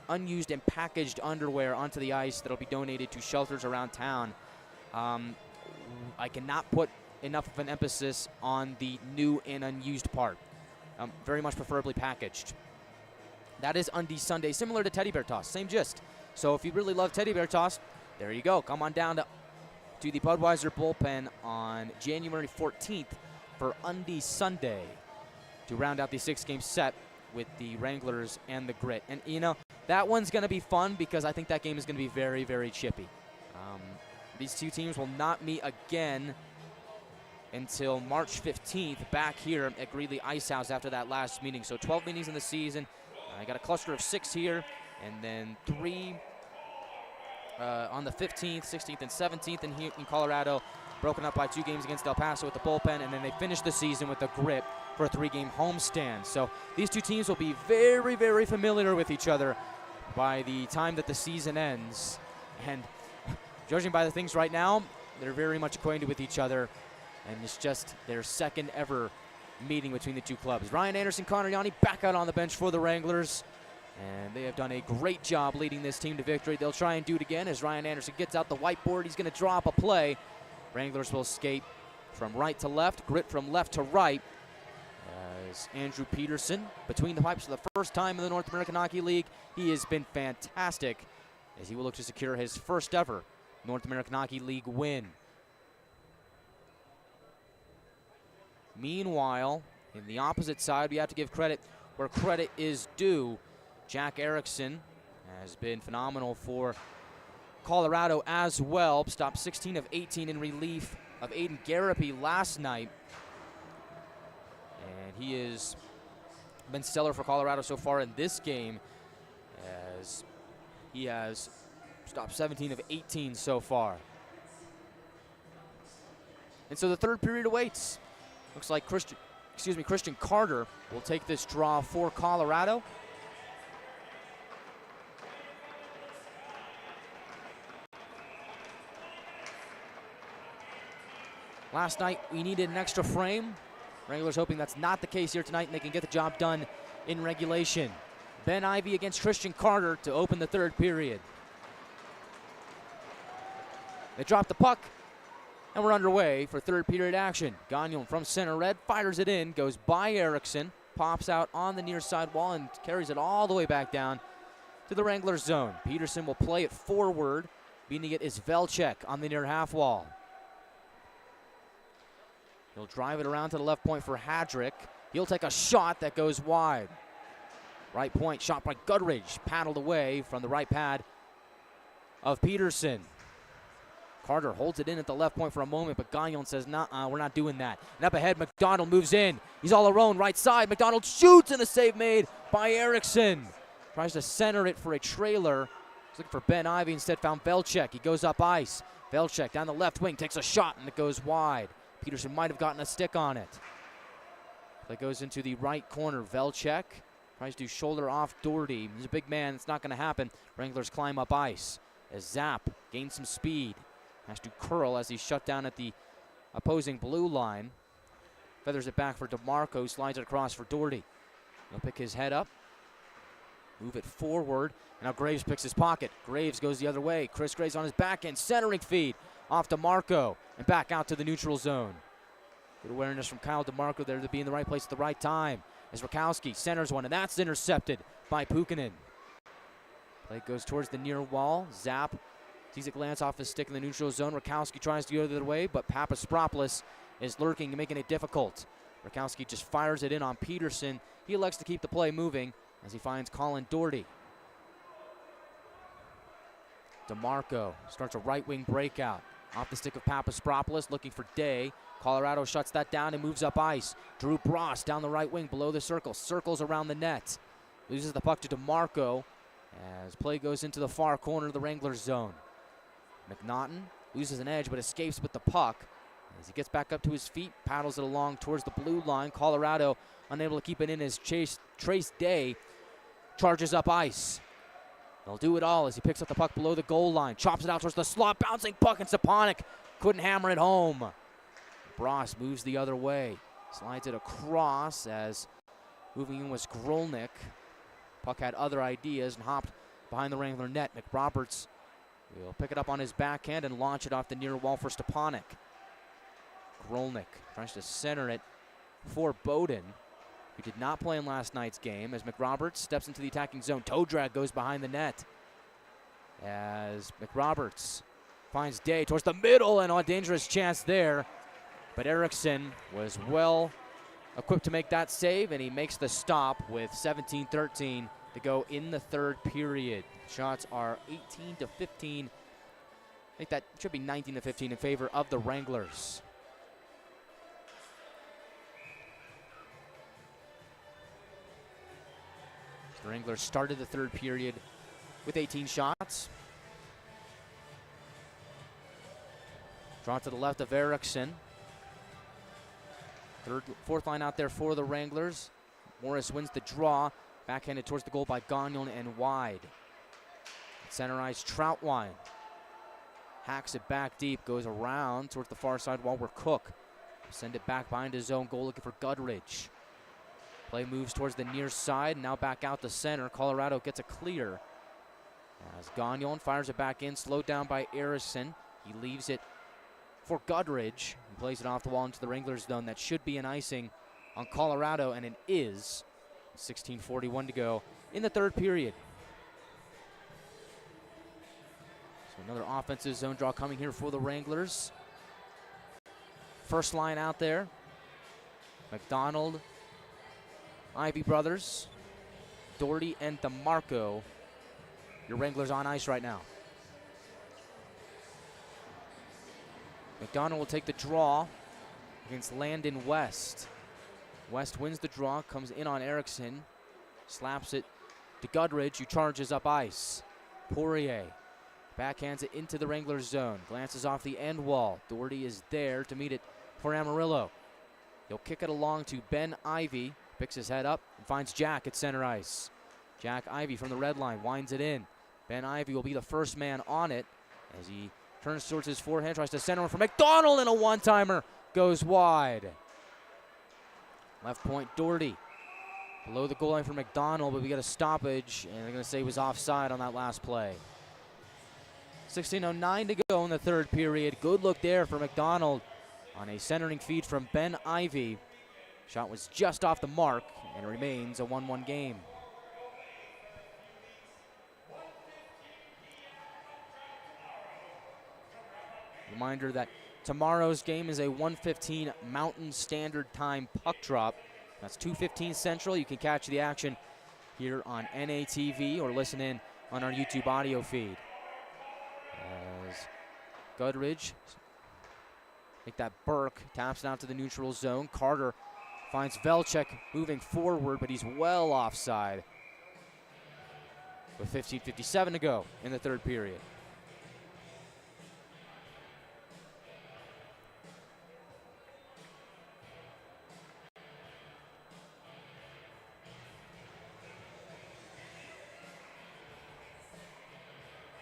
unused and packaged underwear onto the ice that'll be donated to shelters around town. I cannot put enough of an emphasis on the new and unused part. Very much preferably packaged. That is Undy Sunday, similar to Teddy Bear Toss, same gist. So if you really love Teddy Bear Toss, there you go. Come on down to the Budweiser Bullpen on January 14th for Undy Sunday to round out the 6-game set with the Wranglers and the Grit. And, you know, that one's going to be fun because I think that game is going to be very, very chippy. These two teams will not meet again until March 15th back here at Greeley Ice Haus after that last meeting. So 12 meetings in the season. I got a cluster of 6 here, and then 3 on the 15th, 16th, and 17th in Colorado, broken up by 2 games against El Paso with the bullpen, and then they finished the season with the Grit for a 3-game homestand. So these two teams will be very, very familiar with each other by the time that the season ends. And Judging by the things right now, they're very much acquainted with each other, and it's just their second ever meeting between the two clubs. Ryan Anderson, Connor Yanni back out on the bench for the Wranglers, and they have done a great job leading this team to victory. They'll try and do it again as Ryan Anderson gets out the whiteboard. He's going to draw up a play. Wranglers will skate from right to left, grit from left to right, as Andrew Peterson between the pipes for the first time in the North American Hockey League. He has been fantastic as he will look to secure his first ever North American Hockey League win. Meanwhile, in the opposite side, we have to give credit where credit is due. Jack Erickson has been phenomenal for Colorado as well. Stopped 16 of 18 in relief of Aiden Garapi last night. And he has been stellar for Colorado so far in this game, as he has stopped 17 of 18 so far. And so the third period awaits. Looks like Christian Carter will take this draw for Colorado. Last night we needed an extra frame. Wranglers hoping that's not the case here tonight and they can get the job done in regulation. Ben Ivey against Christian Carter to open the third period. They drop the puck, and we're underway for third period action. Gagnon from center red fires it in, goes by Erickson, pops out on the near side wall and carries it all the way back down to the Wranglers zone. Peterson will play it forward. Beating it is Velchek on the near half wall. He'll drive it around to the left point for Hadrick. He'll take a shot that goes wide. Right point shot by Gudridge, paddled away from the right pad of Peterson. Carter holds it in at the left point for a moment, but Gagnon says, nah, we're not doing that. And up ahead, McDonald moves in. He's all alone, right side. McDonald shoots, and a save made by Erickson. Tries to center it for a trailer. He's looking for Ben Ivey, instead found Velchek. He goes up ice. Velchek down the left wing, takes a shot, and it goes wide. Peterson might have gotten a stick on it. Play goes into the right corner. Velchek tries to shoulder off Doherty. He's a big man. It's not going to happen. Wranglers climb up ice as Zapp gains some speed. Has to curl as he's shut down at the opposing blue line. Feathers it back for DeMarco. Slides it across for Doherty. He'll pick his head up. Move it forward. And now Graves picks his pocket. Graves goes the other way. Chris Graves on his backhand. Centering feed off DeMarco. And back out to the neutral zone. Good awareness from Kyle DeMarco there to be in the right place at the right time. As Rakowski centers one, and that's intercepted by Pukkanen. Play goes towards the near wall. Zapp sees it glance off his stick in the neutral zone. Rakowski tries to go the other way, but Papaspropoulos is lurking and making it difficult. Rakowski just fires it in on Peterson. He elects to keep the play moving as he finds Colin Doherty. DeMarco starts a right wing breakout. Off the stick of Papaspropoulos, looking for Day. Colorado shuts that down and moves up ice. Drew Bross down the right wing below the circle. Circles around the net. Loses the puck to DeMarco as play goes into the far corner of the Wranglers zone. McNaughton loses an edge but escapes with the puck. As he gets back up to his feet, paddles it along towards the blue line. Colorado unable to keep it in as Trace Day charges up ice. They'll do it all as he picks up the puck below the goal line. Chops it out towards the slot, bouncing puck, and Stepanek couldn't hammer it home. Bross moves the other way. Slides it across as moving in was Grolnick. Puck had other ideas and hopped behind the Wrangler net. McRoberts will pick it up on his backhand and launch it off the near wall for Stepanek. Grolnick tries to center it for Bowden, who did not play in last night's game, as McRoberts steps into the attacking zone. Toe drag goes behind the net as McRoberts finds Day towards the middle, and a dangerous chance there. But Erickson was well equipped to make that save, and he makes the stop with 17-13 to go in the third period. Shots are 18-15. I think that should be 19-15 in favor of the Wranglers. The Wranglers started the third period with 18 shots. Draw to the left of Erickson. Fourth line out there for the Wranglers. Morris wins the draw. Backhanded towards the goal by Gagnon and wide. Center ice, Troutwine. hacks it back deep, goes around towards the far side wall where Cook send it back behind his own goal looking for Goodridge. Play moves towards the near side, now back out to center. Colorado gets a clear as Gagnon fires it back in, slowed down by Erickson. He leaves it for Goodridge and plays it off the wall into the Wranglers zone. That should be an icing on Colorado, and it is. 16:41 to go in the third period. So another offensive zone draw coming here for the Wranglers. First line out there. McDonald, Ivy brothers, Doherty and DeMarco. Your Wranglers on ice right now. McDonald will take the draw against Landon West. West wins the draw, comes in on Erickson, slaps it to Goodridge, who charges up ice. Poirier backhands it into the Wranglers zone, glances off the end wall. Doherty is there to meet it for Amarillo. He'll kick it along to Ben Ivy, picks his head up and finds Jack at center ice. Jack Ivy from the red line winds it in. Ben Ivy will be the first man on it as he turns towards his forehand, tries to center one for McDonald, and a one-timer goes wide. Left point, Doherty. Below the goal line for McDonald, but we got a stoppage, and they're going to say he was offside on that last play. 16:09 to go in the third period. Good look there for McDonald on a centering feed from Ben Ivy. Shot was just off the mark, and it remains a 1-1 game. Reminder that tomorrow's game is a 1:15 Mountain Standard Time puck drop. That's 2:15 Central. You can catch the action here on NATV or listen in on our YouTube audio feed. As Goodridge, I think that Burke taps it out to the neutral zone. Carter finds Velchek moving forward, but he's well offside. With 15:57 to go in the third period.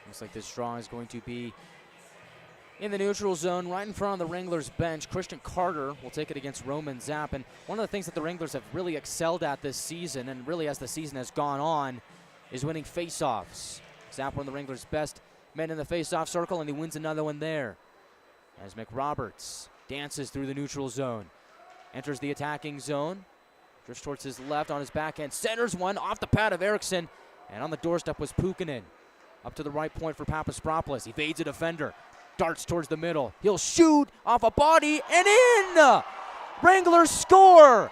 Looks like this draw is going to be in the neutral zone, right in front of the Wranglers bench. Christian Carter will take it against Roman Zapp. And one of the things that the Wranglers have really excelled at this season, and really as the season has gone on, is winning faceoffs. Zapp, one of the Wranglers' best men in the faceoff circle, and he wins another one there. As McRoberts dances through the neutral zone, enters the attacking zone, drifts towards his left on his backhand, centers one off the pad of Erickson, and on the doorstep was Puukkonen. Up to the right point for Papaspropoulos. Evades a defender. Darts towards the middle. He'll shoot off a body and in! Wranglers score!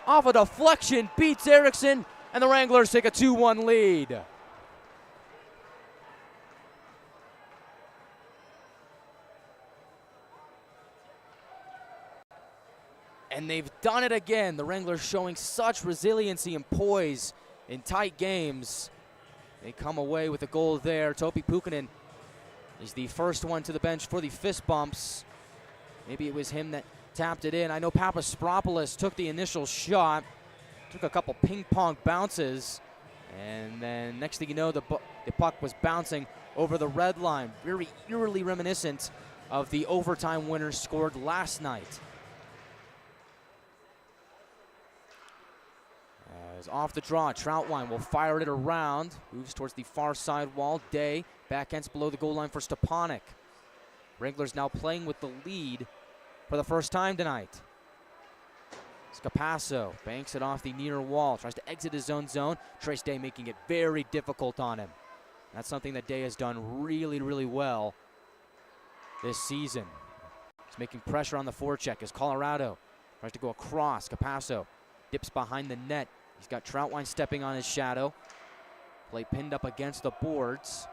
Off a deflection, beats Erickson, and the Wranglers take a 2-1 lead. And they've done it again. The Wranglers showing such resiliency and poise in tight games. They come away with a goal there. Topi Puukkonen is the first one to the bench for the fist bumps. Maybe it was him that tapped it in. I know Papaspropoulos took the initial shot, took a couple ping pong bounces, and then next thing you know, the puck was bouncing over the red line. Very eerily reminiscent of the overtime winner scored last night. Off the draw, Troutwine will fire it around, moves towards the far side wall. Day backhands below the goal line for Stepanek. Wranglers now playing with the lead for the first time tonight. Scapasso banks it off the near wall, tries to exit his own zone. Trace Day making it very difficult on him. That's something that Day has done really, really well this season. He's making pressure on the forecheck as Colorado tries to go across. Scapasso dips behind the net. He's got Troutwine stepping on his shadow. Play pinned up against the boards.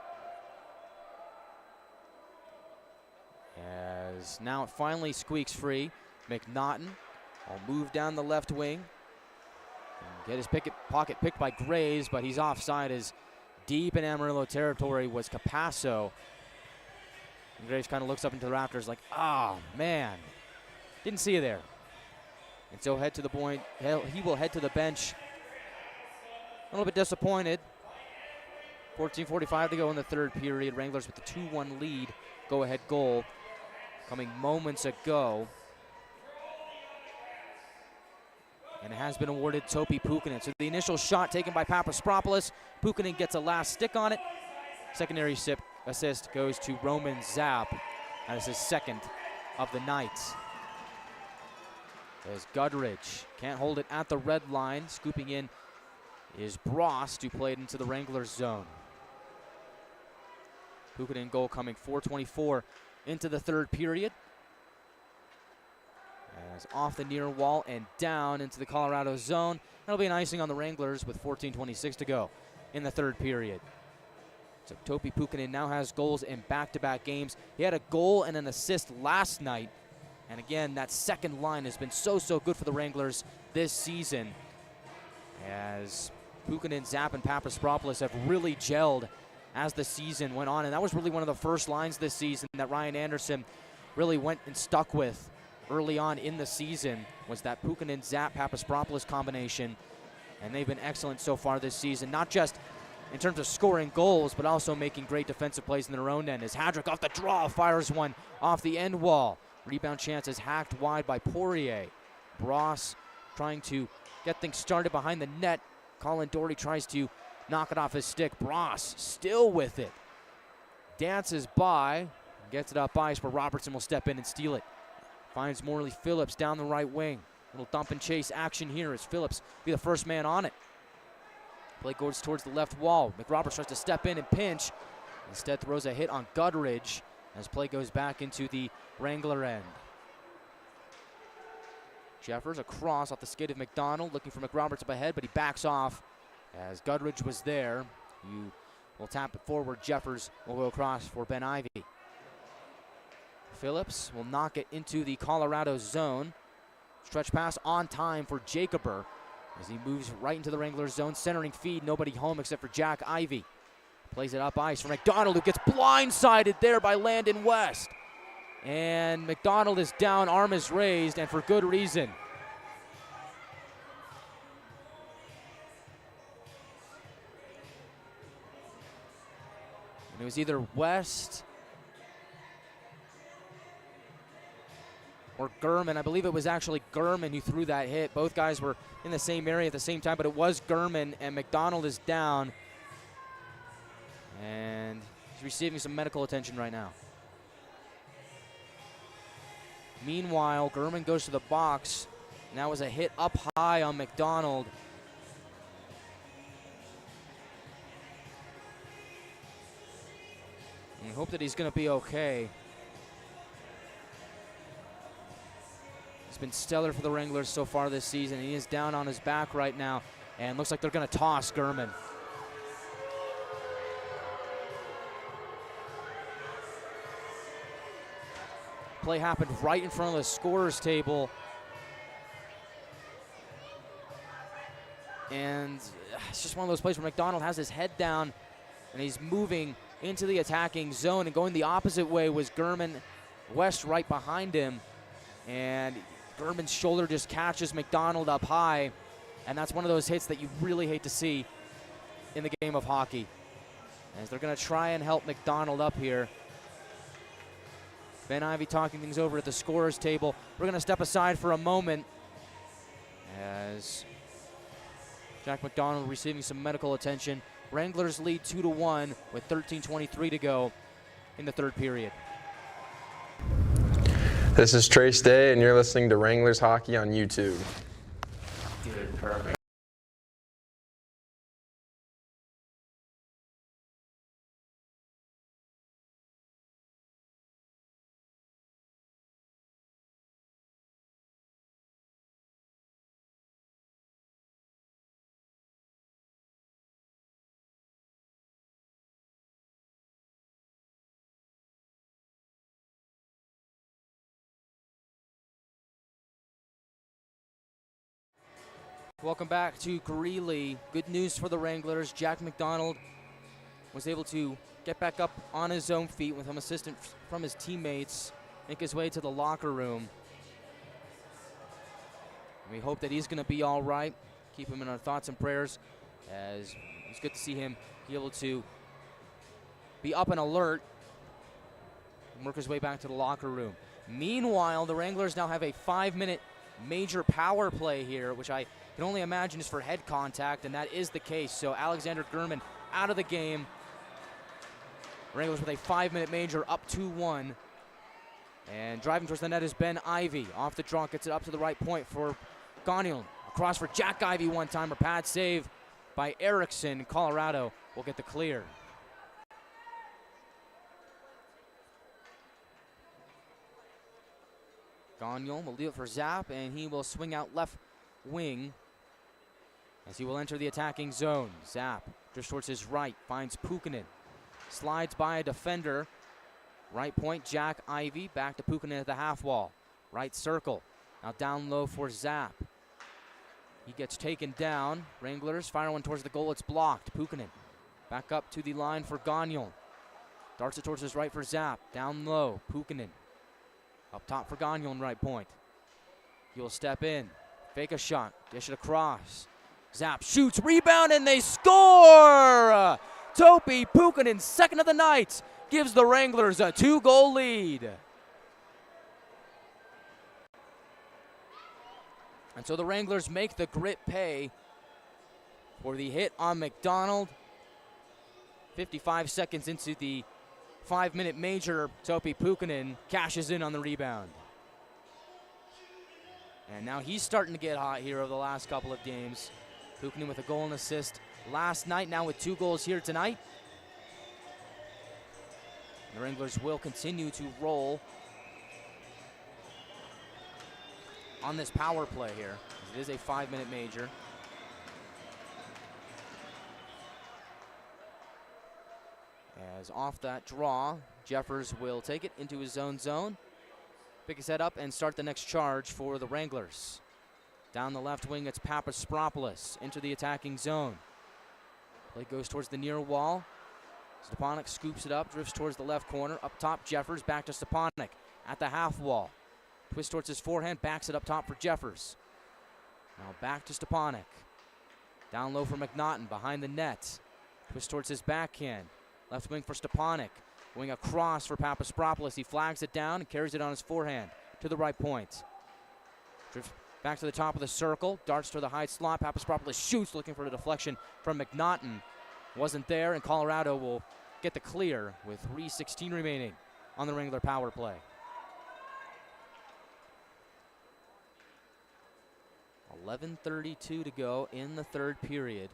As now it finally squeaks free. McNaughton will move down the left wing. And get his pocket picked by Graves, but he's offside as deep in Amarillo territory was Capasso. And Graves kind of looks up into the rafters like, oh, man. Didn't see you there. And so head to the point. He will head to the bench. A little bit disappointed 14:45 to go in the third period. Wranglers with the 2-1 lead. Go-ahead goal coming moments ago. And it has been awarded Topi Pukkanen. So the initial shot taken by Papaspropoulos. Pukkanen gets a last stick on it. Secondary assist goes to Roman Zapp. That is his second of the night. As Gudridge can't hold it at the red line. Scooping in is Brost, who played into the Wranglers zone. Pukkanen goal coming 4:24 into the third period. As off the near wall and down into the Colorado zone. That'll be an icing on the Wranglers with 14:26 to go in the third period. So Topi Pukkanen now has goals in back-to-back games. He had a goal and an assist last night. And again, that second line has been so good for the Wranglers this season. As Pukkanen, Zapp, and Papaspropoulos have really gelled as the season went on. And that was really one of the first lines this season that Ryan Anderson really went and stuck with early on in the season, was that Pukkanen, Zapp, Papaspropoulos combination. And they've been excellent so far this season, not just in terms of scoring goals, but also making great defensive plays in their own end. As Hadrick off the draw fires one off the end wall. Rebound chance is hacked wide by Poirier. Bross trying to get things started behind the net. Colin Doherty tries to knock it off his stick. Bross still with it. Dances by, gets it up ice, but Robertson will step in and steal it. Finds Morley Phillips down the right wing. Little dump and chase action here as Phillips be the first man on it. Play goes towards the left wall. McRoberts tries to step in and pinch. Instead throws a hit on Gudridge as play goes back into the Wrangler end. Jeffers across off the skate of McDonald, looking for McRoberts up ahead, but he backs off as Gudridge was there. You will tap it forward. Jeffers will go across for Ben Ivey. Phillips will knock it into the Colorado zone. Stretch pass on time for Jacober as he moves right into the Wranglers zone. Centering feed, nobody home except for Jack Ivey. Plays it up ice for McDonald, who gets blindsided there by Landon West. And McDonald is down, arm is raised, and for good reason. And it was either West or Gurman. I believe it was actually Gurman who threw that hit. Both guys were in the same area at the same time, but it was Gurman, and McDonald is down. And he's receiving some medical attention right now. Meanwhile, Gurman goes to the box. And that was a hit up high on McDonald. And we hope that he's going to be okay. He's been stellar for the Wranglers so far this season. He is down on his back right now. And looks like they're going to toss Gurman. Play happened right in front of the scorer's table. And it's just one of those plays where McDonald has his head down and he's moving into the attacking zone, and going the opposite way was Gurman. West right behind him. And Gurman's shoulder just catches McDonald up high. And that's one of those hits that you really hate to see in the game of hockey. As they're going to try and help McDonald up here. Ben Ivey talking things over at the scorer's table. We're going to step aside for a moment as Jack McDonald receiving some medical attention. Wranglers lead 2-1 with 13:23 to go in the third period. This is Trace Day, and you're listening to Wranglers Hockey on YouTube. Dude, perfect. Welcome back to Greeley. Good news for the Wranglers. Jack McDonald was able to get back up on his own feet with some assistance from his teammates, make his way to the locker room. We hope that he's going to be all right. Keep him in our thoughts and prayers, as it's good to see him be able to be up and alert and work his way back to the locker room. Meanwhile, the Wranglers now have a 5-minute major power play here, which I can only imagine is for head contact, and that is the case. So Alexander Gurman out of the game. Wranglers with a 5-minute major, up 2-1. And driving towards the net is Ben Ivy. Off the draw, gets it up to the right point for Gagnon. Across for Jack Ivy one-timer. Pad save by Erickson. Colorado will get the clear. Gagnon will leave it for Zapp, and he will swing out left wing as he will enter the attacking zone. Zapp just towards his right, finds Puukkonen. Slides by a defender. Right point, Jack Ivy. Back to Puukkonen at the half wall. Right circle. Now down low for Zapp. He gets taken down. Wranglers fire one towards the goal. It's blocked. Puukkonen back up to the line for Gagnon. Darts it towards his right for Zapp. Down low, Puukkonen. Up top for Gagnon, right point. He will step in. Fake a shot. Dish it across. Zapp shoots, rebound, and they score! Topi Puukkonen, second of the night, gives the Wranglers a 2-goal lead. And so the Wranglers make the grit pay for the hit on McDonald. 55 seconds into the 5-minute major, Topi Puukkonen cashes in on the rebound. And now he's starting to get hot here over the last couple of games. Puukkonen with a goal and assist last night, now with 2 goals here tonight. The Wranglers will continue to roll on this power play here. It is a 5-minute major. As off that draw, Jeffers will take it into his own zone, pick his head up, and start the next charge for the Wranglers. Down the left wing, it's Papaspropoulos into the attacking zone. Play goes towards the near wall. Stepanek scoops it up, drifts towards the left corner. Up top, Jeffers, back to Stepanek at the half wall. Twist towards his forehand, backs it up top for Jeffers. Now back to Stepanek. Down low for McNaughton, behind the net. Twist towards his backhand. Left wing for Stepanek. Wing across for Papaspropoulos. He flags it down and carries it on his forehand to the right point. Drifts back to the top of the circle. Darts to the high slot. Papaspropoulos shoots, looking for the deflection from McNaughton. Wasn't there, and Colorado will get the clear with 3:16 remaining on the Wrangler power play. 11:32 to go in the third period.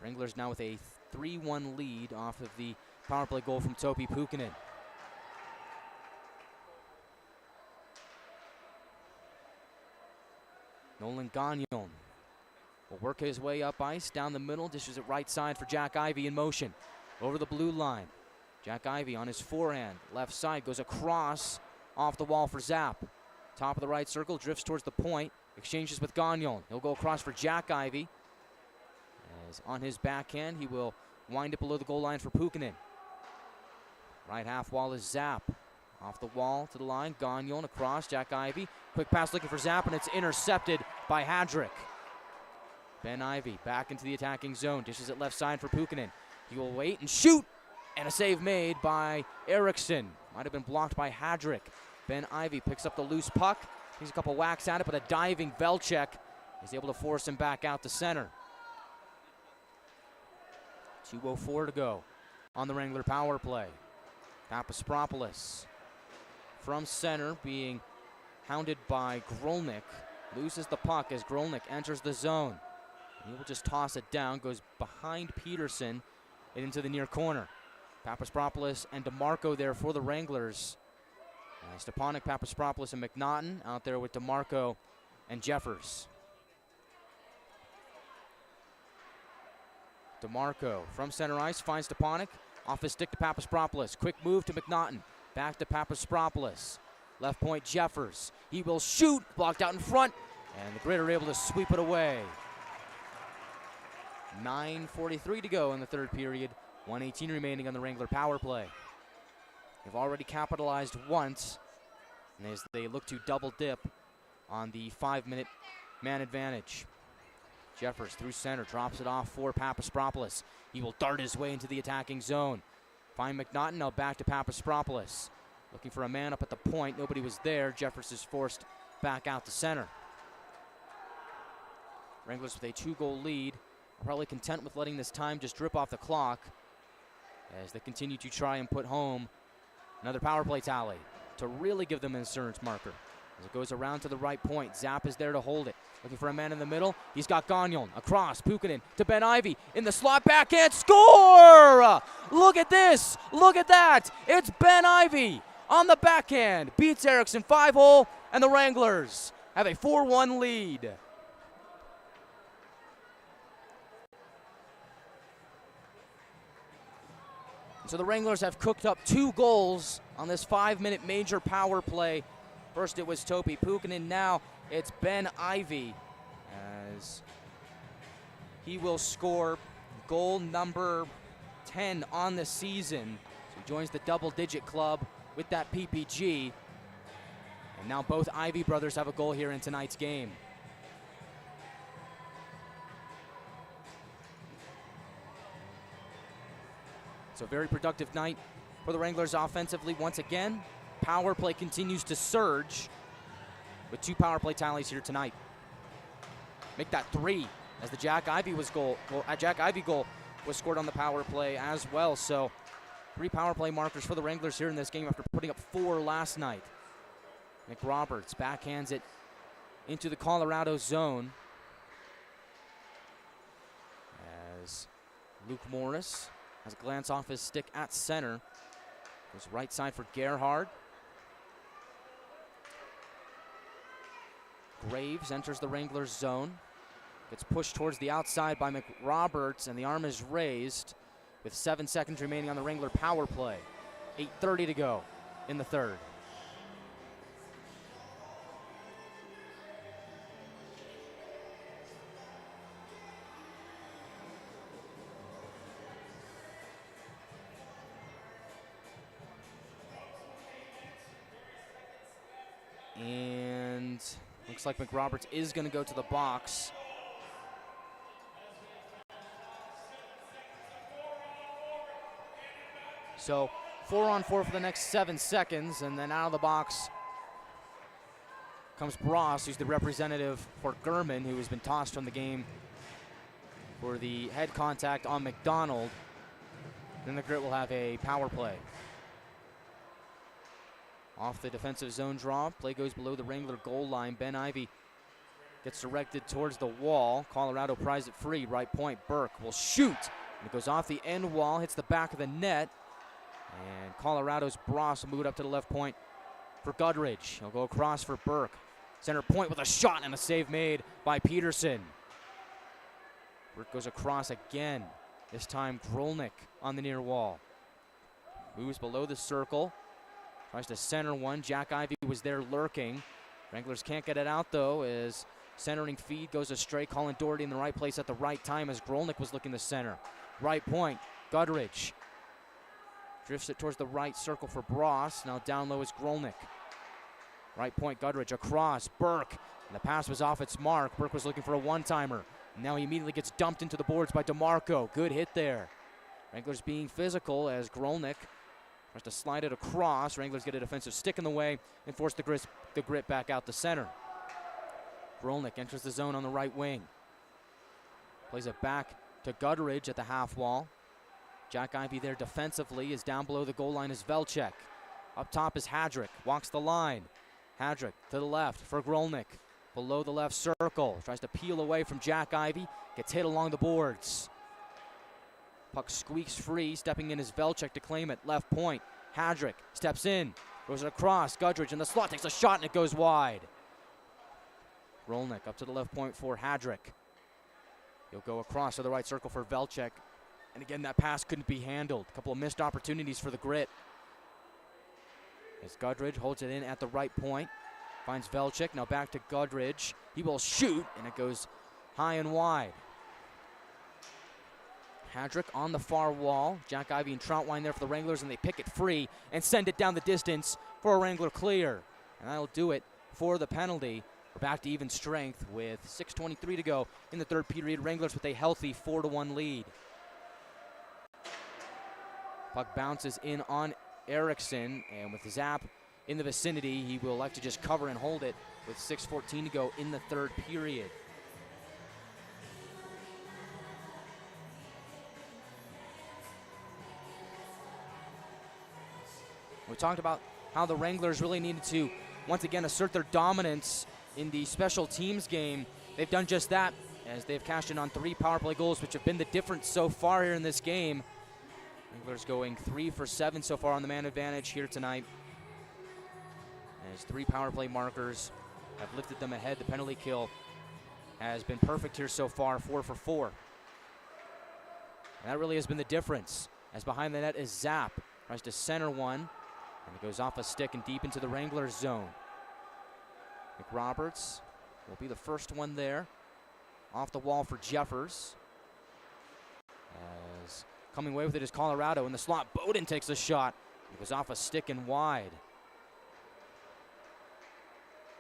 Wranglers now with a 3-1 lead off of the power play goal from Topi Puukkonen. Nolan Gagnon will work his way up ice, down the middle, dishes it right side for Jack Ivy in motion. Over the blue line. Jack Ivy on his forehand, left side, goes across, off the wall for Zapp. Top of the right circle, drifts towards the point, exchanges with Gagnon. He'll go across for Jack Ivy. As on his backhand, he will wind it below the goal line for Puukkonen. Right half wall is Zapp. Off the wall to the line, Gagnon across, Jack Ivy. Quick pass looking for Zapp, and it's intercepted by Hadrick. Ben Ivy back into the attacking zone, dishes it left side for Puukkonen. He will wait and shoot, and a save made by Erickson. Might have been blocked by Hadrick. Ben Ivy picks up the loose puck, takes a couple whacks at it, but a diving Velchek is able to force him back out to center. 2:04 to go on the Wrangler power play. Papaspropoulos from center, being hounded by Grolnick, loses the puck as Grolnick enters the zone. He will just toss it down, goes behind Peterson and into the near corner. Papaspropoulos and DeMarco there for the Wranglers. Stepanek, Papaspropoulos, and McNaughton out there with DeMarco and Jeffers. DeMarco from center ice finds Stepanek. Off his stick to Papaspropoulos. Quick move to McNaughton. Back to Papaspropoulos. Left point Jeffers. He will shoot. Blocked out in front. And the Grit are able to sweep it away. 9:43 to go in the third period. 1:18 remaining on the Wrangler power play. They've already capitalized once, and as they look to double dip on the 5-minute man advantage. Jeffers through center, drops it off for Papaspropoulos. He will dart his way into the attacking zone. Find McNaughton, now back to Papaspropoulos. Looking for a man up at the point. Nobody was there. Jeffers is forced back out to center. Wranglers with a 2-goal lead. Are probably content with letting this time just drip off the clock as they continue to try and put home another power play tally to really give them an insurance marker. As it goes around to the right point, Zapp is there to hold it. Looking for a man in the middle. He's got Gagnon across. Pukkanen to Ben Ivy in the slot, backhand, score! Look at this. Look at that. It's Ben Ivy on the backhand. Beats Eriksson 5-hole, and the Wranglers have a 4-1 lead. So the Wranglers have cooked up 2 goals on this 5-minute major power play. First it was Topi Pukkanen, now it's Ben Ivy as he will score goal number 10 on the season. So he joins the double-digit club with that PPG. And now both Ivy brothers have a goal here in tonight's game. So very productive night for the Wranglers offensively once again. Power play continues to surge with 2 power play tallies here tonight. Make that 3 as the Jack Ivy goal was scored on the power play as well. So 3 power play markers for the Wranglers here in this game after putting up 4 last night. McRoberts backhands it into the Colorado zone as Luke Morris has a glance off his stick at center. Goes right side for Gerhard. Graves enters the Wranglers zone. Gets pushed towards the outside by McRoberts, and the arm is raised with 7 seconds remaining on the Wrangler power play. 8:30 to go in the third. And looks like McRoberts is going to go to the box. So 4-on-4 for the next 7 seconds, and then out of the box comes Bross, who's the representative for Gurman, who has been tossed from the game for the head contact on McDonald. Then the Grit will have a power play. Off the defensive zone draw, play goes below the Wrangler goal line. Ben Ivy gets directed towards the wall. Colorado pries it free, right point. Burke will shoot, and it goes off the end wall, hits the back of the net. And Colorado's Bross will move it up to the left point for Gudridge. He'll go across for Burke. Center point with a shot and a save made by Peterson. Burke goes across again. This time Grolnick on the near wall. Moves below the circle. Tries to center one. Jack Ivy was there lurking. Wranglers can't get it out though as centering feed goes astray. Colin Doherty in the right place at the right time as Grolnick was looking to center. Right point, Gudridge. Drifts it towards the right circle for Bross. Now down low is Grolnick. Right point, Gudridge across. Burke. And the pass was off its mark. Burke was looking for a one-timer. Now he immediately gets dumped into the boards by DeMarco. Good hit there. Wranglers being physical as Grolnick tries to slide it across. Wranglers get a defensive stick in the way and force the Grit back out the center. Grolnick enters the zone on the right wing. Plays it back to Gudridge at the half wall. Jack Ivy there defensively is down below the goal line is Velchek. Up top is Hadrick, walks the line. Hadrick to the left for Grolnick. Below the left circle, tries to peel away from Jack Ivy, gets hit along the boards. Puck squeaks free, stepping in is Velchek to claim it, left point. Hadrick steps in, throws it across, Gudridge in the slot, takes a shot and it goes wide. Grolnick up to the left point for Hadrick. He'll go across to the right circle for Velchek. And again, that pass couldn't be handled. A couple of missed opportunities for the Grit. As Gudridge holds it in at the right point. Finds Velchek, now back to Gudridge. He will shoot, and it goes high and wide. Hadrick on the far wall. Jack Ivy and Troutwine there for the Wranglers, and they pick it free and send it down the distance for a Wrangler clear. And that'll do it for the penalty. We're back to even strength with 6:23 to go in the third period. Wranglers with a healthy 4-1 lead. Puck bounces in on Erickson, and with Zap in the vicinity, he will elect to just cover and hold it with 6:14 to go in the third period. We talked about how the Wranglers really needed to once again assert their dominance in the special teams game. They've done just that, as they've cashed in on 3 power play goals, which have been the difference so far here in this game. Wranglers going 3 for 7 so far on the man advantage here tonight, as 3 power play markers have lifted them ahead. The penalty kill has been perfect here so far, 4 for 4. And that really has been the difference, as behind the net is Zap. Tries to center one, and it goes off a stick and deep into the Wranglers zone. McRoberts will be the first one there. Off the wall for Jeffers. As coming away with it is Colorado in the slot. Bowden takes a shot. It goes off a stick and wide.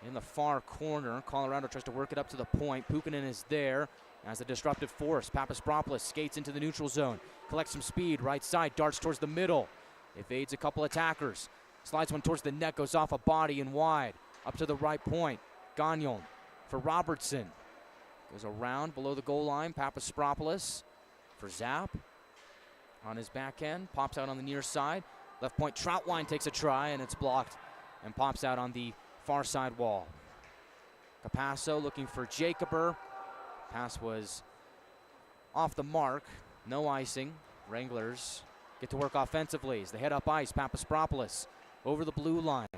In the far corner, Colorado tries to work it up to the point. Puukkonen is there as a disruptive force. Papaspropoulos skates into the neutral zone. Collects some speed, right side, darts towards the middle. Evades a couple attackers. Slides one towards the net, goes off a body and wide. Up to the right point. Gagnon for Robertson. Goes around below the goal line. Papaspropoulos for Zap. On his backhand, pops out on the near side. Left point, Troutwine takes a try, and it's blocked and pops out on the far side wall. Capasso looking for Jacober. Pass was off the mark. No icing. Wranglers get to work offensively as they head up ice. Papaspropoulos over the blue line.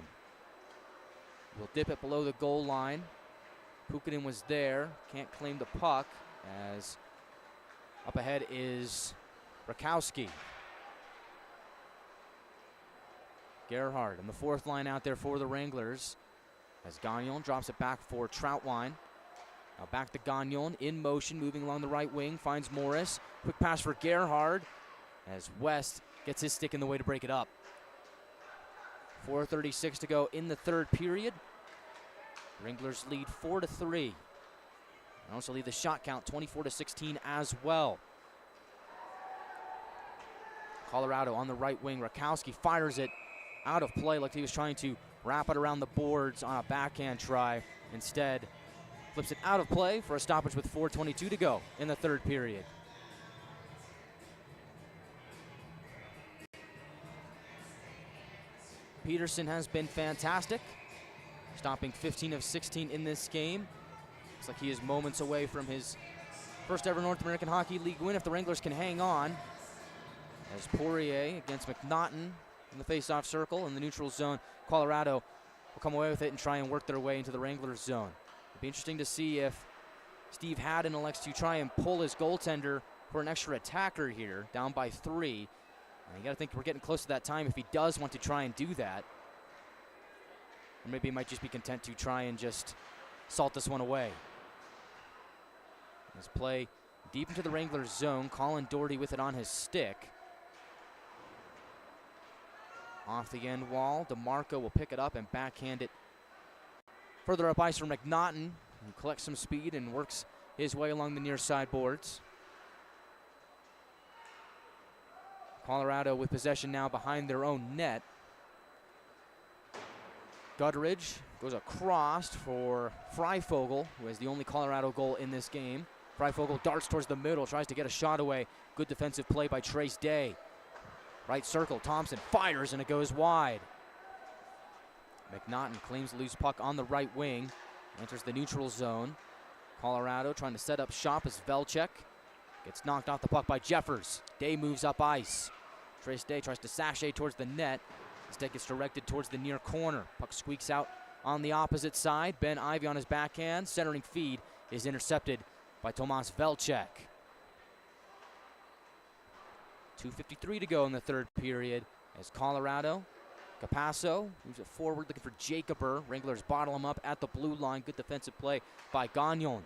Will dip it below the goal line. Puukkonen was there. Can't claim the puck, as up ahead is Rakowski. Gerhard and the fourth line out there for the Wranglers, as Gagnon drops it back for Troutwine. Now back to Gagnon, in motion, moving along the right wing, finds Morris. Quick pass for Gerhard, as West gets his stick in the way to break it up. 4:36 to go in the third period. Wranglers lead 4-3. And also lead the shot count 24-16 as well. Colorado on the right wing. Rakowski fires it out of play like he was trying to wrap it around the boards on a backhand try. Instead, flips it out of play for a stoppage with 4:22 to go in the third period. Peterson has been fantastic, stopping 15 of 16 in this game. Looks like he is moments away from his first ever North American Hockey League win if the Wranglers can hang on. As Poirier against McNaughton in the face-off circle in the neutral zone. Colorado will come away with it and try and work their way into the Wranglers zone. It'll be interesting to see if Steve Haddon elects to try and pull his goaltender for an extra attacker here, down by 3. You got to think we're getting close to that time if he does want to try and do that. Or maybe he might just be content to try and just salt this one away. Let's play deep into the Wranglers zone. Colin Doherty with it on his stick. Off the end wall, DeMarco will pick it up and backhand it further up ice for McNaughton, who collects some speed and works his way along the near side boards. Colorado with possession now behind their own net. Gutteridge goes across for Freifogel, who has the only Colorado goal in this game. Freifogel darts towards the middle, tries to get a shot away. Good defensive play by Trace Day. Right circle, Thompson fires and it goes wide. McNaughton claims the loose puck on the right wing. Enters the neutral zone. Colorado trying to set up shop as Velchek gets knocked off the puck by Jeffers. Day moves up ice. Trace Day tries to sashay towards the net. Instead gets directed towards the near corner. Puck squeaks out on the opposite side. Ben Ivey on his backhand. Centering feed is intercepted by Tomas Velchek. 2:53 to go in the third period as Colorado. Capasso moves it forward looking for Jacober. Wranglers bottle him up at the blue line. Good defensive play by Gagnon.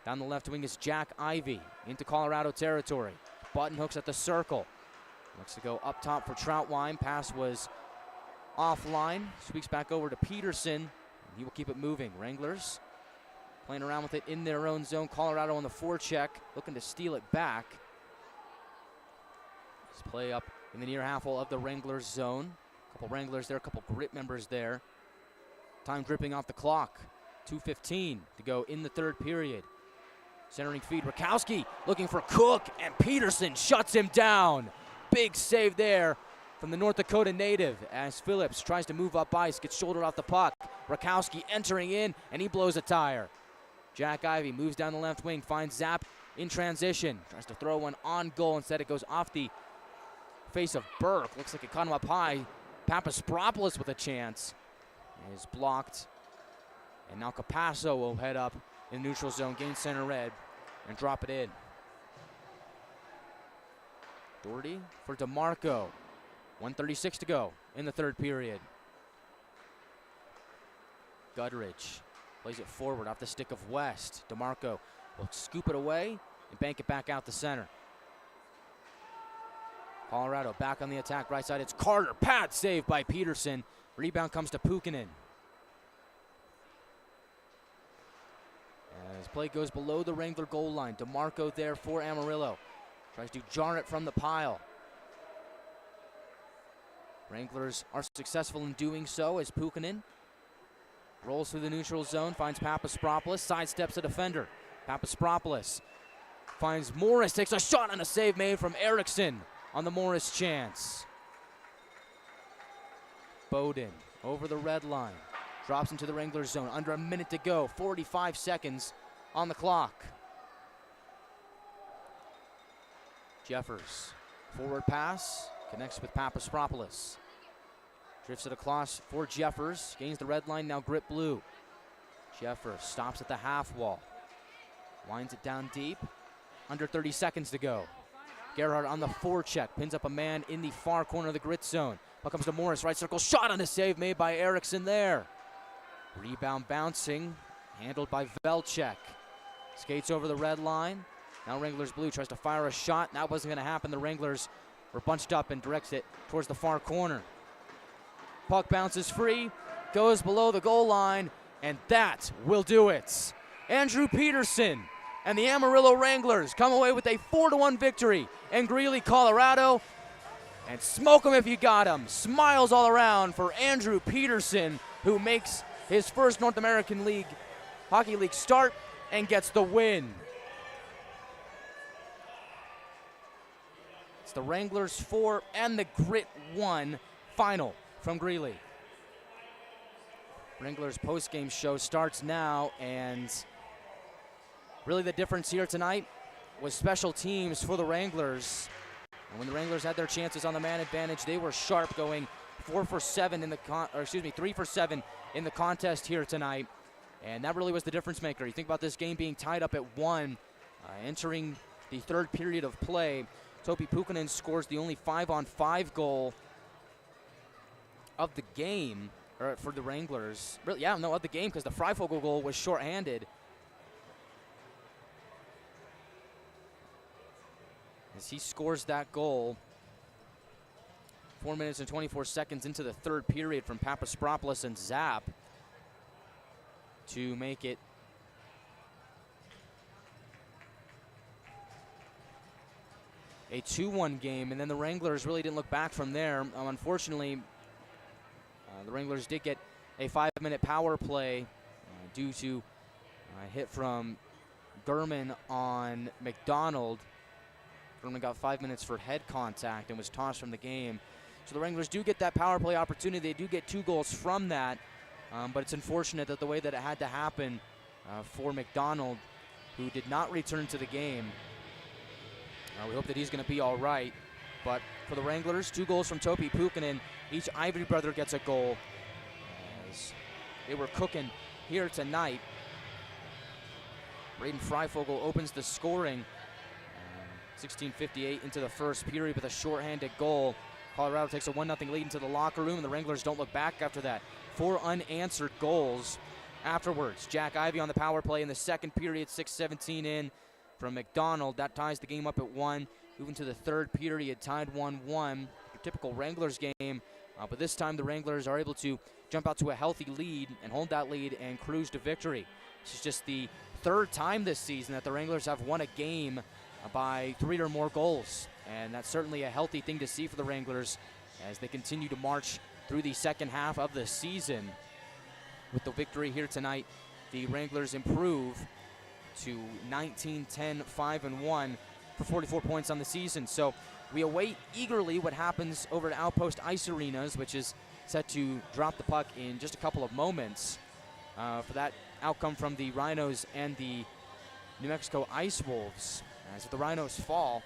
Down the left wing is Jack Ivey into Colorado territory. Button hooks at the circle. Looks to go up top for Troutwine. Pass was offline. Sweeps back over to Peterson. And he will keep it moving. Wranglers playing around with it in their own zone. Colorado on the forecheck, looking to steal it back. Let's play up in the near half wall of the Wranglers zone. A couple Wranglers there, a couple Grit members there. Time dripping off the clock. 2:15 to go in the third period. Centering feed, Rakowski looking for Cook, and Peterson shuts him down. Big save there from the North Dakota native as Phillips tries to move up ice, gets shouldered off the puck. Rakowski entering in, and he blows a tire. Jack Ivey moves down the left wing, finds Zapp in transition. Tries to throw one on goal. Instead, it goes off the face of Burke. Looks like it caught him up high. Papaspropoulos with a chance is blocked. And now Capasso will head up in the neutral zone, gain center red, and drop it in. Doherty for DeMarco. 1:36 to go in the third period. Gutteridge plays it forward off the stick of West. DeMarco will scoop it away and bank it back out the center. Colorado back on the attack, right side. It's Carter. Pad save by Peterson. Rebound comes to Puukkonen. As play goes below the Wrangler goal line. DeMarco there for Amarillo. Tries to jar it from the pile. Wranglers are successful in doing so as Puukkonen rolls through the neutral zone, finds Papaspropoulos, sidesteps a defender. Papaspropoulos finds Morris, takes a shot and a save made from Erickson on the Morris chance. Bowden over the red line, drops into the Wranglers zone, under a minute to go, 45 seconds on the clock. Jeffers, forward pass, connects with Papaspropoulos. Drifts it across for Jeffers, gains the red line, now Grit blue. Jeffers stops at the half wall, winds it down deep, under 30 seconds to go. Gerhardt on the forecheck, pins up a man in the far corner of the Grit zone. Puck comes to Morris, right circle, shot on a save made by Erickson there. Rebound bouncing, handled by Velchek. Skates over the red line. Now Wranglers blue tries to fire a shot. That wasn't going to happen. The Wranglers were bunched up and directs it towards the far corner. Puck bounces free, goes below the goal line, and that will do it. Andrew Peterson and the Amarillo Wranglers come away with a 4-1 victory in Greeley, Colorado. And smoke him if you got him. Smiles all around for Andrew Peterson, who makes his first North American League Hockey League start and gets the win. It's the Wranglers 4 and the Grit 1 final from Greeley. Wranglers post-game show starts now, and really the difference here tonight was special teams for the Wranglers. And when the Wranglers had their chances on the man advantage, they were sharp, going 3 for 7 in the contest here tonight. And that really was the difference maker. You think about this game being tied up at 1, entering the third period of play. Topi Puukkonen scores the only 5-on-5 goal of the game, or for the Wranglers. Really, yeah, no, of the game, because the Freifogel goal was shorthanded. As he scores that goal, 4 minutes and 24 seconds into the third period from Papaspropoulos and Zapp to make it a 2-1 game, and then the Wranglers really didn't look back from there. Unfortunately, the Wranglers did get a 5-minute power play due to a hit from Gurman on McDonald. Gurman got 5 minutes for head contact and was tossed from the game. So the Wranglers do get that power play opportunity. They do get 2 goals from that, but it's unfortunate that the way that it had to happen for McDonald, who did not return to the game. We hope that he's going to be all right. But for the Wranglers, 2 goals from Topi Puukkonen. Each Ivory brother gets a goal, as they were cooking here tonight. Braden Freifogel opens the scoring. 16:58 into the first period with a shorthanded goal. Colorado takes a 1-0 lead into the locker room, and the Wranglers don't look back after that. 4 unanswered goals afterwards. Jack Ivey on the power play in the second period, 6:17 in from McDonald. That ties the game up at 1. Moving to the third period, tied 1-1. Your typical Wranglers game, but this time the Wranglers are able to jump out to a healthy lead and hold that lead and cruise to victory. This is just the third time this season that the Wranglers have won a game by 3 or more goals. and that's certainly a healthy thing to see for the Wranglers as they continue to march through the second half of the season. With the victory here tonight, the Wranglers improve to 19-10-5-1 for 44 points on the season. So we await eagerly what happens over at Outpost Ice Arenas, which is set to drop the puck in just a couple of moments. For that outcome from the Rhinos and the New Mexico Ice Wolves. As if the Rhinos fall,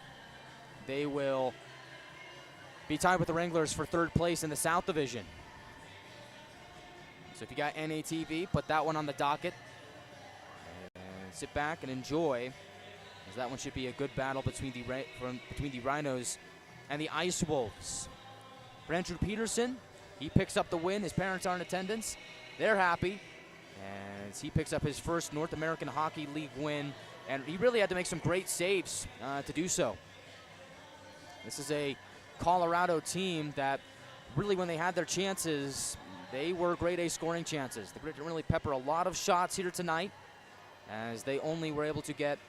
they will be tied with the Wranglers for third place in the South Division. So if you got NATV, put that one on the docket and sit back and enjoy, as that one should be a good battle between the Rhinos and the Ice Wolves. For Andrew Peterson, he picks up the win. His parents are in attendance. They're happy as he picks up his first North American Hockey League win, and he really had to make some great saves to do so. This is a Colorado team that really, when they had their chances, they were grade A scoring chances. The Grit didn't really pepper a lot of shots here tonight, as they only were able to get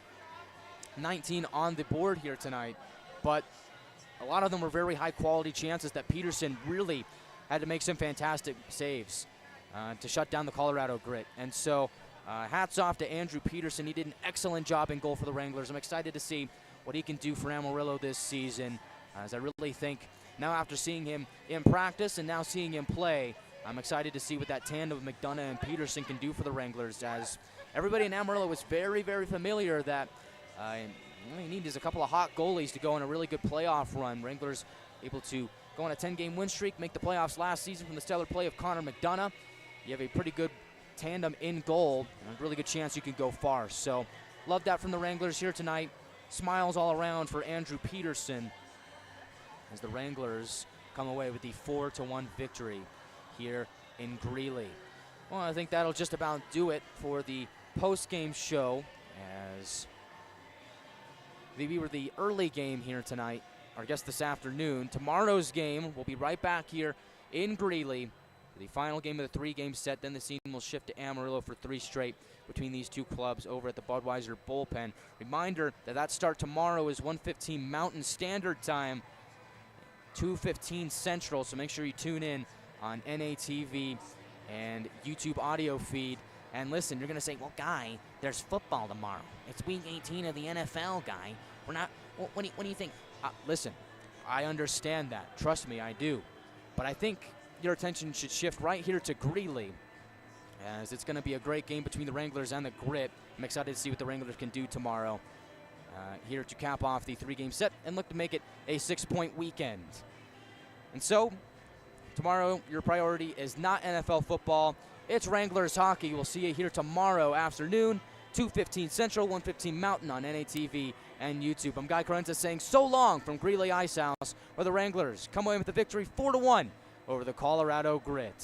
19 on the board here tonight. But a lot of them were very high quality chances that Peterson really had to make some fantastic saves to shut down the Colorado Grit. And so hats off to Andrew Peterson. He did an excellent job in goal for the Wranglers. I'm excited to see what he can do for Amarillo this season, as I really think now, after seeing him in practice and now seeing him play, I'm excited to see what that tandem of McDonough and Peterson can do for the Wranglers, as everybody in Amarillo was very, very familiar that all you need is a couple of hot goalies to go on a really good playoff run. Wranglers able to go on a 10-game win streak, make the playoffs last season from the stellar play of Connor McDonough. You have a pretty good tandem in goal, and a really good chance you can go far. So love that from the Wranglers here tonight. Smiles all around for Andrew Peterson as the Wranglers come away with the 4-1 victory here in Greeley. Well, I think that'll just about do it for the post-game show, as we were the early game here tonight, or I guess this afternoon. Tomorrow's game will be right back here in Greeley for the final game of the 3-game set. Then the scene will shift to Amarillo for 3 straight between these two clubs over at the Budweiser Bullpen. Reminder that start tomorrow is 1:15 Mountain Standard Time, 2:15 Central, so make sure you tune in on NATV and YouTube audio feed. And listen, you're going to say, well, Guy, there's football tomorrow. It's week 18 of the NFL, Guy. We're not, what do you think? Listen, I understand that. Trust me, I do. But I think your attention should shift right here to Greeley, as it's going to be a great game between the Wranglers and the Grit. I'm excited to see what the Wranglers can do tomorrow here to cap off the 3-game set and look to make it a 6-point weekend. And so, tomorrow, your priority is not NFL football. It's Wranglers hockey. We'll see you here tomorrow afternoon, 2:15 Central, 1:15 Mountain on NATV and YouTube. I'm Guy Chiarenza saying so long from Greeley Ice Haus, where the Wranglers come away with the victory 4-1 over the Colorado Grit.